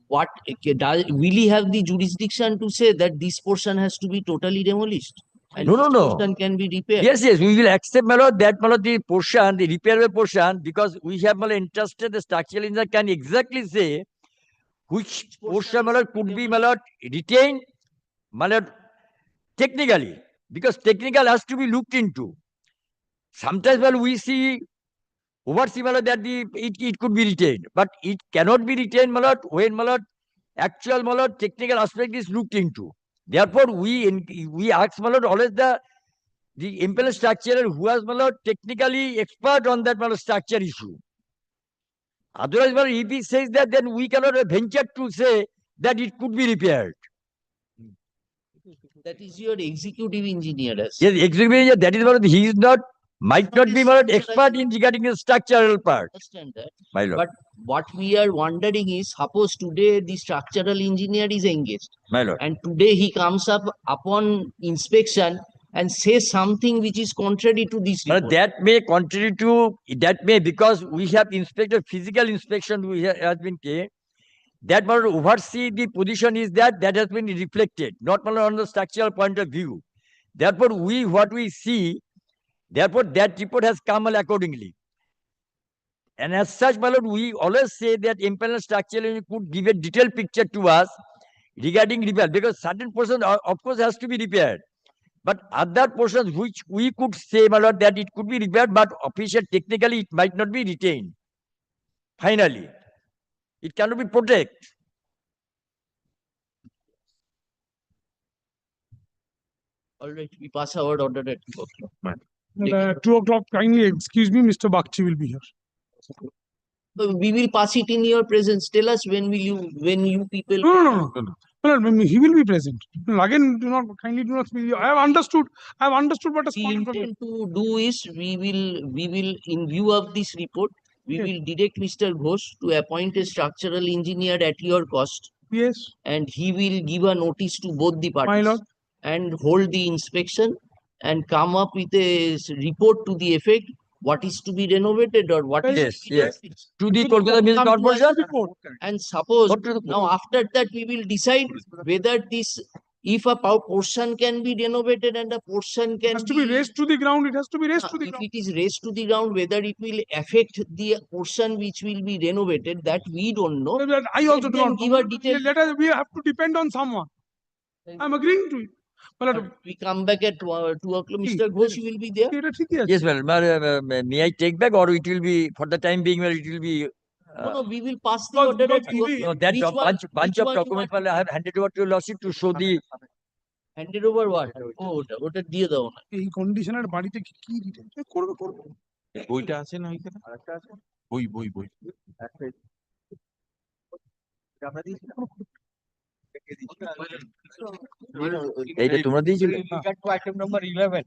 what will he have the jurisdiction to say that this portion has to be totally demolished? And No, this no. portion can be repaired. Yes, we will accept, my lord, that, my lord, the portion, the repairable portion, because we have, my lord, entrusted the structural engineer can exactly say which portion, my lord, could be, my lord, retained, my lord, technically, because technical has to be looked into. Sometimes, well, we see oversee, my lord, that it could be retained, but it cannot be retained, my lord, when, my lord, actual, my lord, technical aspect is looked into. Therefore, we ask, my lord, always the impelled structurer who has, my lord, technically expert on that, my lord, structure issue. Otherwise, my lord, if he says that, then we cannot venture to say that it could be repaired. That is your executive engineer. Yes, executive engineer, that is, my lord, he is not, might not be, my lord, expert in regarding the structural part. Understand that. My lord. But what we are wondering is, suppose today the structural engineer is engaged, My lord. and today he comes up upon inspection and says something which is contrary to this report. That may contrary to, that may, because we have inspected, physical inspection has been taken, that one oversee the position is that has been reflected, not only on the structural point of view. Therefore, what we see, therefore that report has come accordingly. And as such, my lord, we always say that imperial structure could give a detailed picture to us regarding repair, because certain portion, of course, has to be repaired. But other portions which we could say, my lord, that it could be repaired, but official technically it might not be retained. Finally, it cannot be protected. All right, we pass our order at 2 o'clock. 2 o'clock, kindly excuse me, Mr. Bakchi will be here. So we will pass it in your presence. Tell us when you people. No. He will be present. Again, do not speak. I have understood what is We coming from intend to do is we will in view of this report, we will direct Mr. Ghosh to appoint a structural engineer at your cost. Yes. And he will give a notice to both the parties. My lord. And hold the inspection and come up with a report to the effect what is to be renovated or what is to be done. To the Kolkata Music Corporation. And suppose now after that we will decide whether if a portion can be renovated and a portion can has to be raised to the ground. It has to be raised to the ground. If it is raised to the ground, whether it will affect the portion which will be renovated, that we don't know. I also do not give a detailed. we have to depend on someone. I'm agreeing to it. But we come back at 2 o'clock. Mr. Ghosh will be there. Yes, madam. May I take back, or it will be for the time being? Well, it will be. No, we will pass the order at 2 o'clock. No, that bunch of documents I have handed over to your lordship to show the. Handed over what? Oh, ওটা দিয়ে দাও না। এই কন্ডিশনের বাড়িতে কি করবে বইটা আছে না ওইখানে? আরেকটা আছে? বই। এইটা তোমরা দিয়েছিলে? Item number 11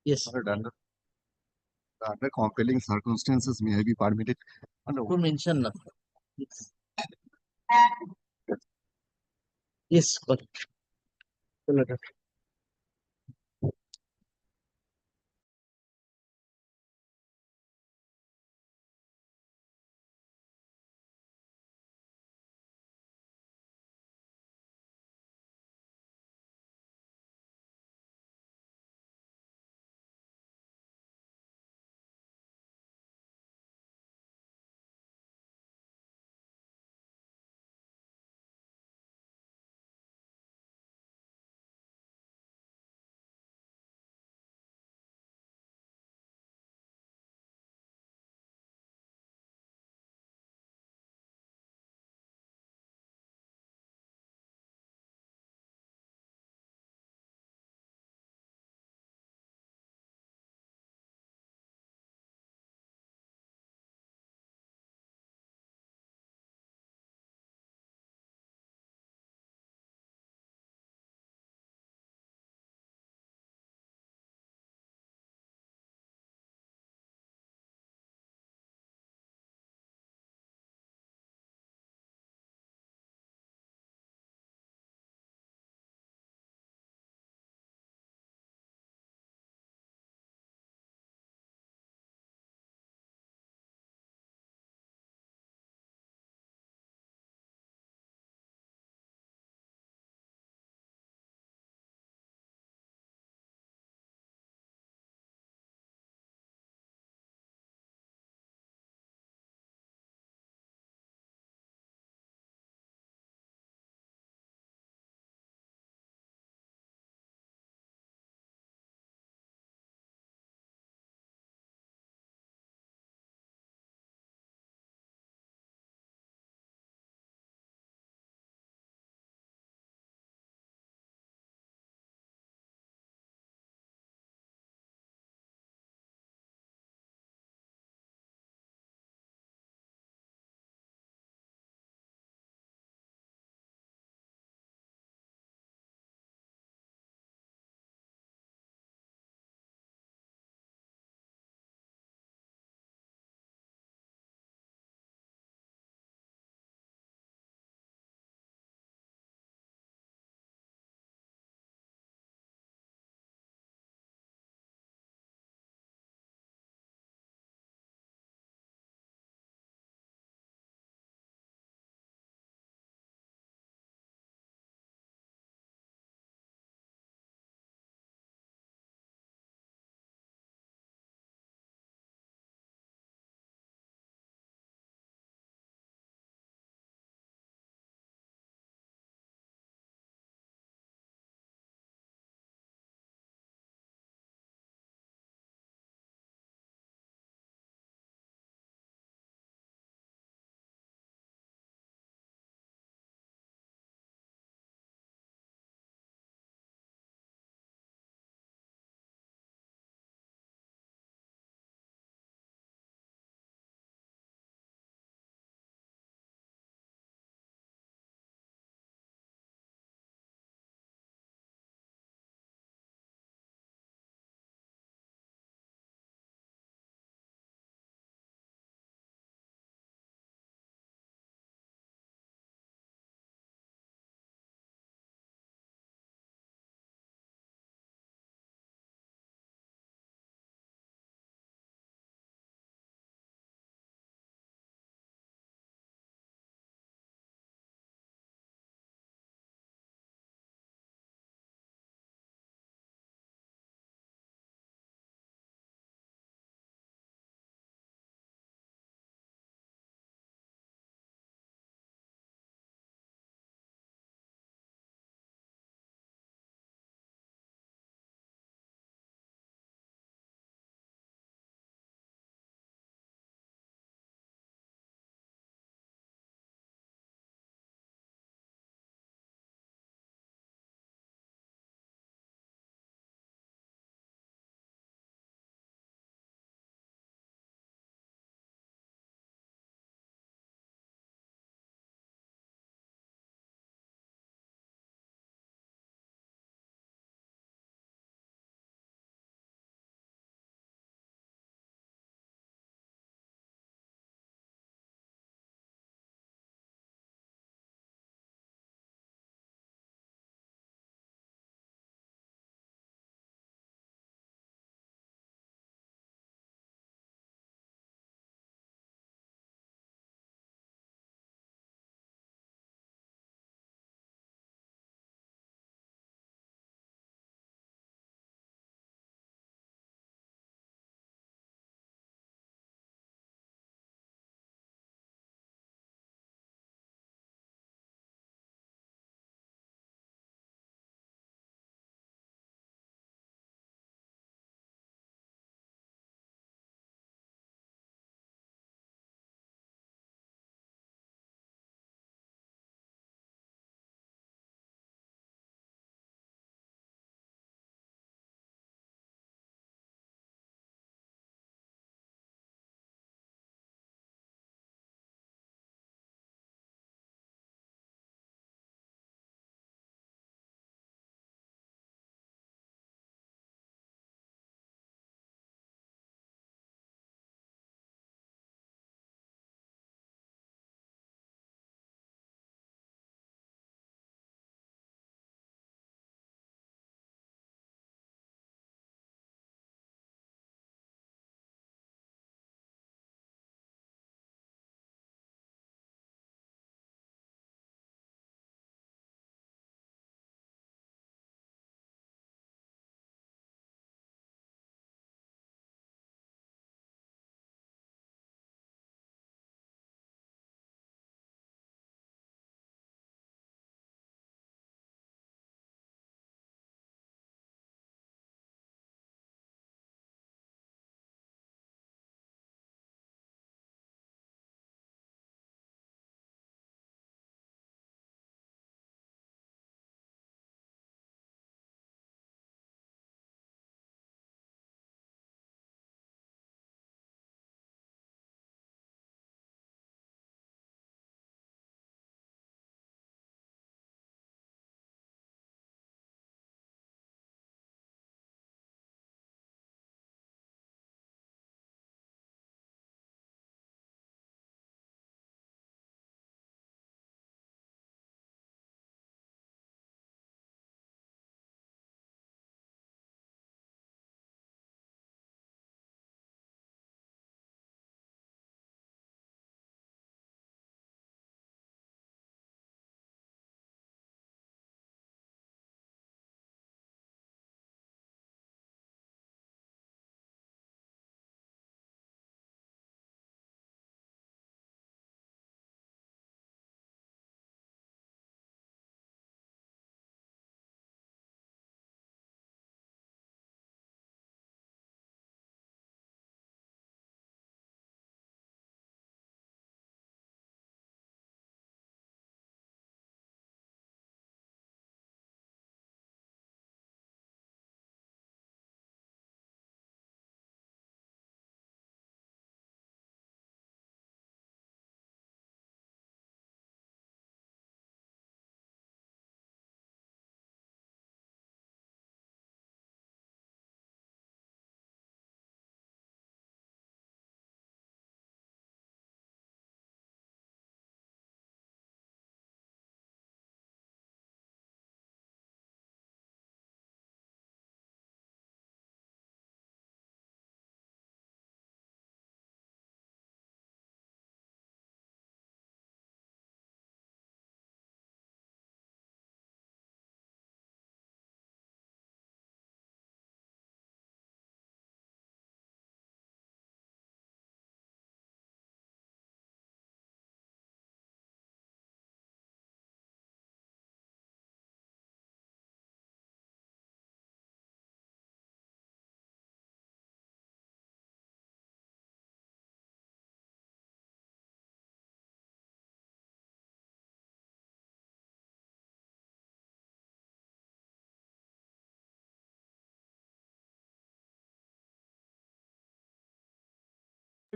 Yes. Under compelling circumstances, may I be permitted? To mention na. Yes. Yes, correct.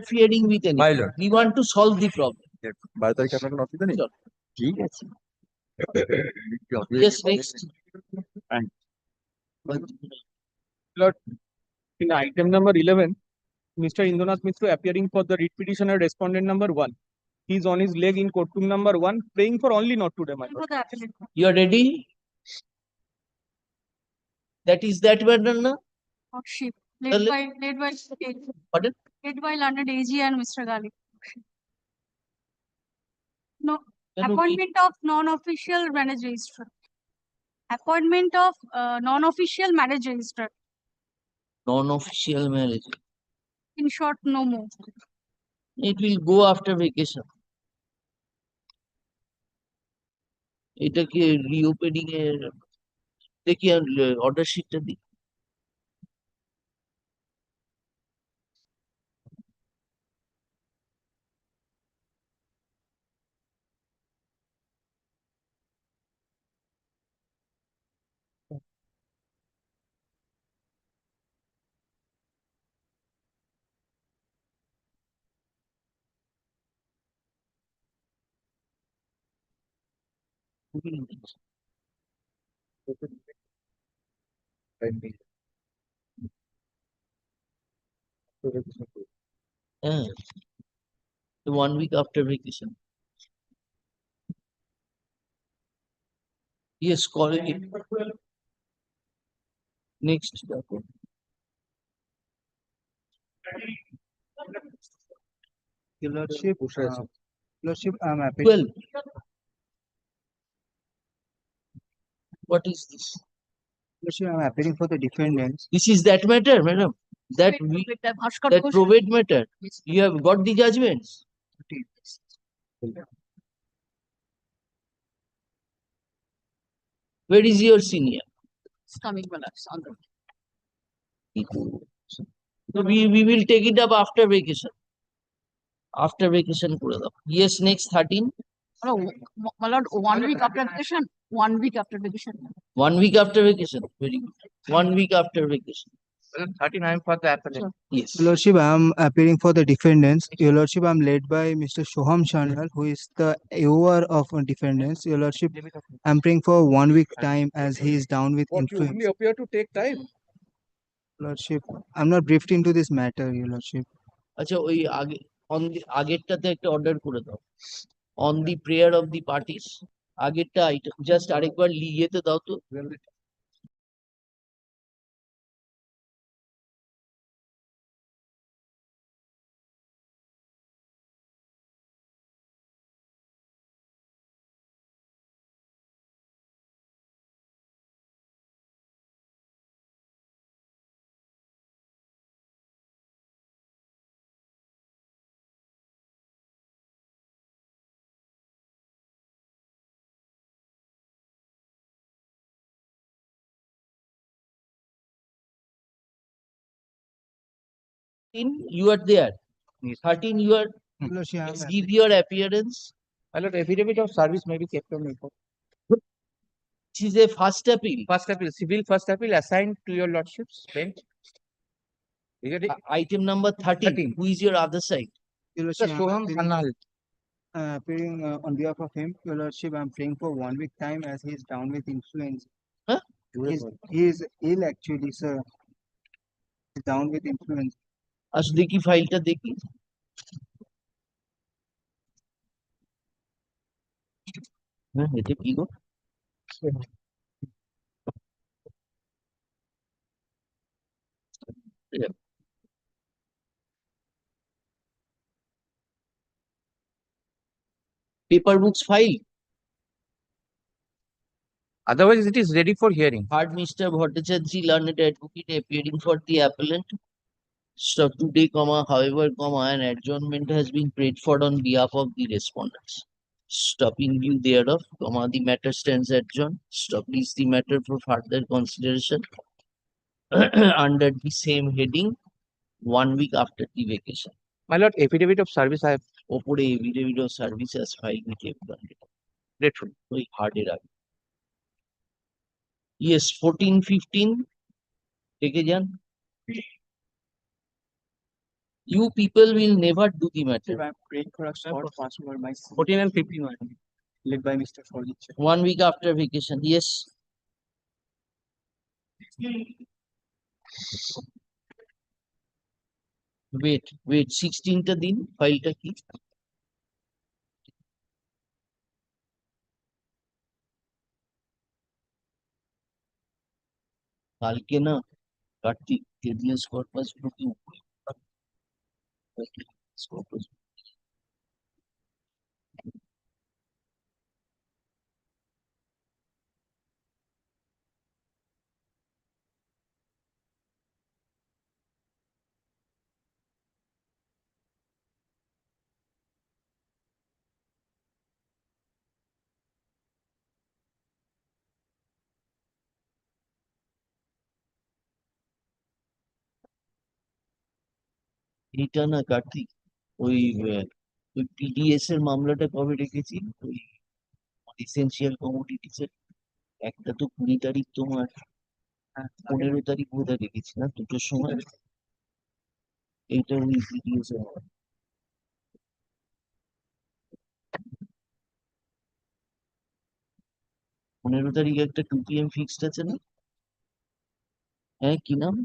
interfering with anything. My lord. We want to solve the problem. 12 তারিখে আপনার কোনো অসুবিধা নেই? Sure. ঠিক আছে। Yes, next. Lord, in item number 11, Mr. Indranath Mishra appearing for the writ petitioner respondent number 1. He is on his leg in courtroom number 1, praying for only not today, my lord. You are ready? That is that matter, no? Lordship, Well, led by Pardon? led by learned AG and Mr. Gali. No, Then okay. appointment of non-official marriage registrar. Appointment of non-official marriage registrar. Non-official marriage. In short, no more. It will go after vacation. এটা কি reopening এর দেখি order শিটটা দিই। Yeah. 1 week after vacation. Yes, call it. Next. Your Lordship, Lordship, I am appealing. 12. What is this? Lordship, I am appealing for the defendants. This is that matter, madam. That probate matter. You have got the judgments. Where is your senior? It's coming, my lord. On the So we will take it up after vacation. After vacation করে দাও. Yes, next 13. No, my lord, 1 week after vacation. 1 week after vacation. 1 week after vacation. Very good. 1 week after vacation. 39 for the appellant. Yes. Your Lordship, I am appealing for the defendants. Your Lordship, I am led by Mr. Soham Shanal, who is the AOR of defendants. Your Lordship, I am praying for 1 week time as he is down with What you influence. only appear to take time. Lordship, I am not briefed into this matter, Your Lordship. আচ্ছা ওই আগে on the আগেরটাতে একটা order করে দাও on the prayer of the parties আগেরটা item just আরেকবার ইয়েতে দাও তো you are there 13 you are Lordship, I am please give your appearance. My lord, affidavit of service may be kept on record. This is a first appeal. First appeal, civil first appeal assigned to your lordship's bench. Item number 13. Who is your other side? Your Lordship, appearing on behalf of him, Your Lordship, I am praying for 1 week time as he is down with influence. Huh? He is ill actually, sir. He is down with influence. আচ্ছা দেখি ফাইলটা দেখি হ্যাঁ এটা কি গো paper books file. Otherwise, it is ready for hearing. Heard Mr. Bhattacharjee, learned advocate, appearing for the appellant. So today, however, an adjournment has been prayed for on behalf of the respondents. Stopping view thereof, the matter stands adjourned. Please the matter for further consideration under the same heading 1 week after the vacation. My lord, affidavit of service I have. Opore affidavit of service as filed with everyone. Grateful. Very hard it up. Yes, 14-15. Take a Jan. You people will never do the matter. I'm praying for a short fast for my 14 and 15 one, led by Mr. Forgit. 1 week after vacation. Yes. Wait, 16টা দিন ফাইলটা কি? কালকে না Kartik টেডিয়াস corpus গুলো কি এটা না কার্তিক ওই পিডিএস এর মামলাটা কবে রেখেছি? ওই এসেনশিয়াল কমোডিটিস এর একটা তো 20 তারিখ তোমার 15 তারিখ বোধহয় রেখেছি না, দুটোর সময়। এইটা ওই পিডিএস এর 15 তারিখ একটা 2 PM ফিক্সড আছে না? হ্যাঁ, কি নাম?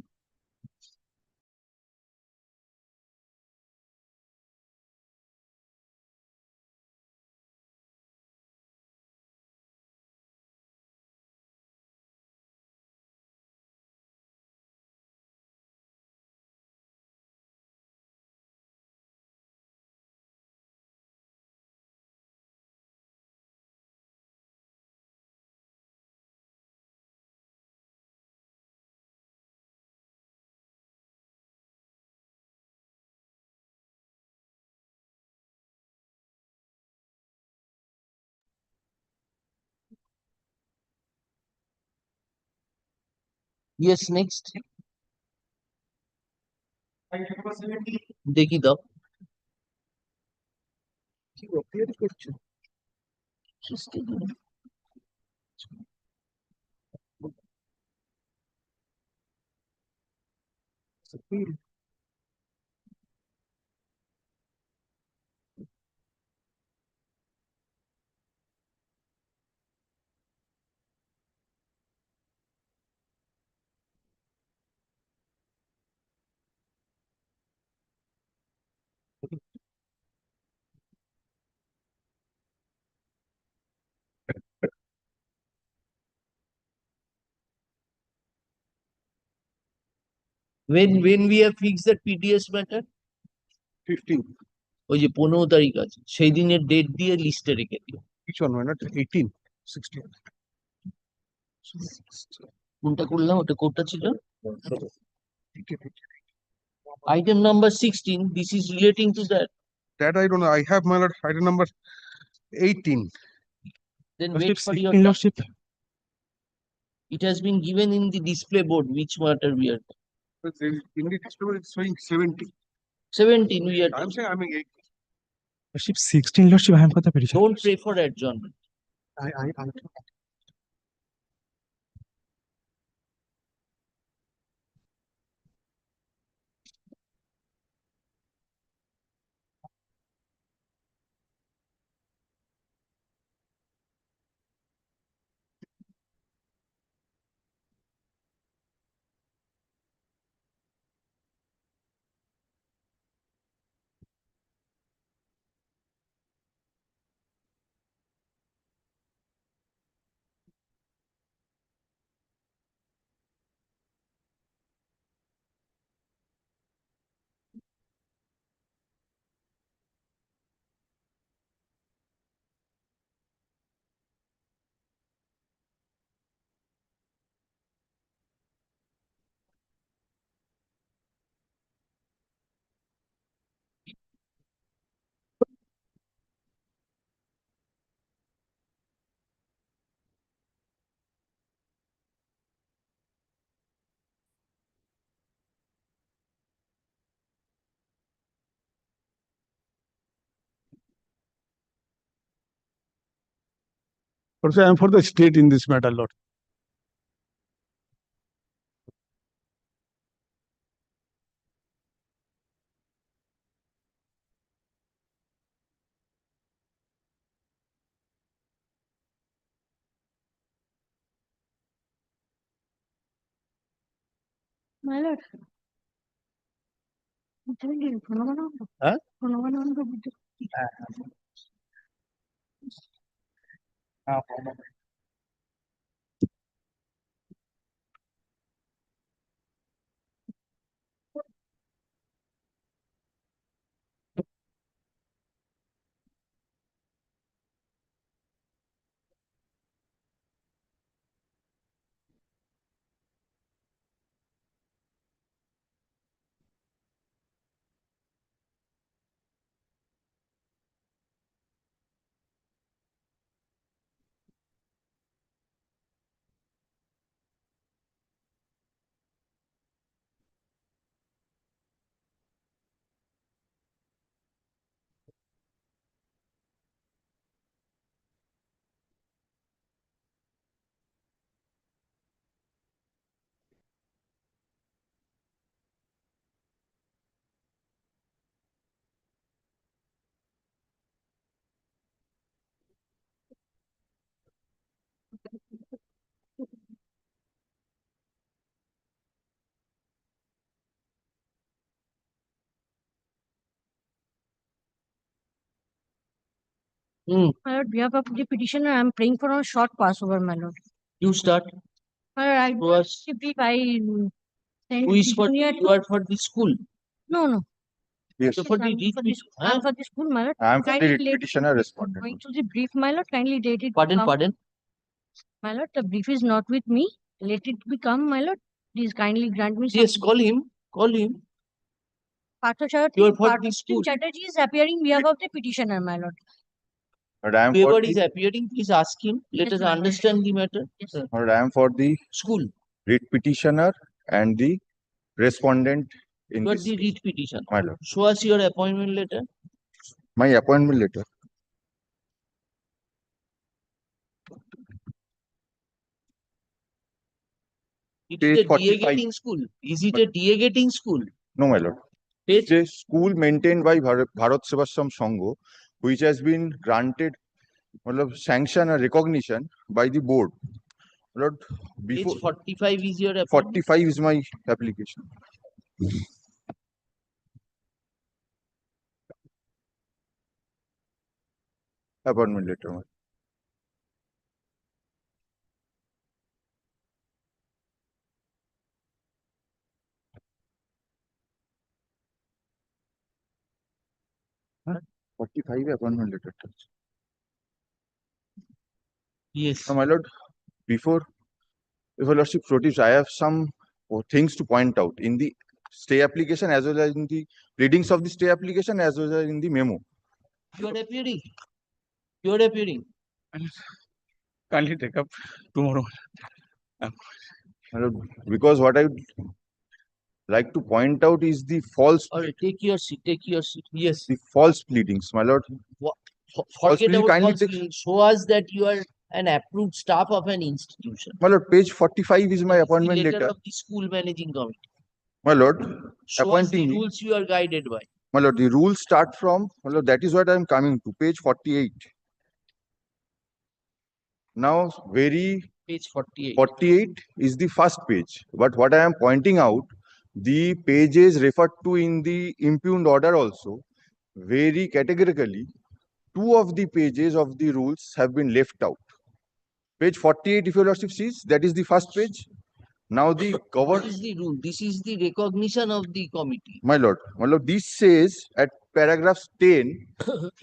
ইয়েস, নেক্সট দেখি দাও কি অপেয়ার করছো। when we have fixed that PDS matter 15. ওই যে 15 তারিখ আছে সেই দিনের ডেট দিয়ে লিস্টে রেখে দিও। Which one? Why not 18, 16? কোনটা করলাম? ওটা কোনটা ছিল? Item number 16. This is relating to that. That I don't know. I have my item number 18. Then wait for your Lordship. It has been given in the display board which matter we are. In the display it's showing 70. 17 we are. I'm saying I'm 8. Lordship 16 Lordship I am for the petition. Don't pray for adjournment. I Also, I'm for the state in this matter, Lord. My lord. Huh? My lord, behalf of the petitioner, I am praying for a short passover, my lord. You start. My lord, I Who was- the brief I sent Who is the for junior you are for the school? No, no. Yes. So for the I'm for this, I'm for the school, my lord. I am for the Kindly writ let it- petitioner respondent. Going to the brief, my lord. Kindly let it Pardon, come. pardon. My lord, the brief is not with me. Let it become, my lord. Please kindly grant me some. Yes, call him. Call him. You are for the school. Chatterjee is appearing behalf of the petitioner, my lord. But I am for Whoever the, is appearing, please ask him. Let Yes, us my lord. understand the matter. Yes, sir. but I am for the School. writ petitioner and the respondent in You are this the case. writ petition. My lord. Show us your appointment letter. My appointment letter. It Page is a 45. DA-getting school. Is it a DA-getting school? No, my lord. It's a school maintained by Bharat Sevashram Sangho, which has been granted sanction and recognition by the board. Lord, before Page 45 is your appointment. 45 is my application. Appointment letter. my- Huh? 45 appointment letter. Yes. My lord, before lordship proceeds, I have some things to point out in the stay application as well as in the readings of the stay application as well as in the memo. You are appearing. You are appearing. Kindly take up tomorrow. Because what I would like to point out is the false. All right, take your seat. Take your seat. Yes. The false pleadings, my lord. Forget pleading, about kindly false take- pleading. Show us that you are an approved staff of an institution. My lord, page 45 is my The appointment letter letter. of the school managing committee. My lord, Show us appointing the me. rules you are guided by. My lord, the rules start from, my lord, that is what I am coming to, page 48. Now, Page 48. 48 is the first page. But what I am pointing out, the pages referred to in the impugned order also, very categorically, two of the pages of the rules have been left out. Page 48, if your lordship sees, that is the first page. Now the cover. This is the rule. This is the recognition of the committee. My lord, this says at paragraph 10,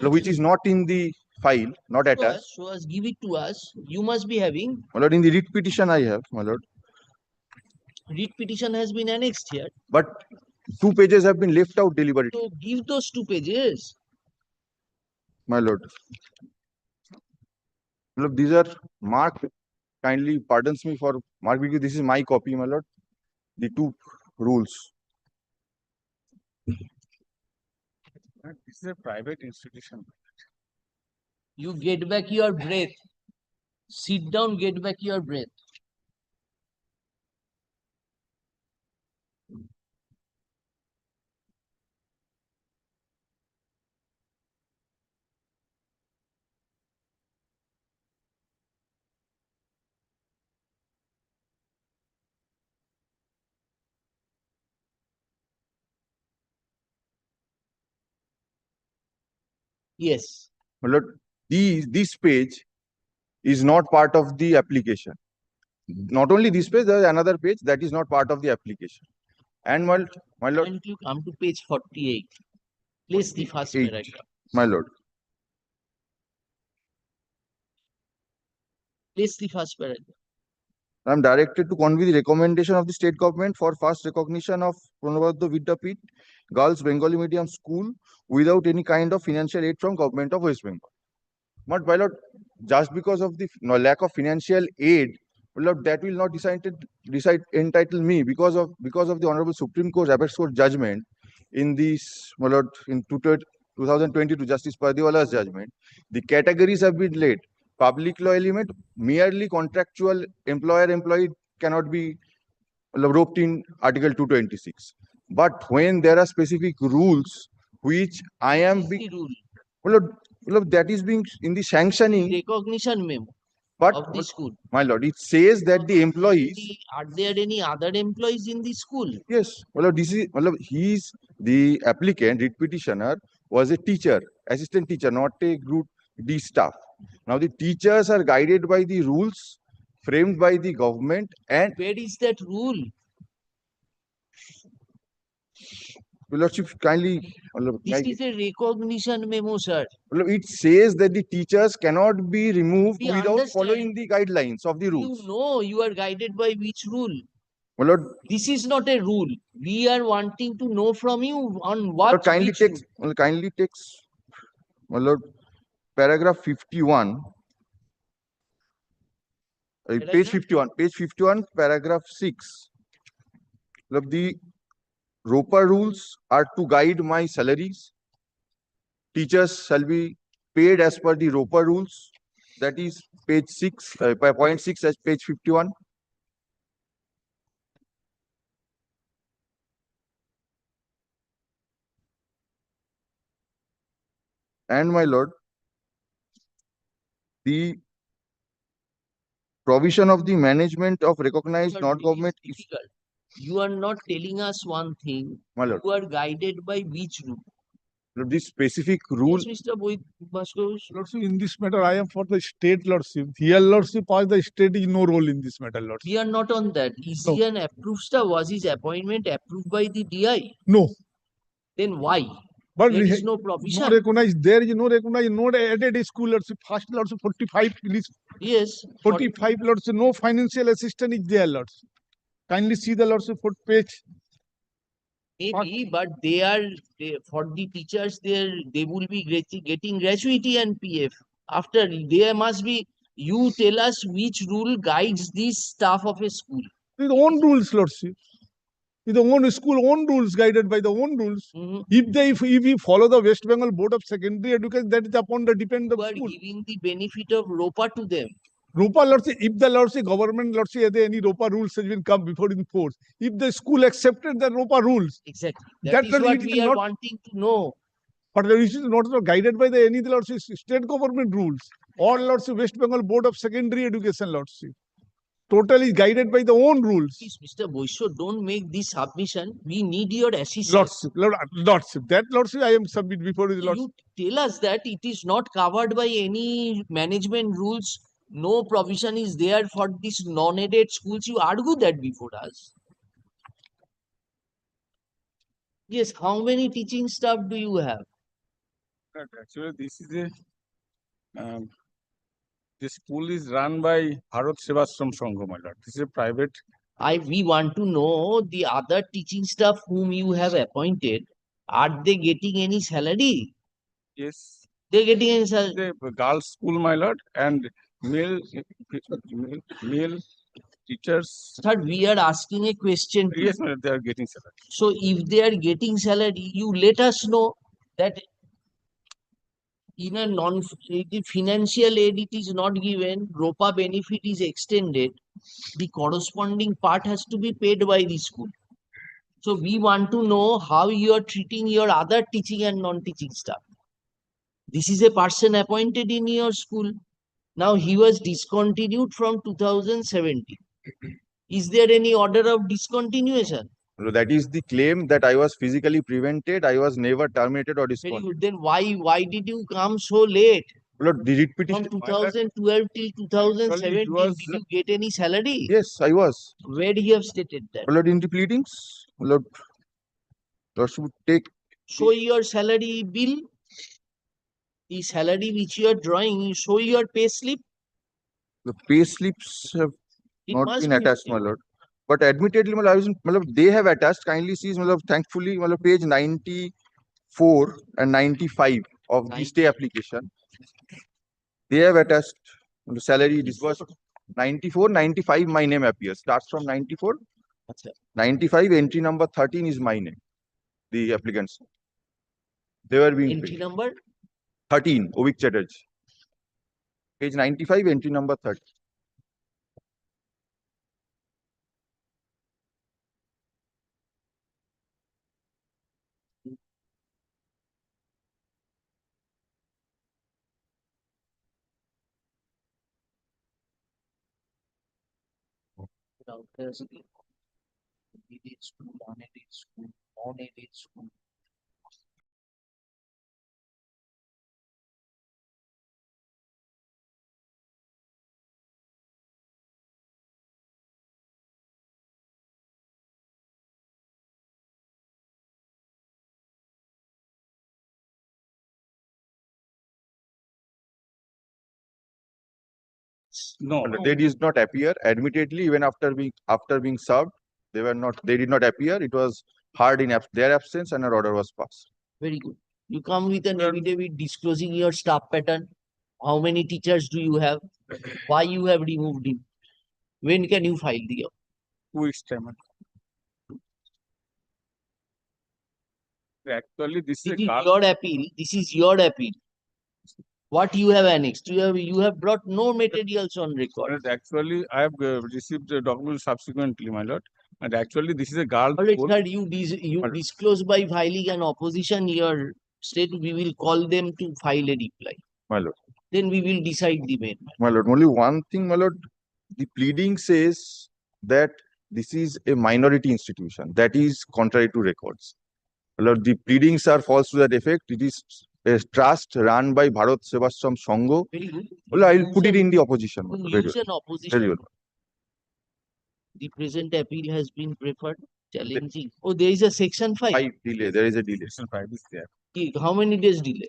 which is not in the file, not attached. Show us, give it to us. You must be having. My lord, in the writ petition I have, my lord. Writ petition has been annexed here. But two pages have been left out deliberately. So give those 2 pages. My lord. Look, these are marked. Kindly pardons me for mark because this is my copy, my lord. The two rules. This is a private institution. You get back your breath. Sit down, get back your breath. Yes. My lord, this page is not part of the application. Not only this page, there is another page that is not part of the application. And my lord, Can't you come to page 48? Place the first 8, paragraph. my lord. Place the first paragraph. I am directed to convey the recommendation of the state government for first recognition of Pranabadha Vidyapit Girls Bengali Medium School without any kind of financial aid from government of West Bengal. But my lord, just because of the lack of financial aid, my lord, that will not entitle me because of the Honorable Supreme Court Apex Court judgment in this, my lord, in 2022 Justice Pardiwala's judgment. The categories have been laid. Public law element, merely contractual employer-employee cannot be roped in Article 226. But when there are specific rules which I am being, that is being in the sanctioning Recognition memo but of the school. my lord, it says that the employees. Are there any other employees in the school? Yes, well, this is he is the applicant, read petitioner was a teacher, assistant teacher, not a group D staff. Now the teachers are guided by the rules framed by the government, and where is that rule? Your Lordship, kindly. This is a recognition memo, sir. It says that the teachers cannot be removed We without understand. following the guidelines of the rules. You know you are guided by which rule? My lord, this is not a rule. We are wanting to know from you on my what. lord, kindly which takes, kindly takes, my lord, paragraph 51. Page 51, paragraph 6. Look, the ROPA rules are to guide my salaries. Teachers shall be paid as per the ROPA rules. That is page 6, point 6 as page 51. And my lord, the provision of the management of recognized non-government is difficult. You are not telling us one thing. My lord. You are guided by which rule? This specific rule. Yes, Mr. Lordship, in this matter, I am for the state lordship. Here, lordship, as the state is no role in this matter, lordship. We are not on that. Is he an approved staff? Was his appointment approved by the DI? No. Then why? But there is no provision. No recognized. There is no recognized. No added school lordship. First lordship 45. Please. Yes. 45 lordship. No financial assistance is there, lordship. Kindly see the lordship for page. Maybe, but for the teachers, they will be getting gratuity and PF. After there must be, you tell us which rule guides the staff of a school. With own rules, lordship. With the own school, own rules, guided by the own rules. If we follow the West Bengal Board of Secondary Education, that is upon the depend of school. Giving the benefit of ROPA to them. ROPA, lordship, if the lordship, government lordship, any ROPA rules has been come before in force. If the school accepted the ROPA rules. Exactly. That is what we are wanting to know. But it is not guided by the any lordship state government rules. Or lordship West Bengal Board of Secondary Education, lordship. Totally guided by the own rules. Please, Mr. Boisho, don't make this submission. We need your assistance. Lordship. That lordship I am submit before the lordship. You tell us that it is not covered by any management rules. No provision is there for these non-aided schools. You argue that before us. Yes, how many teaching staff do you have? Actually, this is a the school is run by Bharat Sevashram Sangha, my lord. This is a private. We want to know the other teaching staff whom you have appointed. Are they getting any salary? Yes. They're getting any salary. The girls' school, my lord, and male teachers. Sir, we are asking a question. Yes, my lord, they are getting salary. So if they are getting salary, you let us know that in a financial aid it is not given, ROPA benefit is extended, the corresponding part has to be paid by the school. So we want to know how you are treating your other teaching and non-teaching staff. This is a person appointed in your school. Now he was discontinued from 2017. Is there any order of discontinuation? So that is the claim that I was physically prevented. I was never terminated or Very disqualified. good. Then why did you come so late? Lord, the writ petition. From 2012 till 2017, was- did you get any salary? Yes, I was. Where do you have stated that? Lord, in the pleadings, Lord should take. Show your salary bill. The salary which you are drawing, you show your pay slip. The pay slips have It not must been be attached, my written. lord. But admittedly, my lord, they have attached. Kindly see, my lord, thankfully, my lord, page 94 and 95 of the stay application. They have attached the salary disbursed 94, 95, my name appears. Starts from 94. 95, entry number 13 is my name. The applicants. They were being Entry paid. number? 13, Ovik Chatterjee. Page 95, entry number 30. No. They did not appear. Admittedly, even after being served, they did not appear. It was hard in their absence and an order was passed. Very good. You come with an affidavit disclosing your staff pattern. How many teachers do you have? Why you have removed him? When can you file the 2 weeks time. Actually, this is a guard. your appeal? This is your appeal. What you have annexed? You have brought no materials on record. But actually, I have received the document subsequently, my lord. And actually, this is a girl. Alright, sir, you disclose by filing an opposition, your state, we will call them to file a reply. My lord. Then we will decide the matter. My lord, only one thing, my lord. The pleading says that this is a minority institution. That is contrary to records. My lord, the pleadings are false to that effect. It is a trust run by Bharat Sevashram Sangho. Very good. Well, I will put it in the opposition. my lord. Very Use well. an opposition. Very well. The present appeal has been preferred. Challenging. Oh, there is a section 5. Delay. There is a delay. Section 5 is there. How many days delay?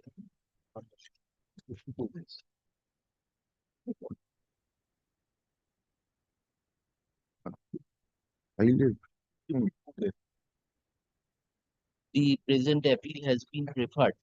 The present appeal has been preferred.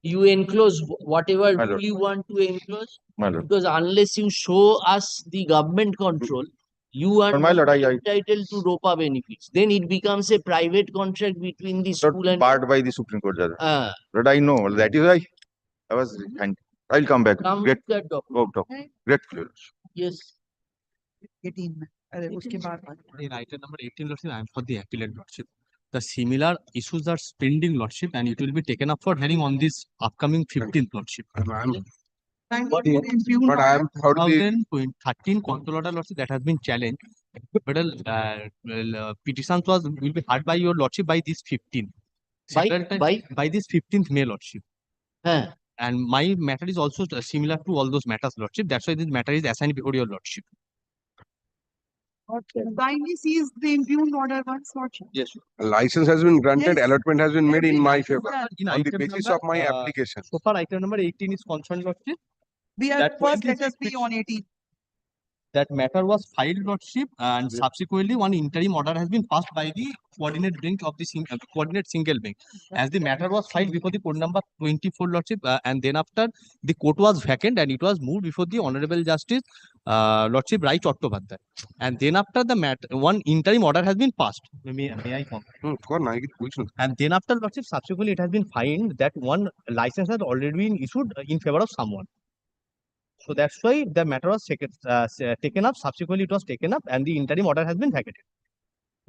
You enclose whatever My rule lord. you want to enclose, My lord. because unless you show us the government control, you are But my not lord, I entitled to ROPA benefits. Then it becomes a private contract between the school and barred by the Supreme Court judge. uh, But I know that is why I was. I'll come back. come Great. with that document. Grateful. Yes. 18 में अरे उसके बाद In item number 18, Lordship, I am for the appellate Lordship. The similar issues are pending Lordship, and it will be taken up for hearing on this upcoming 15th Lordship. but I am 2013 control order Lordship that has been challenged. But petitions will be heard by your Lordship by this 15th. By this 15th May Lordship. And my matter is also similar to all those matters Lordship. That's why this matter is assigned before your Lordship. kindly sees the impugned order once Lordship. Yes. License has been granted, Yes. allotment has been made in my favor In on the item basis number, of my application. So far, item number 18 is concerned, Lordship. We are That first, point let is us be on 18. That matter was filed, Lordship, and subsequently one interim order has been passed by the coordinate bench of the coordinate single bench. As the matter was filed before the court number 24, Lordship, and then after the court was vacant and it was moved before the Honorable Justice, Lordship Rai Chattopadhyay. And then after the matter, one interim order has been passed. May I comment? And then after, Lordship, subsequently it has been found that one license has already been issued in favor of someone. So that's why the matter was taken up. Subsequently, it was taken up, and the interim order has been vacated.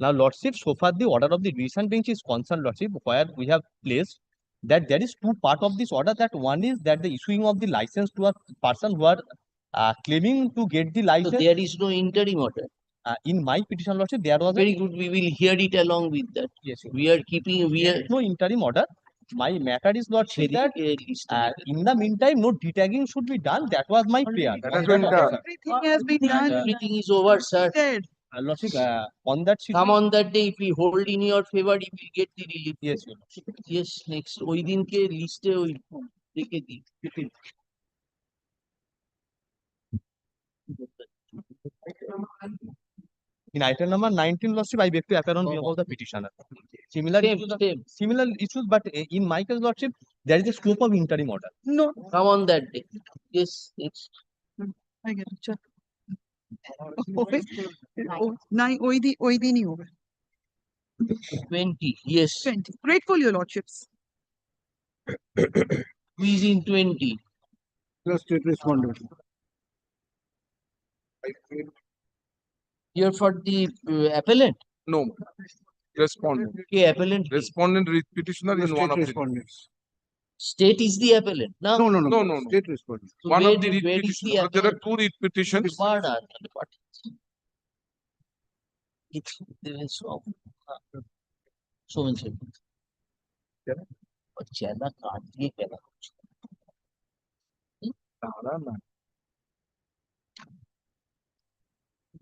Now, Lordship, so far the order of the division bench is concerned, Lordship, where we have placed that there is two part of this order. That one is that the issuing of the license to a person who are claiming to get the license. So there is no interim order. In my petition, Lordship, there was very good. We will hear it along with that. Yes, we are keeping. We are no interim order. My matter is not that in the meantime, no detagging should be done. That was my prayer. That has been done. Everything has been done. Everything is over, sir. Lordship, on that Come on that day, if we hold in your favor, you will get the relief. Yes, yes. Next, ওই দিনকে লিস্টে ওই রেখে দিই। In item number 19, Lordship, I beg to appear on behalf of the petitioner. Similar issues, but in my case, Lordship, there is a scope of interim order. No. Come on that day. Yes, it's. I get it. Nine, ওই দিনই হবে। 20, yes. 20. Grateful, your lordships. Who is in 20? Just state respondent. You're for the appellant? No. Respondent. Okay, appellant. Respondent petitioner is one of the respondents. State is the appellant. No, No. State respondent. So One where of the is the petitioners. There are two petitions. चेला काट दिए क्या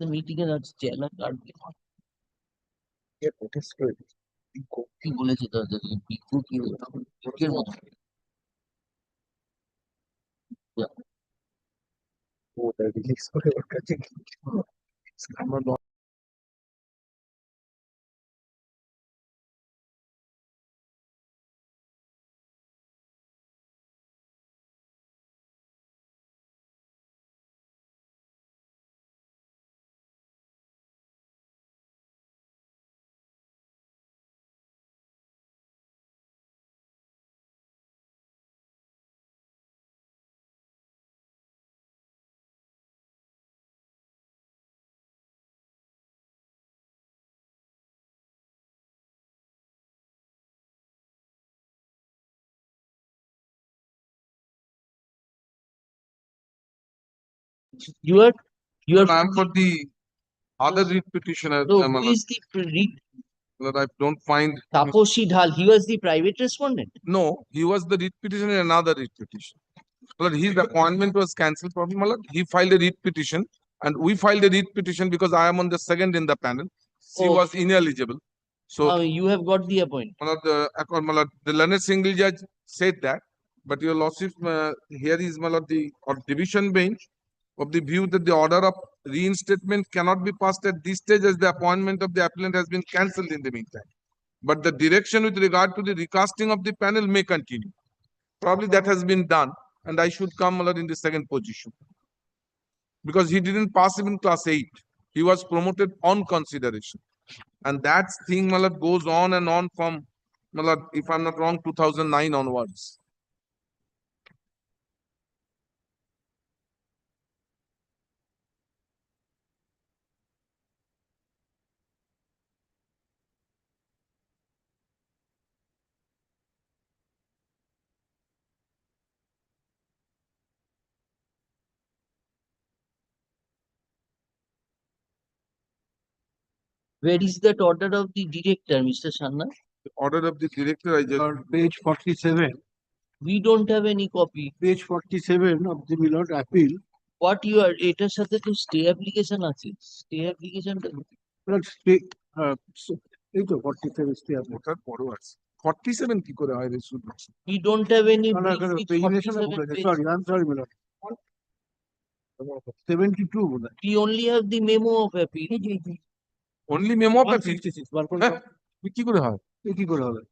the meeting is चेला काट दिया ये protest कर কি বলেছে তাদের বিক্ষু কি বিক্ষের মতো ও তার রিলিজ করে ওর কাছে আমার You are I'm for the other writ petitioner. No, who is the writ? But I don't find. Taposhi Dhal, he was the private respondent. No, he was the writ petitioner in another writ petition. But his appointment was cancelled for him. He filed a writ petition, and we filed a writ petition because I am on the second in the panel. She was ineligible. So you have got the appointment. The learned single judge said that, but your lordship, here is the division bench of the view that the order of reinstatement cannot be passed at this stage as the appointment of the appellant has been cancelled in the meantime. But the direction with regard to the recasting of the panel may continue. Probably that has been done, and I should come my lord, in the second position. Because he didn't pass even class 8. He was promoted on consideration. And that thing my lord, goes on and on from, my lord, if I'm not wrong, 2009 onwards. Where is that order of the director, Mr. Shanna? The order of the director, I just. Page 47. We don't have any copy. Page 47 of the Milord appeal. What you are, এটার সাথে তো stay application আছে. Stay application টা Milord, stay, এই তো 47 stay application. ওটার পরও আছে। 47 কি করে হয় রে শুধু? We don't have any No, no, brief with pagination of 47 pages. sorry, I'm sorry, Milord. 72 বোধ হয়। We only have the memo of appeal. Only memo of appeal? 166 বার কোন হ্যাঁ? কি করে হয়? কি করে হবে?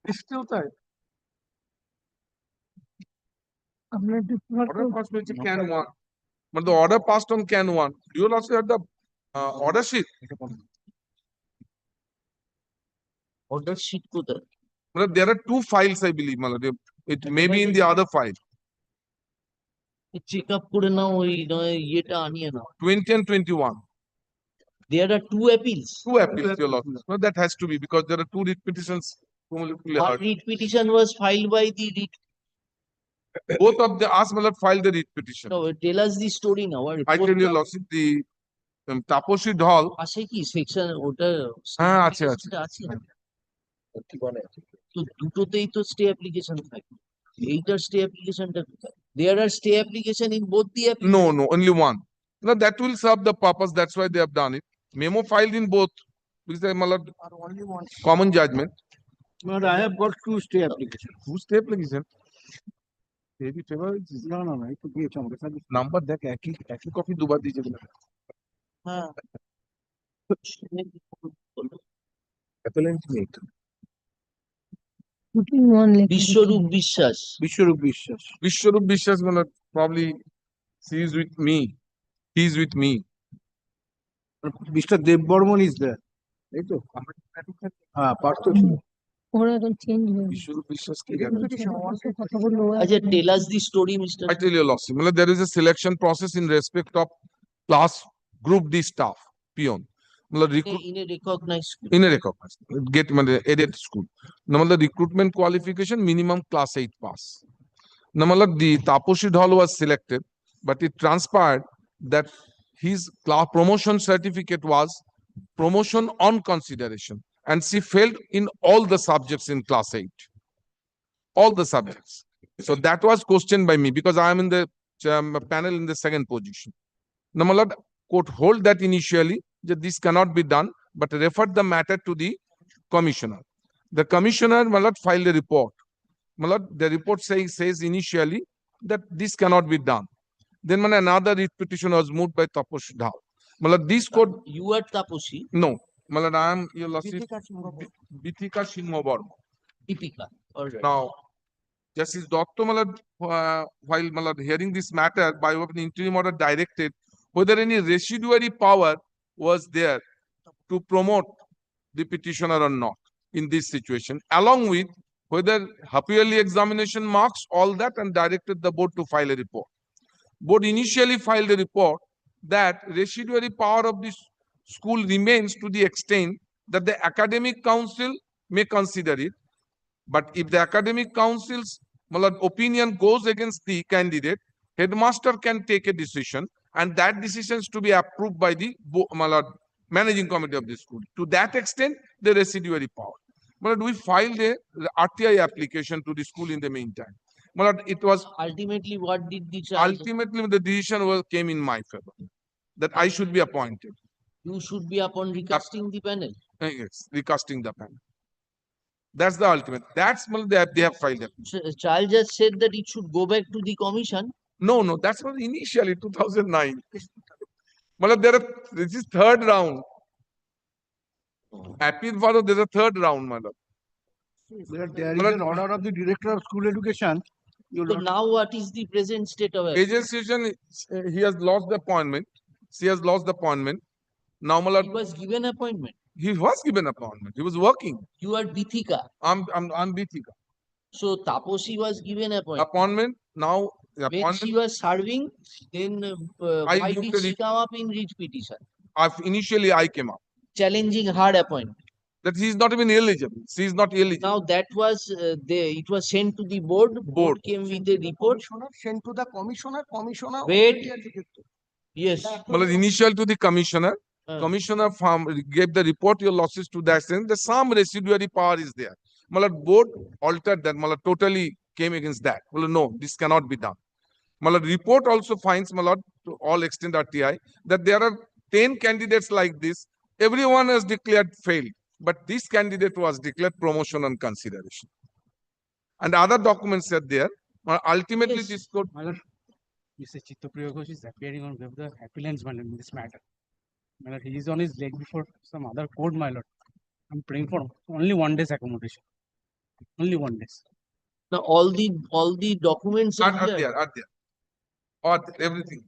লিস্টেও তাই। Order passed হয়েছে can 1. But the order passed on can 1. You will also have the order sheet. Order sheet কোথায়? Well, there are 2 files, I believe, my lord. It may be in the other file. Check up করে নাও ওই ইয়েটা আনিয়ে নাও। 20 and 21. There are 2 appeals. 2 appeals, your lord. No, that has to be because there are 2 writ petitions. One writ petition was filed by the writ. Both of the ask my lord filed the writ petition. No, tell us the story now. I tell you, lordship, the Taposhi Dhol. আছে কি section ওটা? হ্যাঁ আছে আছে। তো দুটোতেই তো stay application থাকে। এইটার স্টে অ্যাপ্লিকেশনটা কোথায়? There are stay application in both the applications. No, no, only one. Now that will serve the purpose. That's why they have done it. Memo filed in both because they common judgment. But I have got 2 stay applications. 2 stay application. Maybe No, no, no. একটু দিয়েছে আমাকে sir. Number দেখ একই copy দুবার দিয়েছে বলে। হ্যাঁ। এত লেন্থ নেই তো। বিশ্বরূপ বিশ্বাস। বিশ্বরূপ বিশ্বাস। বিশ্বরূপ বিশ্বাস মানে probably she is with me. He is with me. Mr. Devbarman is there. এই তো? হ্যাঁ, পার্থ ছিল। ওরা এখন চেঞ্জ হয়ে বিশ্বরূপ বিশ্বাস কি আচ্ছা, tell us the story, Mr. I tell you, lordship, there is a selection process in respect of class group D staff, peon. In a recognized school. In a recognized, get aided school. The recruitment qualification minimum class 8 pass. The Taposhi Dhol was selected, but it transpired that his class promotion certificate was promotion on consideration, and she failed in all the subjects in class 8. All the subjects. So that was questioned by me because I am in the panel in the second position. Now, my lord, court hold that initially that this cannot be done, but referred the matter to the commissioner. The commissioner, my lord, filed a report. My lord, the report says initially that this cannot be done. Then another writ petition was moved by Taposhi Dhal. My lord, this court. You are Taposhi? No. My lord, I am your lordship. Bithika Shinmobarma. Deepika. All right. Now, Justice Dr. Malad, while Malad hearing this matter, by way of an interim order directed whether any residuary power was there to promote the petitioner or not in this situation, along with whether half-yearly examination marks, all that, and directed the board to file a report. Board initially filed a report that residuary power of this school remains to the extent that the academic council may consider it. But if the academic council's opinion goes against the candidate, headmaster can take a decision, and that decision is to be approved by the managing committee of the school. To that extent, the residuary power. We filed a RTI application to the school in the meantime. It was ultimately what did the child? Ultimately, the decision came in my favor that I should be appointed. You should be upon recasting the panel. Yes, recasting the panel. That's the ultimate. That's they have filed it. Child just said that it should go back to the commission. No, no, that's what initially 2009. This is third round. Appeal for there's a third round, madam. There is an order of the Director of School Education. So now what is the present state of affairs? Agency, he has lost the appointment. She has lost the appointment. Now, my lord, He was given appointment. he was given appointment. He was working. You are Bithika. I'm Bithika. So Taposi was given appointment. Appointment now. When Appointment. she was serving, then I why looked did at she it. come up in writ petition? Initially, I came up Challenging her appointment. that he is not even eligible. She is not eligible. Now that was it was sent to the board. Board came with a report. Sent to the commissioner. Commissioner. Wait. Yes. Well, initial to the commissioner. Commissioner gave the report your losses to the extent that some residuary power is there. Malad board altered that. Malad totally came against that. Well, no, this cannot be done. Malad report also finds Malad to all extent RTI that there are 10 candidates like this. Everyone has declared failed, but this candidate was declared promotion on consideration. And other documents are there. Ultimately, this court. Mr. Chittapriya Ghosh is appearing on the appellant's in this matter. My lord, he is on his leg before some other court, my lord. I'm praying for only 1 day's accommodation. Only 1 day. Now all the documents Are there. Or everything.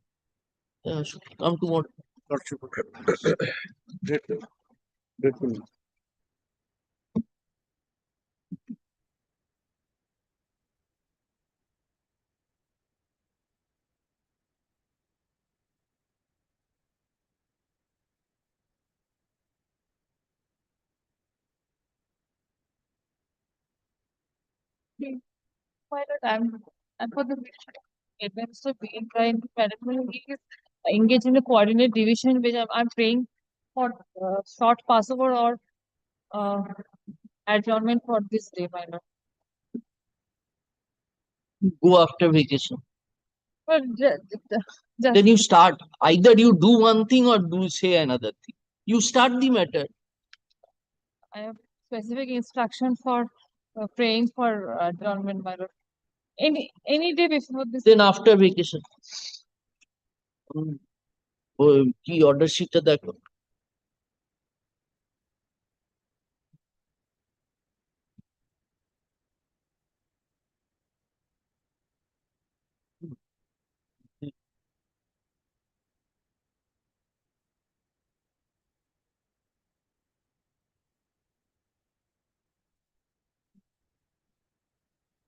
Should come tomorrow. And for the events of being trying to management is engage in a coordinate division, which I'm praying for short passover or adjournment for this day, my lord. Go after vacation. Well, Then you start. Either you do one thing or do say another thing. You start the matter. I have specific instruction for praying for adjournment, my lord. Any day before this. Then after vacation. কি order শিটটা দেখো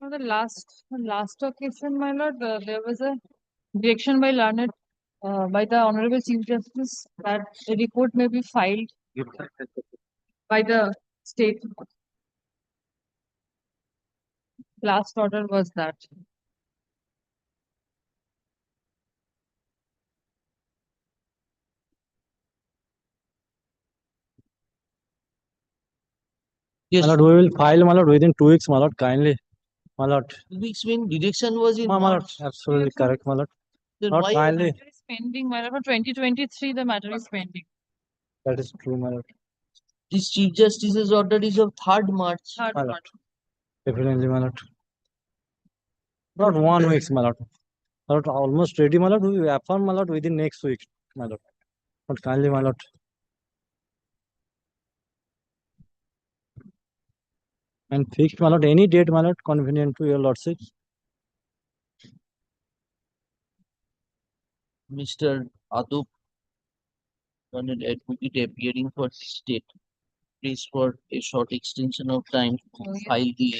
For the last occasion, my lord, there was a direction by learned by the Honorable Chief Justice that the report may be filed by the state. Last order was that. Yes. My lord, we will file, my lord, within 2 weeks, my lord, kindly. My lord. 2 weeks when direction was in My lord, March. absolutely correct, my lord. Then Not why kindly. Matter is pending, my lord. For 2023, the matter is pending. That is true, my lord. this Chief Justice's order is of 3rd March. My lord. Definitely, my lord. Not 1 week, my lord. My lord, almost ready, my lord. We will affirm, my lord, within next week, my lord. Not kindly, my lord. And fixed, my lord, any date, my lord, convenient to your lordship. Mr. Adup, an advocate appearing for state, please for a short extension of time to file the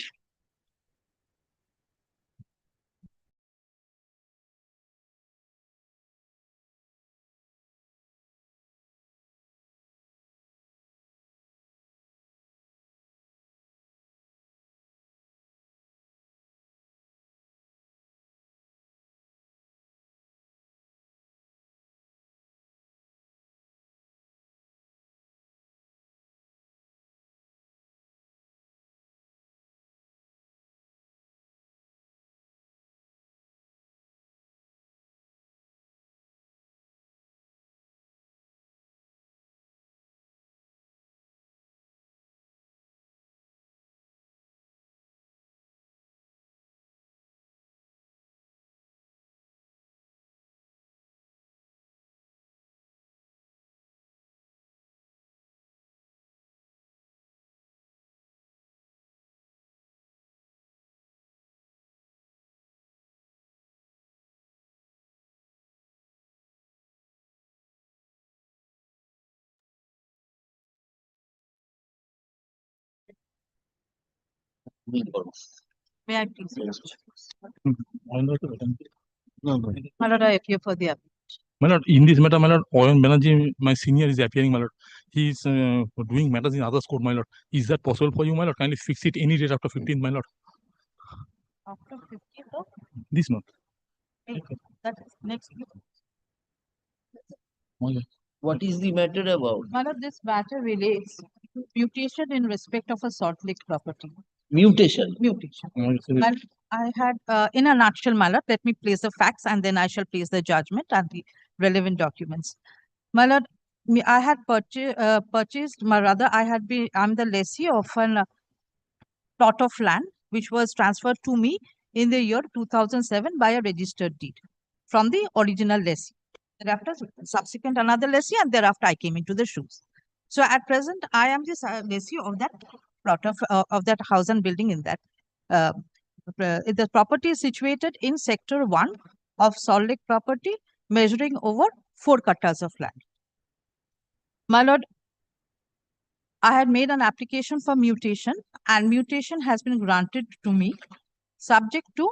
May I please? No, no. My lord, I appear for the My lord, in this matter, my lord, Oyan Banerjee, my senior, is appearing, my lord. He is doing matters in others court, my lord. Is that possible for you, my lord? Kindly fix it any date after 15th, my lord. after 15th of This month. May. That is next week. What is the matter about? My lord, this matter relates to mutation in respect of a Salt Lake property. Mutation. Mutation. Yes, sir. My lord, I had, in a nutshell, my lord, let me place the facts and then I shall place the judgment and the relevant documents. My lord, I had purchased, I'm the lessee of an plot of land which was transferred to me in the year 2007 by a registered deed from the original lessee. Thereafter, subsequent another lessee, and thereafter I came into the shoes. So at present, I am the lessee of that plot of that house and building in that. The property is situated in Sector 1 of Salt Lake property, measuring over 4 kattas of land. My lord, I had made an application for mutation, and mutation has been granted to me subject to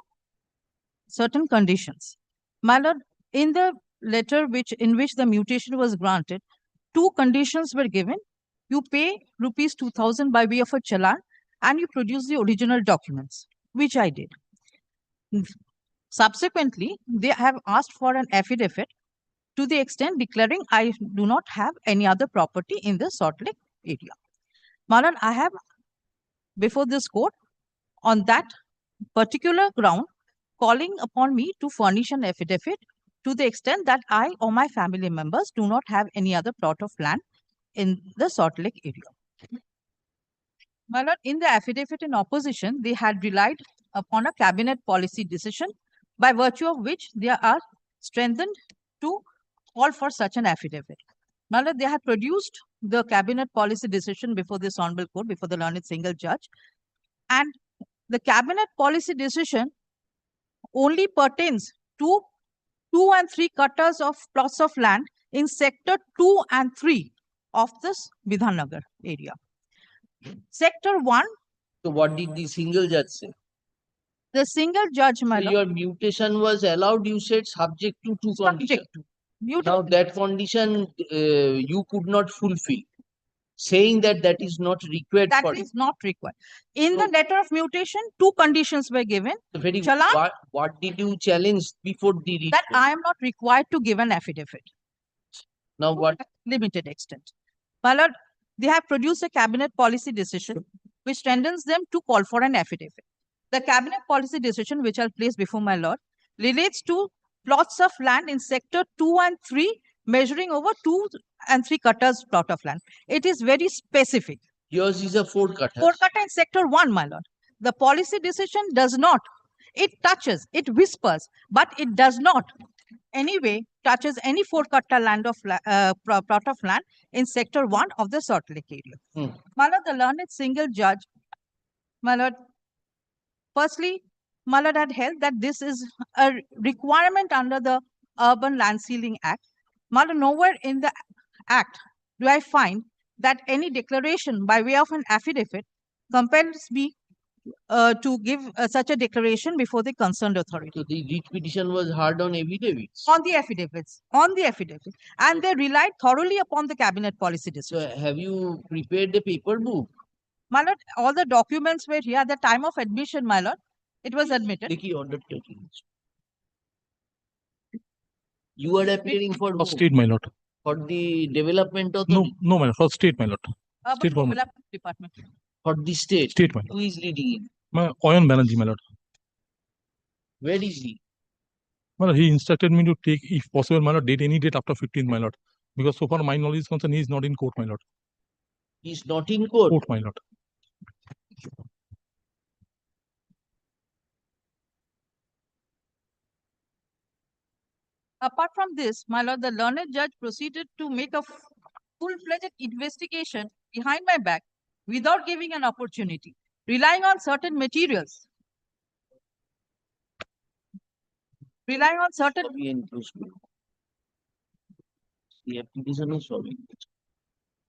certain conditions. My lord, in the letter in which the mutation was granted, 2 conditions were given. You pay rupees 2,000 by way of a challan and you produce the original documents, which I did. Subsequently, they have asked for an affidavit to the extent declaring I do not have any other property in the Salt Lake area. My lord, I have before this court on that particular ground calling upon me to furnish an affidavit to the extent that I or my family members do not have any other plot of land in the Salt Lake area. My lord, in the affidavit in opposition, they had relied upon a cabinet policy decision by virtue of which they are strengthened to call for such an affidavit. My lord, they had produced the cabinet policy decision before this honorable court, before the learned single judge, and the cabinet policy decision only pertains to 2 and 3 kattas of plots of land in sector 2 and 3 of this Bidhannagar area. Sector 1. So what did the single judge say? The single judge, my lord. Your mutation was allowed, you said, subject to 2 conditions. Now that condition you could not fulfill, saying that that is not required That for is not required. In the letter of mutation, 2 conditions were given. Very Challan, what did you challenge before the read? that I am not required to give an affidavit. Now what? Limited extent. My lord, they have produced a cabinet policy decision which strengthens them to call for an affidavit. The cabinet policy decision, which I'll place before my lord, relates to plots of land in sector 2 and 3, measuring over 2 and 3 kattas plot of land. It is very specific. Yours is a 4 katta. 4 katta in sector 1, my lord. The policy decision does not. It touches, it whispers, but it does not anyway touches any 4 katta land of plot of land in sector 1 of the Salt Lake area. My lord, the learned single judge, my lord, firstly, my lord had held that this is a requirement under the Urban Land Sealing Act. My lord, nowhere in the act do I find that any declaration by way of an affidavit compels me to give such a declaration before the concerned authority. So the writ petition was hard on affidavits. On the affidavits, and they relied thoroughly upon the cabinet policy decision. So have you prepared the paper book? My lord, all the documents were here at the time of admission, my lord. It was admitted. Undertaking. You are appearing for whom? State, my lord. For the development authority? No, my lord. For state, my lord. State government. Development Department. For the state? State, my lord. Who is leading it? My Oyan Banerjee, my lord. Where is he? My lord, he instructed me to take, if possible, my lord, date any date after 15th, my lord. Because so far my knowledge is concerned, he is not in court, my lord. He is not in court? Court, my lord. Apart from this, my lord, the learned judge proceeded to make a full-fledged investigation behind my back without giving an opportunity, relying on certain materials. Relying on certain... The application is showing.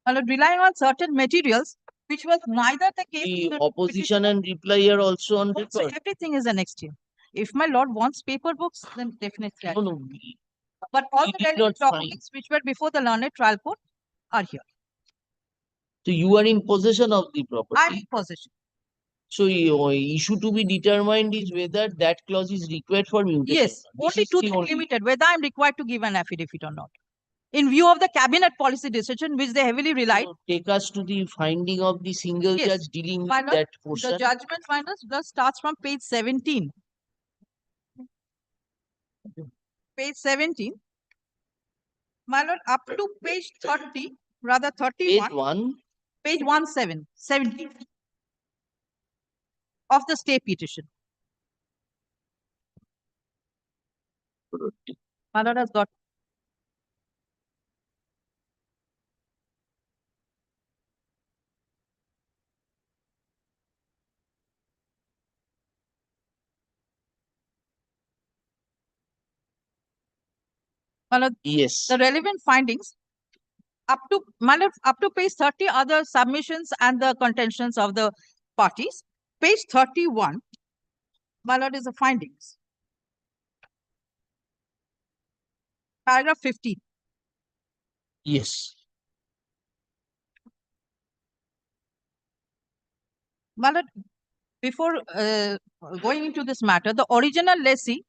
My lord, relying on certain materials which was neither the case. in The the opposition petitioner. and reply are also on Also, record. everything is annexed here. If my lord wants paper books, then definitely. No, no, But all we the did relevant not find. documents which were before the learned trial court are here. So you are in possession of the I'm property. in possession. So issue to be determined is whether that clause is required for mutation. Yes, This only is two the things only- limited, whether I'm required to give an affidavit or not. In view of the cabinet policy decision, which they heavily relied. So take us to the finding of the single Yes, judge dealing with my lord, that the portion. judgment finals just starts from page 17. Page 17. My lord, up to page 30, rather 31. Page 1. Page 17 of the stay petition. My lord has got. My lord, yes. The relevant findings up to page 30 are the submissions and the contentions of the parties. Page 31, my lord, is the findings. Paragraph 15. Yes. My lord, before going into this matter, the original lessee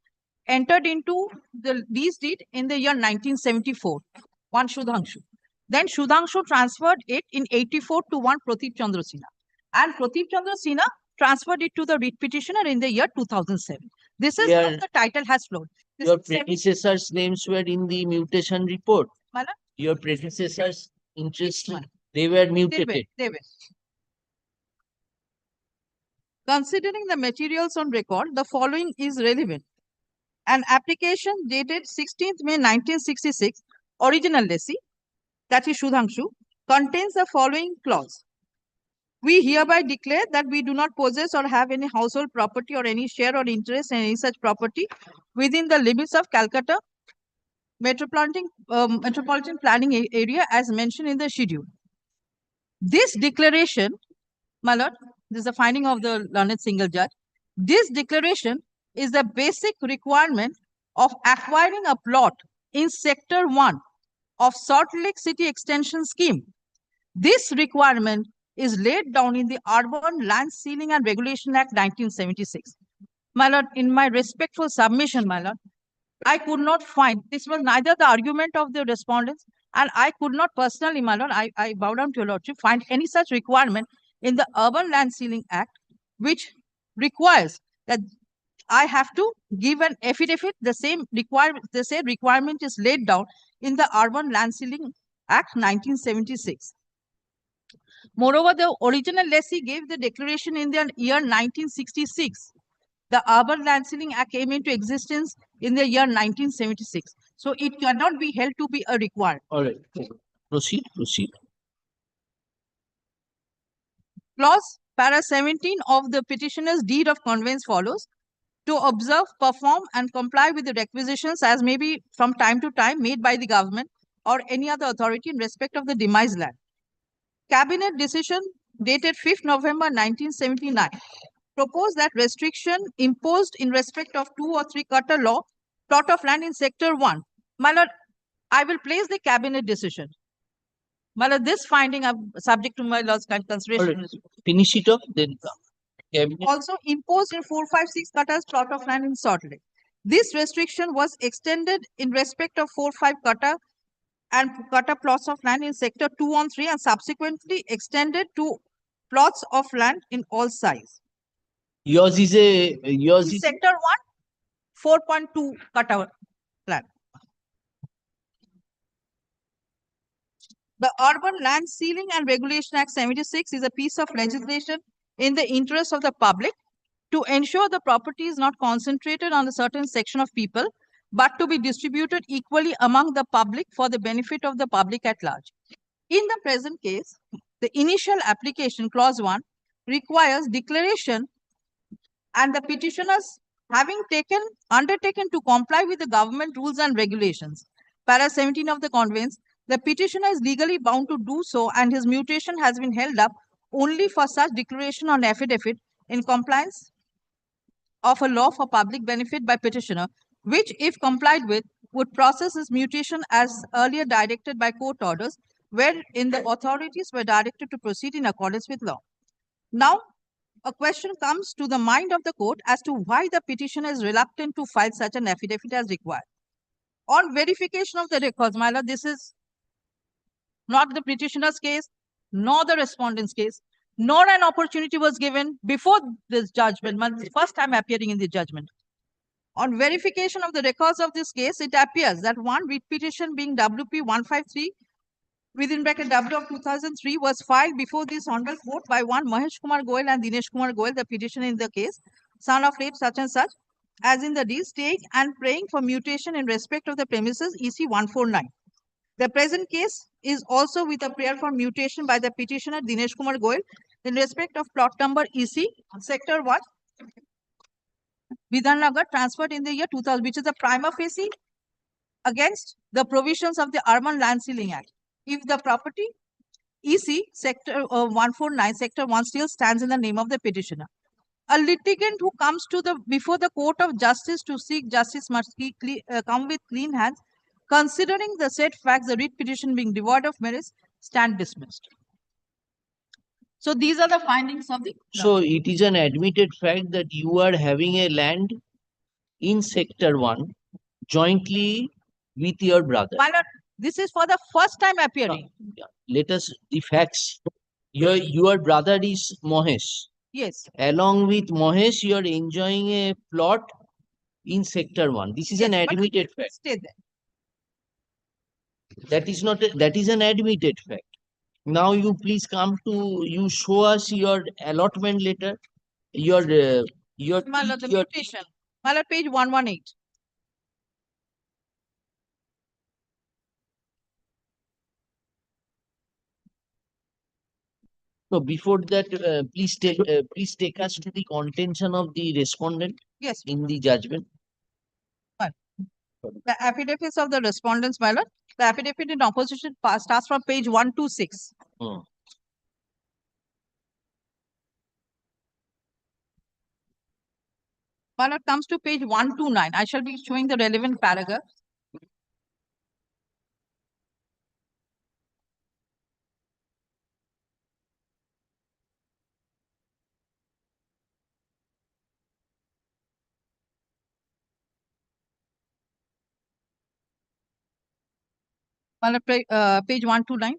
entered into the lease deed in the year 1974, one Shudhangshu. Then Shudhangshu transferred it in 84 to one Pradeep Chandra Sinha. And Pradeep Chandra Sinha transferred it to the writ petitioner in the year 2007. This is how the title has flowed. This Your is 70 predecessors' names were in the mutation report. My lord, Your predecessors' interests, they were mutated. They were. Considering the materials on record, the following is relevant. An application dated 16th May 1966, original lessee, that is Shudhangshu, contains the following clause. We hereby declare that we do not possess or have any household property or any share or interest in any such property within the limits of Calcutta metropolitan planning area as mentioned in the schedule. This declaration, my lord, this is the finding of the learned single judge. This declaration is the basic requirement of acquiring a plot in Sector 1 of Salt Lake City Extension Scheme. This requirement is laid down in the Urban Land Sealing and Regulation Act 1976. My lord, in my respectful submission, my lord, I could not find, this was neither the argument of the respondents, and I could not personally, my lord, I bow down to your lordship, find any such requirement in the Urban Land Sealing Act, which requires that I have to give an affidavit. The same requirement is laid down in the Urban Land Sealing Act 1976. Moreover, the original lessee gave the declaration in the year 1966. The Urban Land Sealing Act came into existence in the year 1976. So it cannot be held to be a requirement. All right. Proceed. Clause para 17 of the petitioner's deed of conveyance follows: to observe, perform, and comply with the requisitions as may be from time to time made by the government or any other authority in respect of the demised land. Cabinet decision dated 5th November 1979 proposed that restriction imposed in respect of 2 or 3 cutter law plot of land in Sector 1. My lord, I will place the cabinet decision. My lord, this finding subject to my lord's consideration. Finish it off, then cabinet. Also imposed in 456 cutters plot of land in Salt Lake. This restriction was extended in respect of 45 cutter and cutter plots of land in Sector 2 on 3 and subsequently extended to plots of land in all size. Yours is In Sector 1, 4.2 cutter land. The Urban Land Sealing and Regulation Act 76 is a piece of legislation in the interest of the public to ensure the property is not concentrated on a certain section of people, but to be distributed equally among the public for the benefit of the public at large. In the present case, the initial application, clause 1, requires declaration and the petitioners having undertaken to comply with the government rules and regulations. Para 17 of the conveyance, the petitioner is legally bound to do so and his mutation has been held up only for such declaration on affidavit in compliance of a law for public benefit by petitioner, which, if complied with, would process his mutation as earlier directed by court orders, wherein the authorities were directed to proceed in accordance with law. Now, a question comes to the mind of the court as to why the petitioner is reluctant to file such an affidavit as required. On verification of the records, my lord, this is not the petitioner's case, nor the respondent's case, nor an opportunity was given before this judgment, my first time appearing in the judgment. On verification of the records of this case, it appears that one writ petition being WP 153 within bracket W of 2003 was filed before this honorable court by one Mahesh Kumar Goel and Dinesh Kumar Goel, the petitioner in the case, son of late such and such, as in the deed, staying and praying for mutation in respect of the premises EC 149. The present case is also with a prayer for mutation by the petitioner Dinesh Kumar Goel in respect of plot number EC, sector 1, Vidhannagar, transferred in the year 2000, which is a prima facie against the provisions of the Urban Land Ceiling Act. If the property EC, sector 149, sector 1 still stands in the name of the petitioner. A litigant who comes to the before the court of justice to seek justice must come with clean hands. Considering the said facts, the writ petition being devoid of merits, stand dismissed. So these are the findings of the. So it is an admitted fact that you are having a land in sector 1 jointly with your brother. My lord, this is for the first time appearing. Let us the facts. Your brother is Mahesh. Yes. Along with Mahesh, you are enjoying a plot in sector 1. This is an admitted fact. Stay there. That is not that is an admitted fact. Now you please come to show us your allotment letter, your My lord, the mutation. My lord, page 118. So before that, please take us to the contention of the respondent. Yes. In the judgment. The affidavits of the respondents, my lord. The affidavit in opposition starts from page 126. My lord, comes to page 129. I shall be showing the relevant paragraph. My lord, page 129.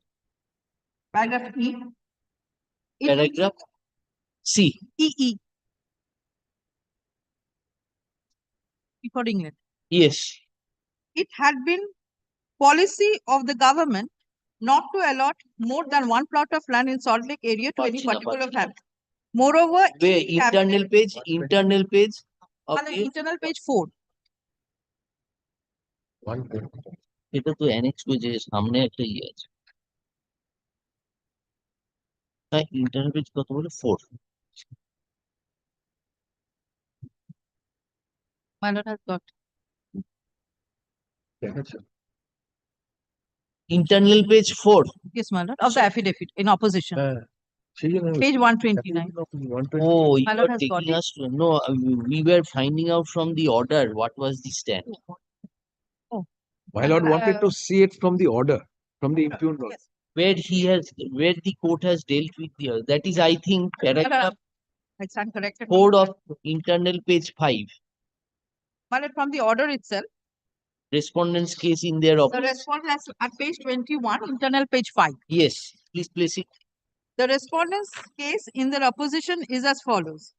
Paragraph E. Paragraph C. E. Accordingly. Yes. It had been policy of the government not to allot more than one plot of land in Salt Lake area to any particular family. Moreover, internal page of the internal page 4. এটা তো annex পেজে সামনে একটা ইয়ে আছে। হ্যাঁ, internal page কত বলে 4। My lord has got. Internal page 4. Yes, my lord, of the affidavit in opposition. Page 129. Oh, you My lord are has got taking it. us to no. We were finding out from the order what was the stand. My lord wanted to see it from the order, from the impugned order. Where the court has dealt with the other. That is, I think, paragraph I stand corrected. 4 of internal page 5. My lord, from the order itself. Respondent's case in their The opposition. respondent has at page 21, internal page 5. Yes, please place it. The respondent's case in their opposition is as follows.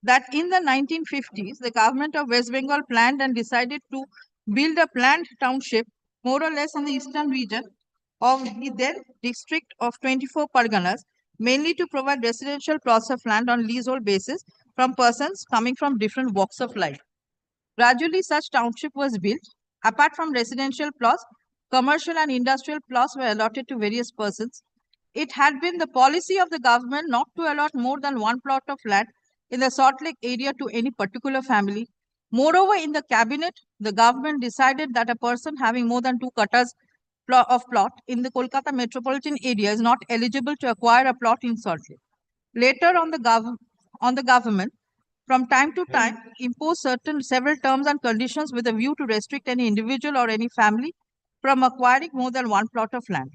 That in the 1950s, the government of West Bengal planned and decided to build a planned township more or less in the eastern region of the then district of 24 Parganas, mainly to provide residential plots of land on leasehold basis from persons coming from different walks of life. Gradually, such township was built. Apart from residential plots, commercial and industrial plots were allotted to various persons. It had been the policy of the government not to allot more than one plot of land in the Salt Lake area to any particular family. Moreover, in the cabinet, the government decided that a person having more than 2 katas plot in the Kolkata metropolitan area is not eligible to acquire a plot in Salt Lake. Later on the government from time to time impose several terms and conditions with a view to restrict any individual or any family from acquiring more than one plot of land.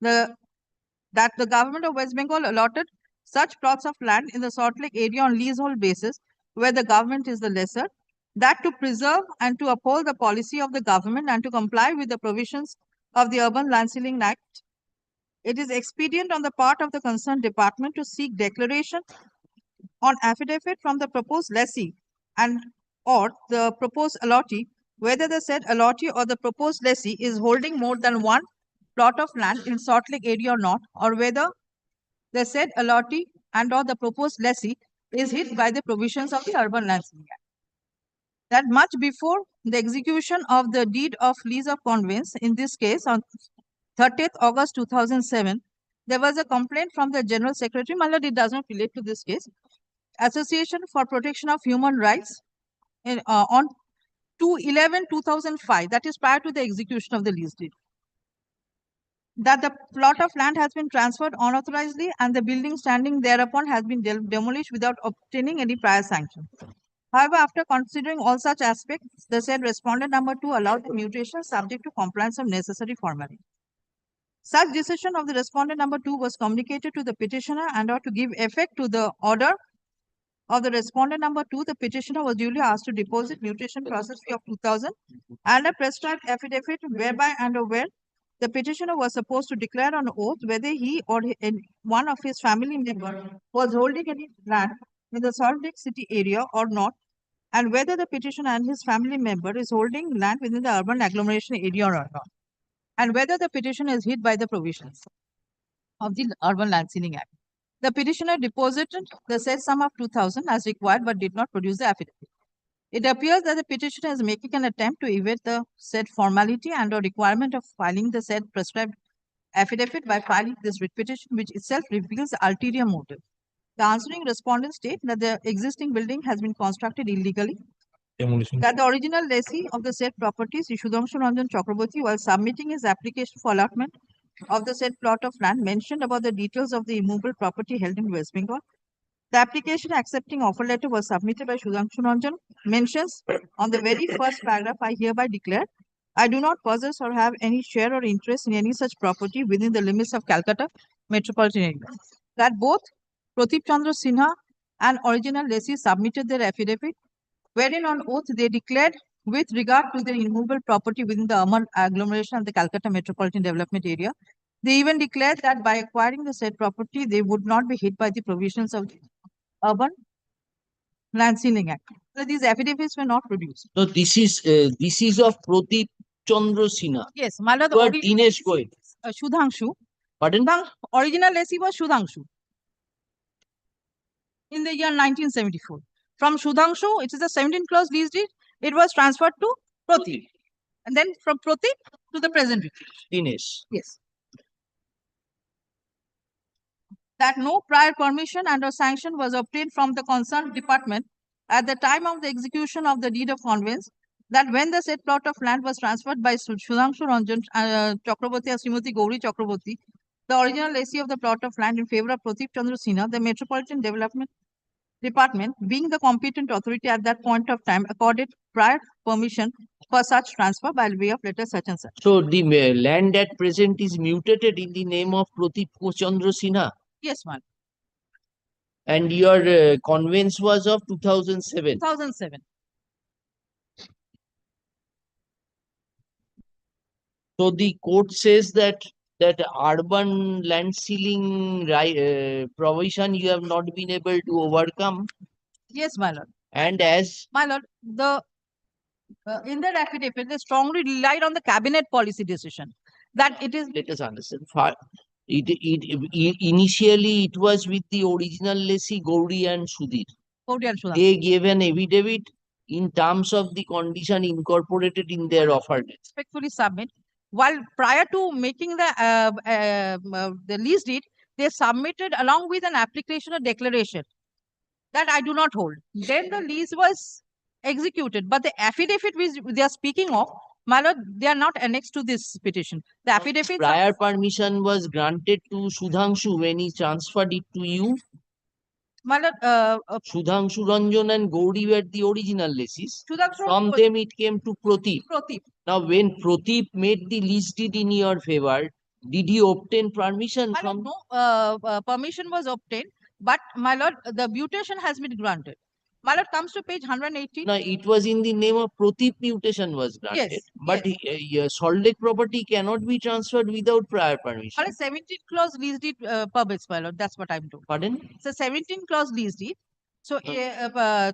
That the government of West Bengal allotted such plots of land in the Salt Lake area on leasehold basis where the government is the lessor, that to preserve and to uphold the policy of the government and to comply with the provisions of the Urban Land Ceiling Act, it is expedient on the part of the concerned department to seek declaration on affidavit from the proposed lessee and or the proposed allottee whether the said allottee or the proposed lessee is holding more than one plot of land in Salt Lake area or not, or whether the said allottee and or the proposed lessee is hit by the provisions of the Urban Land Ceiling Act. That much before the execution of the deed of lease of conveyance, in this case on 30th August 2007, there was a complaint from the General Secretary, Malad, it does not relate to this case, Association for Protection of Human Rights on 2/11/2005, that is prior to the execution of the lease deed, that the plot of land has been transferred unauthorizedly and the building standing thereupon has been demolished without obtaining any prior sanction. However, after considering all such aspects, the said respondent number 2 allowed the mutation subject to compliance of necessary formalities. Such decision of the respondent number 2 was communicated to the petitioner and or to give effect to the order of the respondent number 2, the petitioner was duly asked to deposit mutation process fee of 2,000 and a prescribed affidavit whereby and where the petitioner was supposed to declare on oath whether he or one of his family members was holding any land in the Salt Lake City area or not, and whether the petitioner and his family member is holding land within the urban agglomeration area or not, and whether the petitioner is hit by the provisions of the Urban Land Ceiling Act. The petitioner deposited the said sum of 2,000 as required but did not produce the affidavit. It appears that the petitioner is making an attempt to evade the said formality and or requirement of filing the said prescribed affidavit by filing this writ petition, which itself reveals the ulterior motive. The answering respondents state that the existing building has been constructed illegally, Demolition. that the original lessee of the said properties, Sudhanshu Ranjan Chakraborty, while submitting his application for allotment of the said plot of land, mentioned about the details of the immovable property held in West Bengal. The application accepting offer letter was submitted by Sudhanshu Ranjan, mentions on the very first paragraph, I hereby declare, I do not possess or have any share or interest in any such property within the limits of Calcutta metropolitan area. That both Pratip Chandra Sinha and original lessee submitted their affidavit, wherein on oath they declared with regard to their immovable property within the urban agglomeration of the Calcutta metropolitan development area. They even declared that by acquiring the said property, they would not be hit by the provisions of the Urban Land Ceiling Act. So these affidavits were not produced. So this is of Pratip Chandra Sinha. Yes, my lord, But Dinesh Goyal. Sudhanshu. Pardon? The original lessee was Sudhanshu in the year 1974. From Sudhanshu, it is a 17-clause lease deed. It was transferred to Pratip. And then from Pratip to the present Dinesh. Yes. That no prior permission and or sanction was obtained from the concerned department at the time of the execution of the deed of conveyance, that when the said plot of land was transferred by Sudhanshu Ranjan Chakraborty and Srimati Gauri Chakraborty, the original lessee of the plot of land in favor of Pratip Chandra Sinha, the Metropolitan Development Department, being the competent authority at that point of time, accorded prior permission for such transfer by way of letter such and such. So the land at present is mutated in the name of Pratip Chandra Sinha. Yes, ma'am. And your conveyance was of 2007. 2007. So the court says that urban land ceiling provision you have not been able to overcome. Yes, my lord. And as my lord, the in that affidavit they strongly relied on the cabinet policy decision that it is. Let us understand. Initially it was with the original lessee Gauri and Sudhir. Gauri and Sudhir. They gave an affidavit in terms of the condition incorporated in their offer. Respectfully submit. While prior to making the lease deed, they submitted along with an application or declaration that I do not hold. Then the lease was executed, but the affidavit which they are speaking of My lord, they are not annexed to this petition. The affidavits. Prior permission was granted to Sudhanshu when he transferred it to you. My lord, Sudhanshu Ranjan and Gauri were the original lessees. Sudhanshu From was- them it came to Prateep. Prateep. Now when Prateep made the lease deed in your favor, did he obtain permission My from? lord, no permission was obtained, but my lord, the mutation has been granted. My lord, comes to page 180. No, it was in the name of Prateep mutation was granted. Yes, But Salt Lake property cannot be transferred without prior My permission. lord, 17 clause lease deed permits, my lord. That's what I'm told. Pardon? It's a 17 clause lease deed. So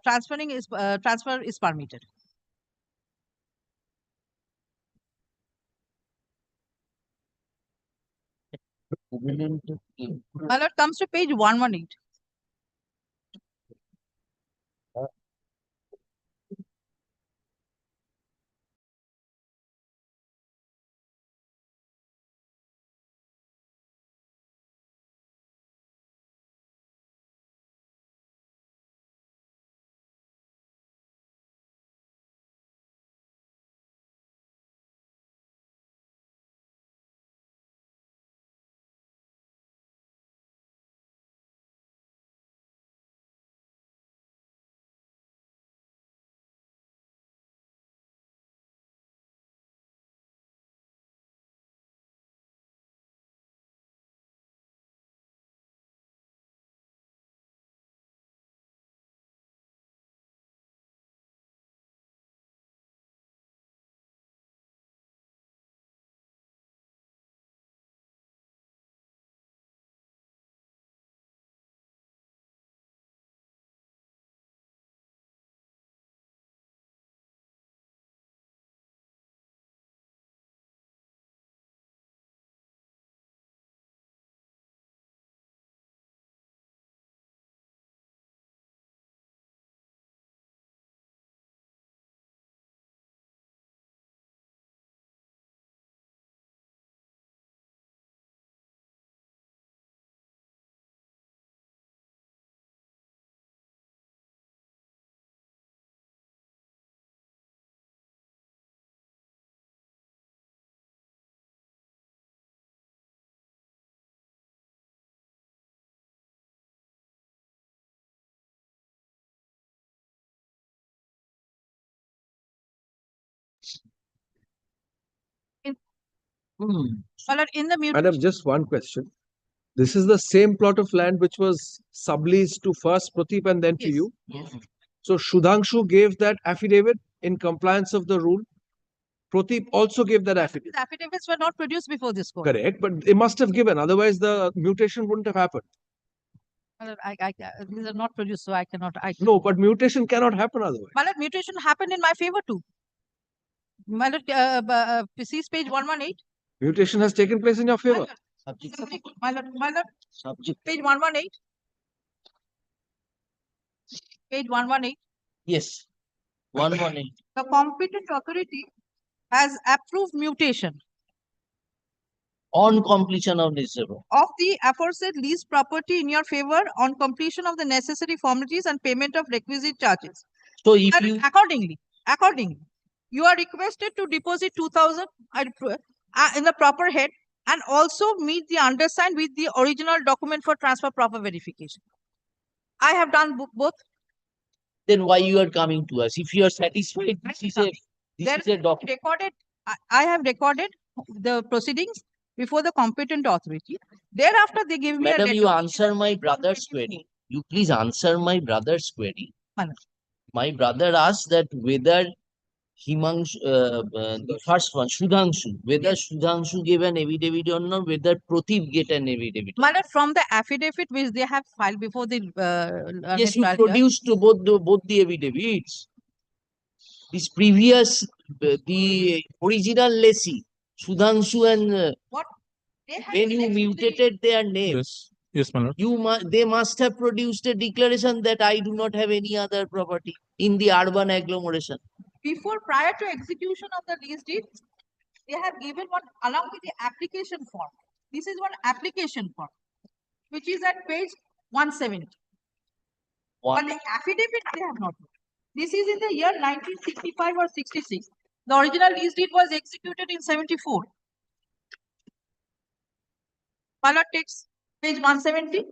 transfer is permitted. My lord, comes to page 118. My lord, in the mutation. Madam, just one question. This is the same plot of land which was subleased to first Prateep and then to Yes. you. Yes. So Sudhanshu gave that affidavit in compliance of the rule. Prateep also gave that affidavit. The affidavits were not produced before this court. Correct, but they must have given, otherwise the mutation wouldn't have happened. My lord, these are not produced, so I cannot. No, but mutation cannot happen otherwise. My lord, mutation happened in my favor too. My lord, see page 118. Mutation has taken place in your favor. My lord, page 118. Page 118. Yes. 118. The competent authority has approved mutation On completion of this zero. of the aforesaid leased property in your favor on completion of the necessary formalities and payment of requisite charges. So if And you accordingly, you are requested to deposit 2,000 in the proper head and also meet the undersigned with the original document for transfer proper verification. I have done both. then why you are coming to us? If you are satisfied, this is a document. I have recorded the proceedings before the competent authority. Thereafter, they give me a Madam, letter. you answer my brother's query. You please answer my brother's query. Madam. My brother asked that whether the first one, Sudhanshu, whether Sudhanshu gave an affidavit or not, whether Prateep get an affidavit. Madam, from the affidavit which they have filed before the Yes, you trial judge, produced to both the affidavits. This previous, the original lessee, Sudhanshu and what they have when you mutated their names, Yes, my lord. they must have produced a declaration that I do not have any other property in the urban agglomeration. prior to execution of the lease deed, they have given one along with the application form. This is one application form, which is at page 170. But the affidavit they have not. This is in the year 1965 or 66. The original lease deed was executed in 74. My lord, takes page 170.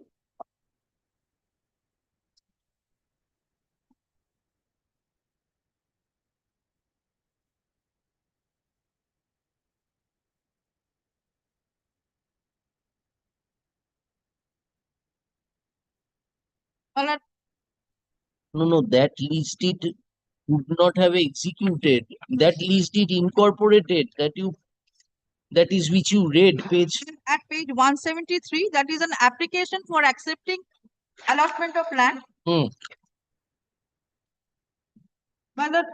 My lord, No, that lease deed would not have executed. That lease deed incorporated that is which you read page. at page 173, that is an application for accepting allotment of land. My lord,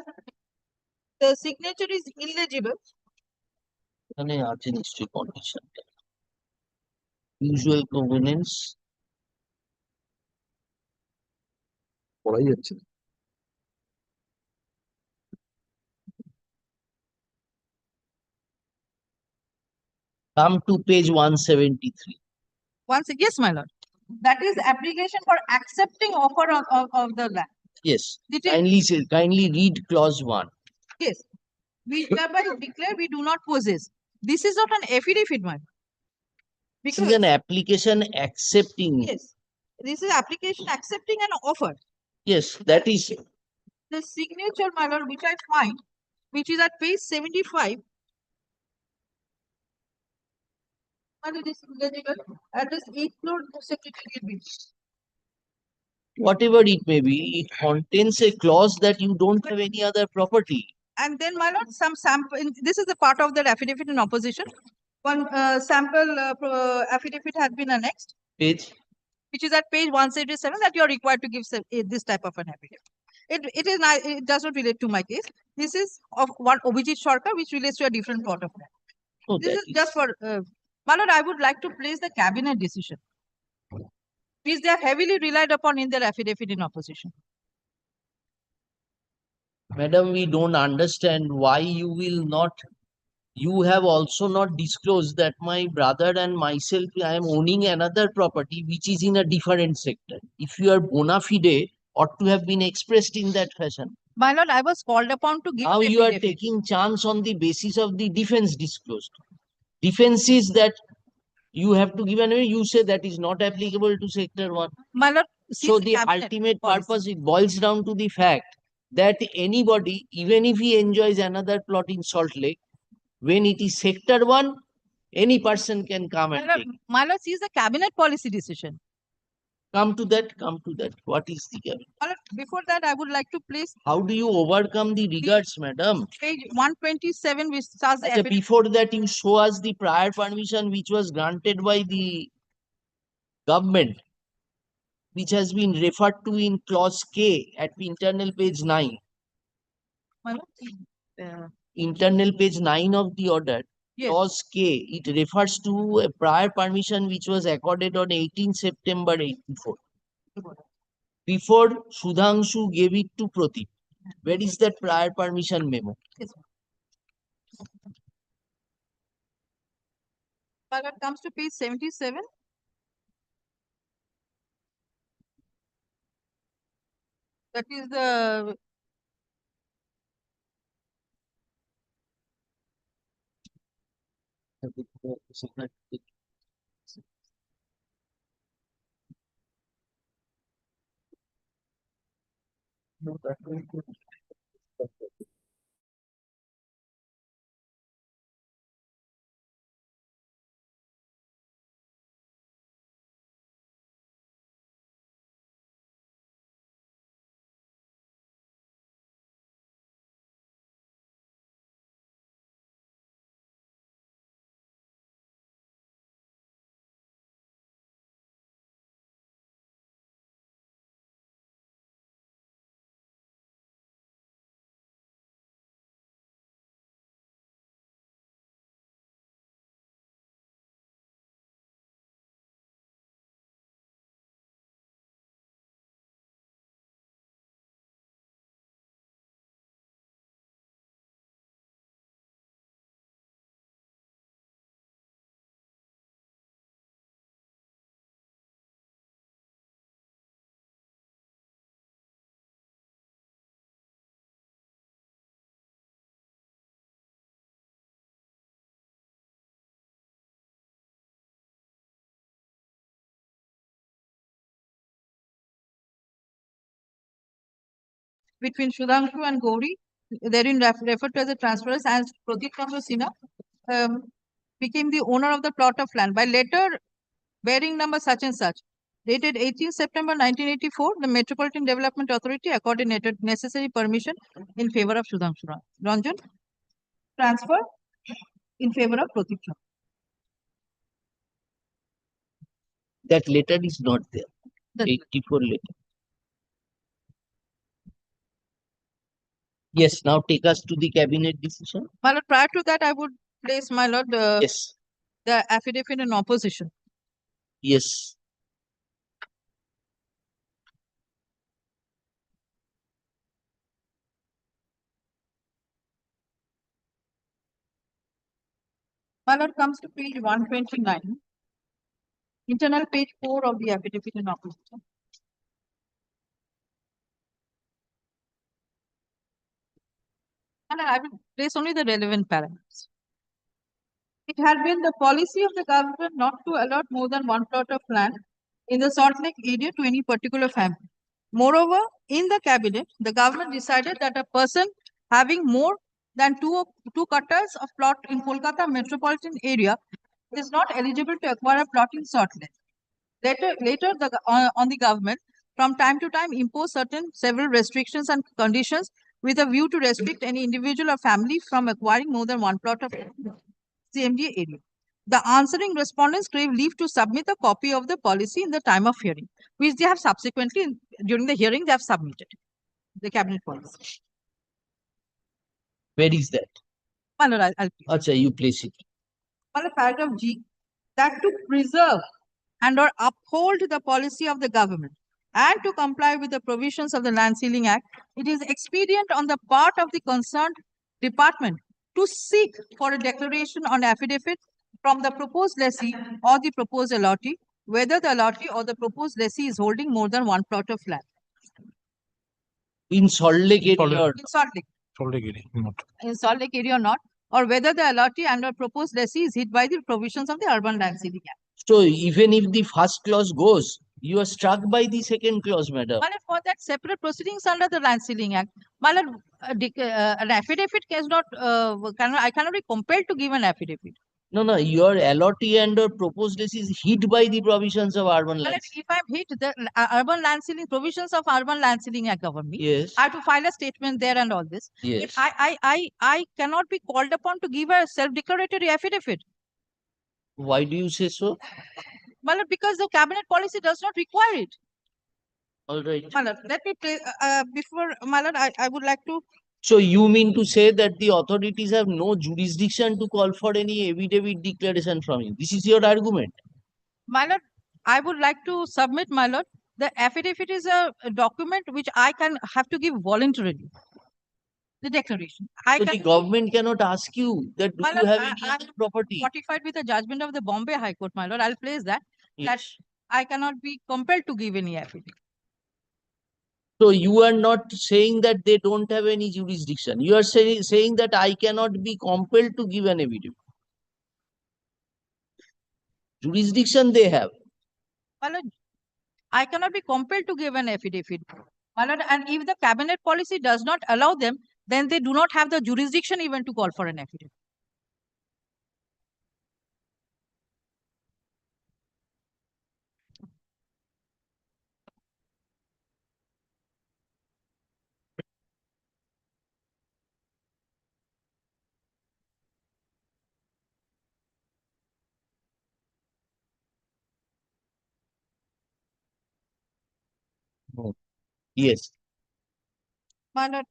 the signature is illegible. এখানে আছে নিশ্চয়ই condition. Usual covenants. পড়াই যাচ্ছে না। Come to page 173. Yes, my lord. That is application for accepting offer of the land. Yes. Detail- Kindly read clause 1. Yes. We hereby declare we do not possess. This is not an affidavit, my lord. This is an application accepting. Yes. This is application accepting an offer. Yes, that is. The signature, my lord, which I find, which is at page 75. It is illegible. At this 8th floor, secretary. Whatever it may be, it contains a clause that you don't have any other property. And then, my lord, some sample, this is the part of the affidavit in opposition. One sample affidavit has been annexed, Page. which is at page 177, that you are required to give this type of an affidavit. It does not relate to my case. This is of one Obijit Sarkar, which relates to a different part of that. Oh, This that is just for, my lord, I would like to place the cabinet decision, which they have heavily relied upon in their affidavit in opposition. Madam, we don't understand why you will not. You have also not disclosed that my brother and myself, I am owning another property which is in a different sector. If you are bona fide, ought to have been expressed in that fashion. My lord, I was called upon to give. Now you are affidavit. taking chance on the basis of the defense disclosed. Defense is that you have to give an away. You say that is not applicable to sector 1. My lord, So the ultimate purpose, it boils down to the fact that anybody, even if he enjoys another plot in Salt Lake, when it is sector 1, any person can come and take. My lord, sees the cabinet policy decision. Come to that. What is the cabinet? My lord, before that, I would like to place How do you overcome the regards, madam? page 127, which starts the affidavit. Before that, you show us the prior permission which was granted by the government, which has been referred to in clause K at internal page 9. My lord, Internal page 9 of the order. Yes. Clause K, it refers to a prior permission which was accorded on 18 September 84. Before Sudhanshu gave it to Pradeep. Where is that prior permission memo? Yes. My lord, comes to page 77. That is the No, that will be good. between Sudhanshu and Gauri, therein referred to as the transferors, as Pradeep Chandra Sinha became the owner of the plot of land by letter bearing number such and such. Dated 18 September 1984, the Metropolitan Development Authority accorded necessary permission in favor of Sudhanshu Ranjan. Transfer in favor of Pradeep Chandra. That letter is not there. 84 letter. Yes, now take us to the cabinet decision. My lord, prior to that, I would place, my lord, Yes. the affidavit in opposition. Yes. My lord, comes to page 129. Internal page 4 of the affidavit in opposition. And I will place only the relevant paragraphs. It had been the policy of the government not to allot more than one plot of land in the Salt Lake area to any particular family. Moreover, in the cabinet, the government decided that a person having more than two cutters of plot in Kolkata metropolitan area is not eligible to acquire a plot in Salt Lake. Later, on the government, from time to time, impose several restrictions and conditions with a view to restrict any individual or family from acquiring more than one plot of CMDA area. The answering respondents crave leave to submit a copy of the policy in the time of hearing, which they have subsequently, during the hearing, they have submitted the cabinet policy. Where is that? My lord, I'll Acha, you place it. My lord, paragraph G, that to preserve and or uphold the policy of the government and to comply with the provisions of the Land Sealing Act, it is expedient on the part of the concerned department to seek for a declaration on affidavit from the proposed lessee or the proposed allottee, whether the allottee or the proposed lessee is holding more than one plot of land. In Salt Lake area. In Salt Lake. Salt Lake area, not. In Salt Lake area or not, or whether the allottee and or proposed lessee is hit by the provisions of the Urban Land Sealing Act. So even if the first clause goes, you are struck by the second clause, madam. My lord, for that separate proceedings under the Land Sealing Act, my lord, an affidavit cannot, I cannot be compelled to give an affidavit. No, your allottee and or proposed lessee is hit by the provisions of urban My land. lord, if I'm hit, the urban land sealing provisions of Urban Land Sealing Act govern me. Yes. I have to file a statement there and all this. Yes. I cannot be called upon to give a self-declaratory affidavit. Why do you say so? My lord, because the cabinet policy does not require it. All right. My lord, let me play, before, my lord, I would like to. So you mean to say that the authorities have no jurisdiction to call for any affidavit declaration from you? This is your argument? My lord, I would like to submit, my lord, the affidavit is a document which I can have to give voluntarily. The declaration. So the government cannot ask you that do you have any other property? Fortified with the judgment of the Bombay High Court, my lord. I'll place that. Yes. That I cannot be compelled to give any affidavit. So you are not saying that they don't have any jurisdiction. You are saying that I cannot be compelled to give an affidavit. Jurisdiction they have. My lord, I cannot be compelled to give an affidavit. My lord, and if the cabinet policy does not allow them, then they do not have the jurisdiction even to call for an affidavit. Yes. My lord,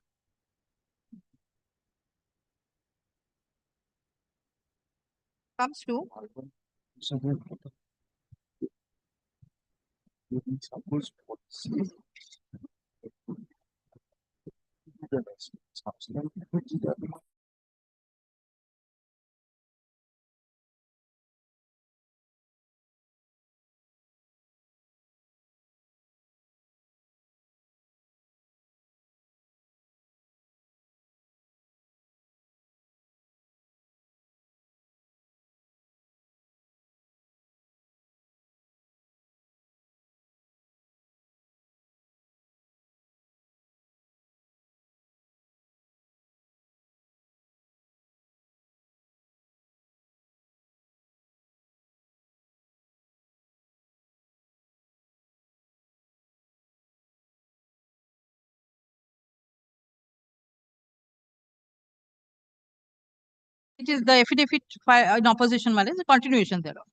comes to It is the affidavit in opposition, my lord, is a continuation thereof.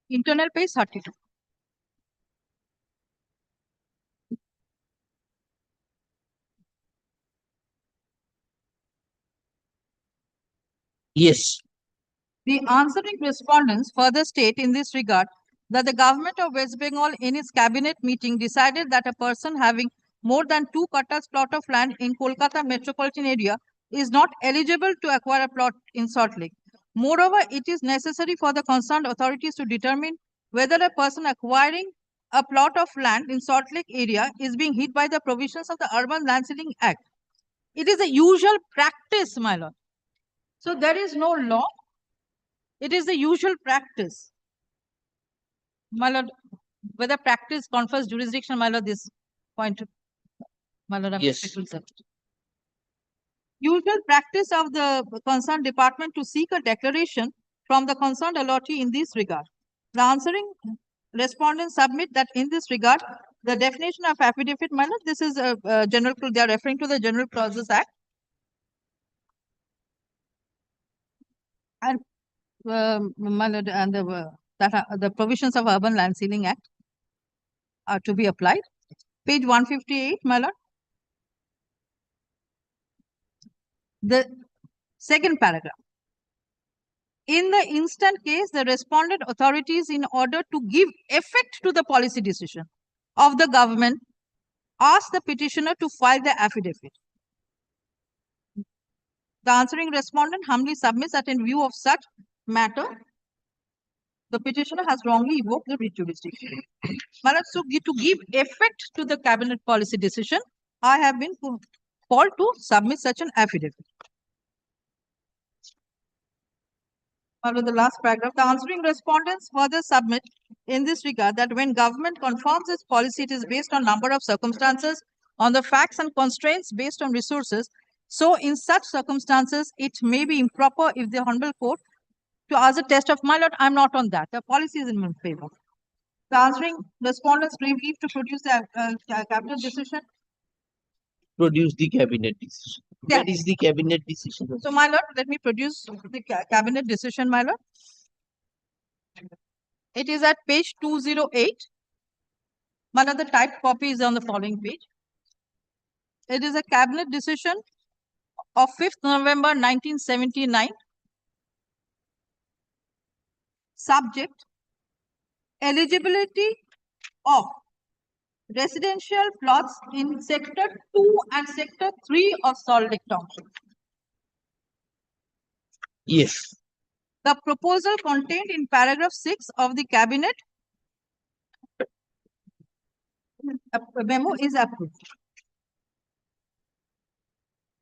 Internal page 32. Yes. The answering respondents further state in this regard that the government of West Bengal in its cabinet meeting decided that a person having more than 2 katas plot of land in Kolkata metropolitan area is not eligible to acquire a plot in Salt Lake. Moreover, it is necessary for the concerned authorities to determine whether a person acquiring a plot of land in Salt Lake area is being hit by the provisions of the Urban Land Ceiling Act. It is a usual practice, my lord. So there is no law. It is the usual practice. My lord, whether practice confers jurisdiction, my lord, this point, my lord, Yes. Usual practice of the concerned department to seek a declaration from the concerned allottee in this regard. The answering respondents submit that in this regard, the definition of affidavit, my lord, this is a general, they are referring to the General Clauses Act. And my lord, and the provisions of Urban Land Ceiling Act are to be applied. Page 158, my lord. The second paragraph. In the instant case, the respondent authorities, in order to give effect to the policy decision of the government, ask the petitioner to file the affidavit. The answering respondent humbly submits that in view of such matter, the petitioner has wrongly evoked the writ jurisdiction. So to give effect to the cabinet policy decision, I have been called to submit such an affidavit. The last paragraph, the answering respondents further submit in this regard that when government confirms its policy, it is based on number of circumstances, on the facts and constraints based on resources. So in such circumstances, it may be improper if the Honorable Court to ask a test of, my lord, I'm not on that. The policy is in my favor. The answering respondents crave leave to produce the cabinet decision. Produce the cabinet decision. Yeah. Where is the cabinet decision? So, my lord, let me produce the cabinet decision, my lord. It is at page 208. My lord, the typed copy is on the following page. It is a cabinet decision of 5th November 1979. Subject: eligibility of residential plots in sector 2 and sector 3 of Salt Lake Township. Yes. The proposal contained in paragraph 6 of the cabinet memo is approved.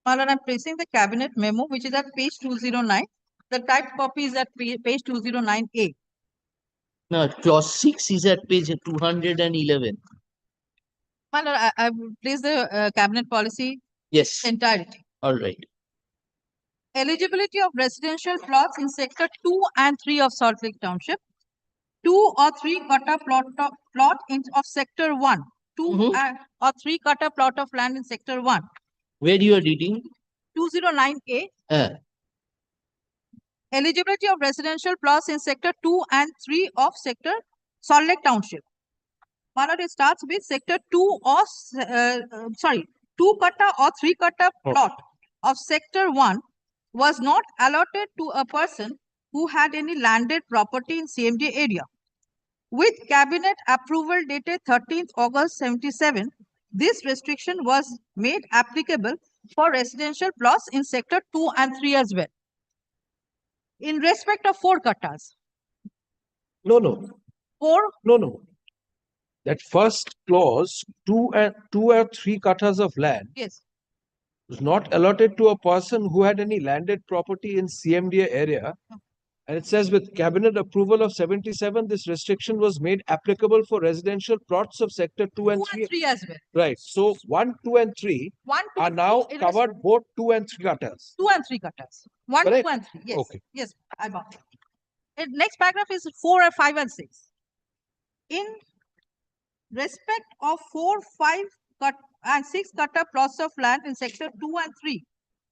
My lord, I'm placing the cabinet memo, which is at page 209. The typed copy is at page 209A. No, clause 6 is at page 211. My lord, I will place the cabinet policy Yes. entirety. All right. Eligibility of residential plots in sector 2 and 3 of Salt Lake Township. 2 or 3 kata plot of sector 1. 2 or 3 kata plot of land in sector 1. Where you are reading? 209A. Eligibility of residential plots in sector 2 and 3 of sector Salt Lake Township. It starts with sector 2 or 2 kata or 3 kata plot of sector 1 was not allotted to a person who had any landed property in CMD area. With cabinet approval dated 13th August 77, this restriction was made applicable for residential plots in sector 2 and 3 as well. In respect of 4 katas. No. 4? No. That first clause, 2 or 3 katas of land, yes, was not allotted to a person who had any landed property in CMDA area. And it says with cabinet approval of 77, this restriction was made applicable for residential plots of sector 2 and 3. 3 as well. Right. So 1, 2 and 3 are now covered both 2 and 3 katas. 2 and 3 katas. 1, Correct? 2 and 3. Yes. Okay. Yes, I got it. Next paragraph is 4, 5 and 6. In respect of 4, 5 and 6 kata plots of land in sector 2 and 3.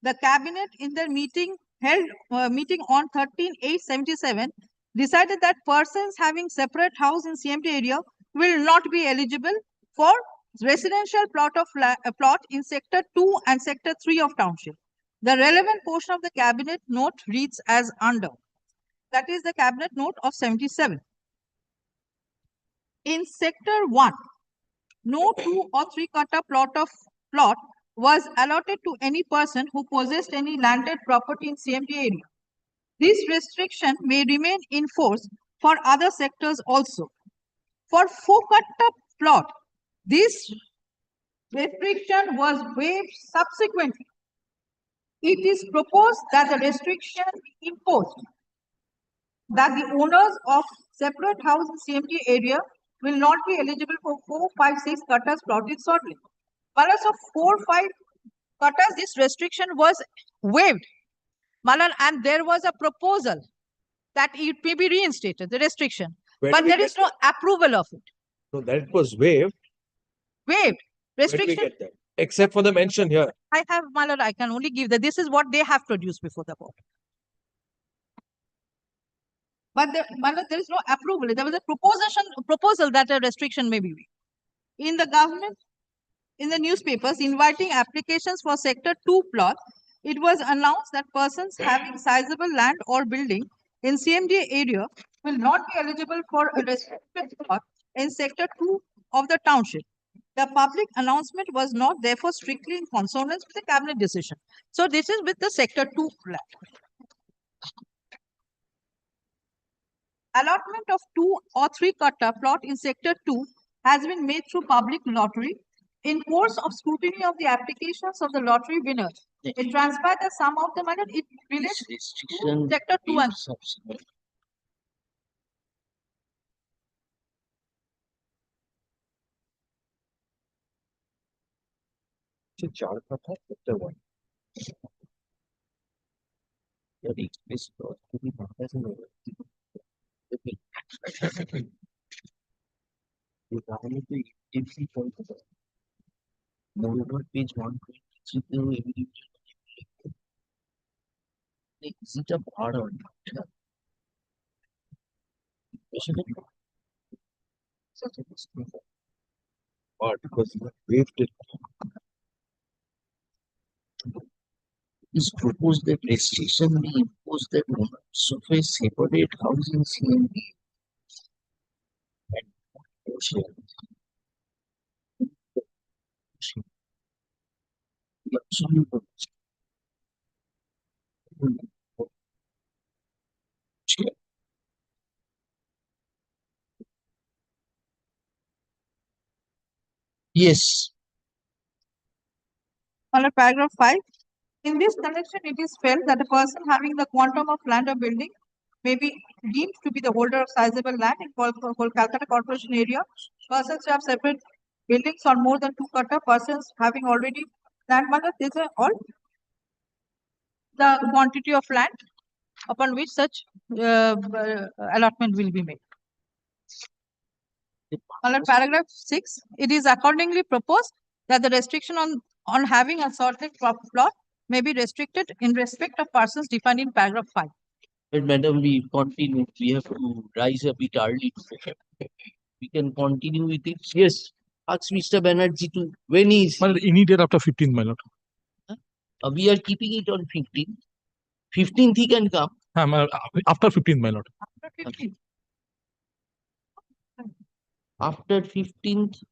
The cabinet in their meeting held meeting on 13/8/77 decided that persons having separate house in CMT area will not be eligible for residential plot in sector 2 and sector 3 of township. The relevant portion of the cabinet note reads as under. That is the cabinet note of 77. In sector 1, no 2 or 3 kata plot was allotted to any person who possessed any landed property in CMT area. This restriction may remain in force for other sectors also. For 4 kata plot, this restriction was waived subsequently. It is proposed that the restriction be imposed that the owners of separate house in CMT area will not be eligible for 4, 5, 6 katas plotted shortly. Whereas of 4, 5 katas, this restriction was waived. Malan, and there was a proposal that it may be reinstated, the restriction. Where But do we there is get no approval of it. So that was waived. Waived. Where do we Restriction. get that? Except for the mention here. I have, Malan, I can only give that. This is what they have produced before the court. But there is no approval. There was a proposal that a restriction may be waived. In the government, in the newspapers, inviting applications for sector 2 plot, it was announced that persons having sizable land or building in CMD area will not be eligible for a restricted plot in sector 2 of the township. The public announcement was not therefore strictly in consonance with the cabinet decision. So this is with the sector 2 plan. Allotment of 2 or 3 kata plot in sector 2 has been made through public lottery. In course of scrutiny of the applications of the lottery winners, it transpired that some of them it relates to sector 2 and subsequent. चार का था sector 1. Yari, this plot to be marked as an overlap. The government will intensely point out. Moreover, page 123 to evidence. Is it a part or not? Part because you waived it. Is proposed that restriction be imposed that owners of a separate house in CMD and yes. Under paragraph 5, in this connection, it is felt that a person having the quantum of land or building may be deemed to be the holder of sizable land in Calcutta Corporation area. Persons who have separate buildings or more than 2 kata, persons having already land, these are all the quantity of land upon which such allotment will be made. Under paragraph 6, it is accordingly proposed that the restriction on having a certain plot may be restricted in respect of persons defined in paragraph 5. But madam, we continue. We have to rise a bit early. We can continue with it. Yes. Ask Mr. Banerjee to when is immediate after 15th, my lord. We are keeping it on 15th. 15th he can come. After 15th, my lord. After 15th. After 15th.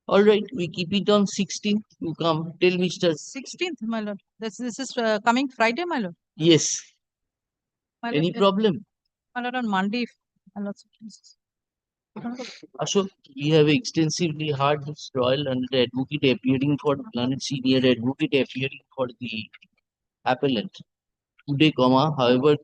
All right, we keep it on 16th. You come. Tell Mr. 16th, my lord. This is coming Friday, my lord. Yes. My lord, Any problem? My lord, on Monday. Ashok, we have extensively heard this royal and the advocate appearing for the planet senior advocate appearing for the appellant. Today, however,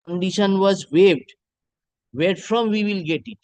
condition was waived. Where from we will get it?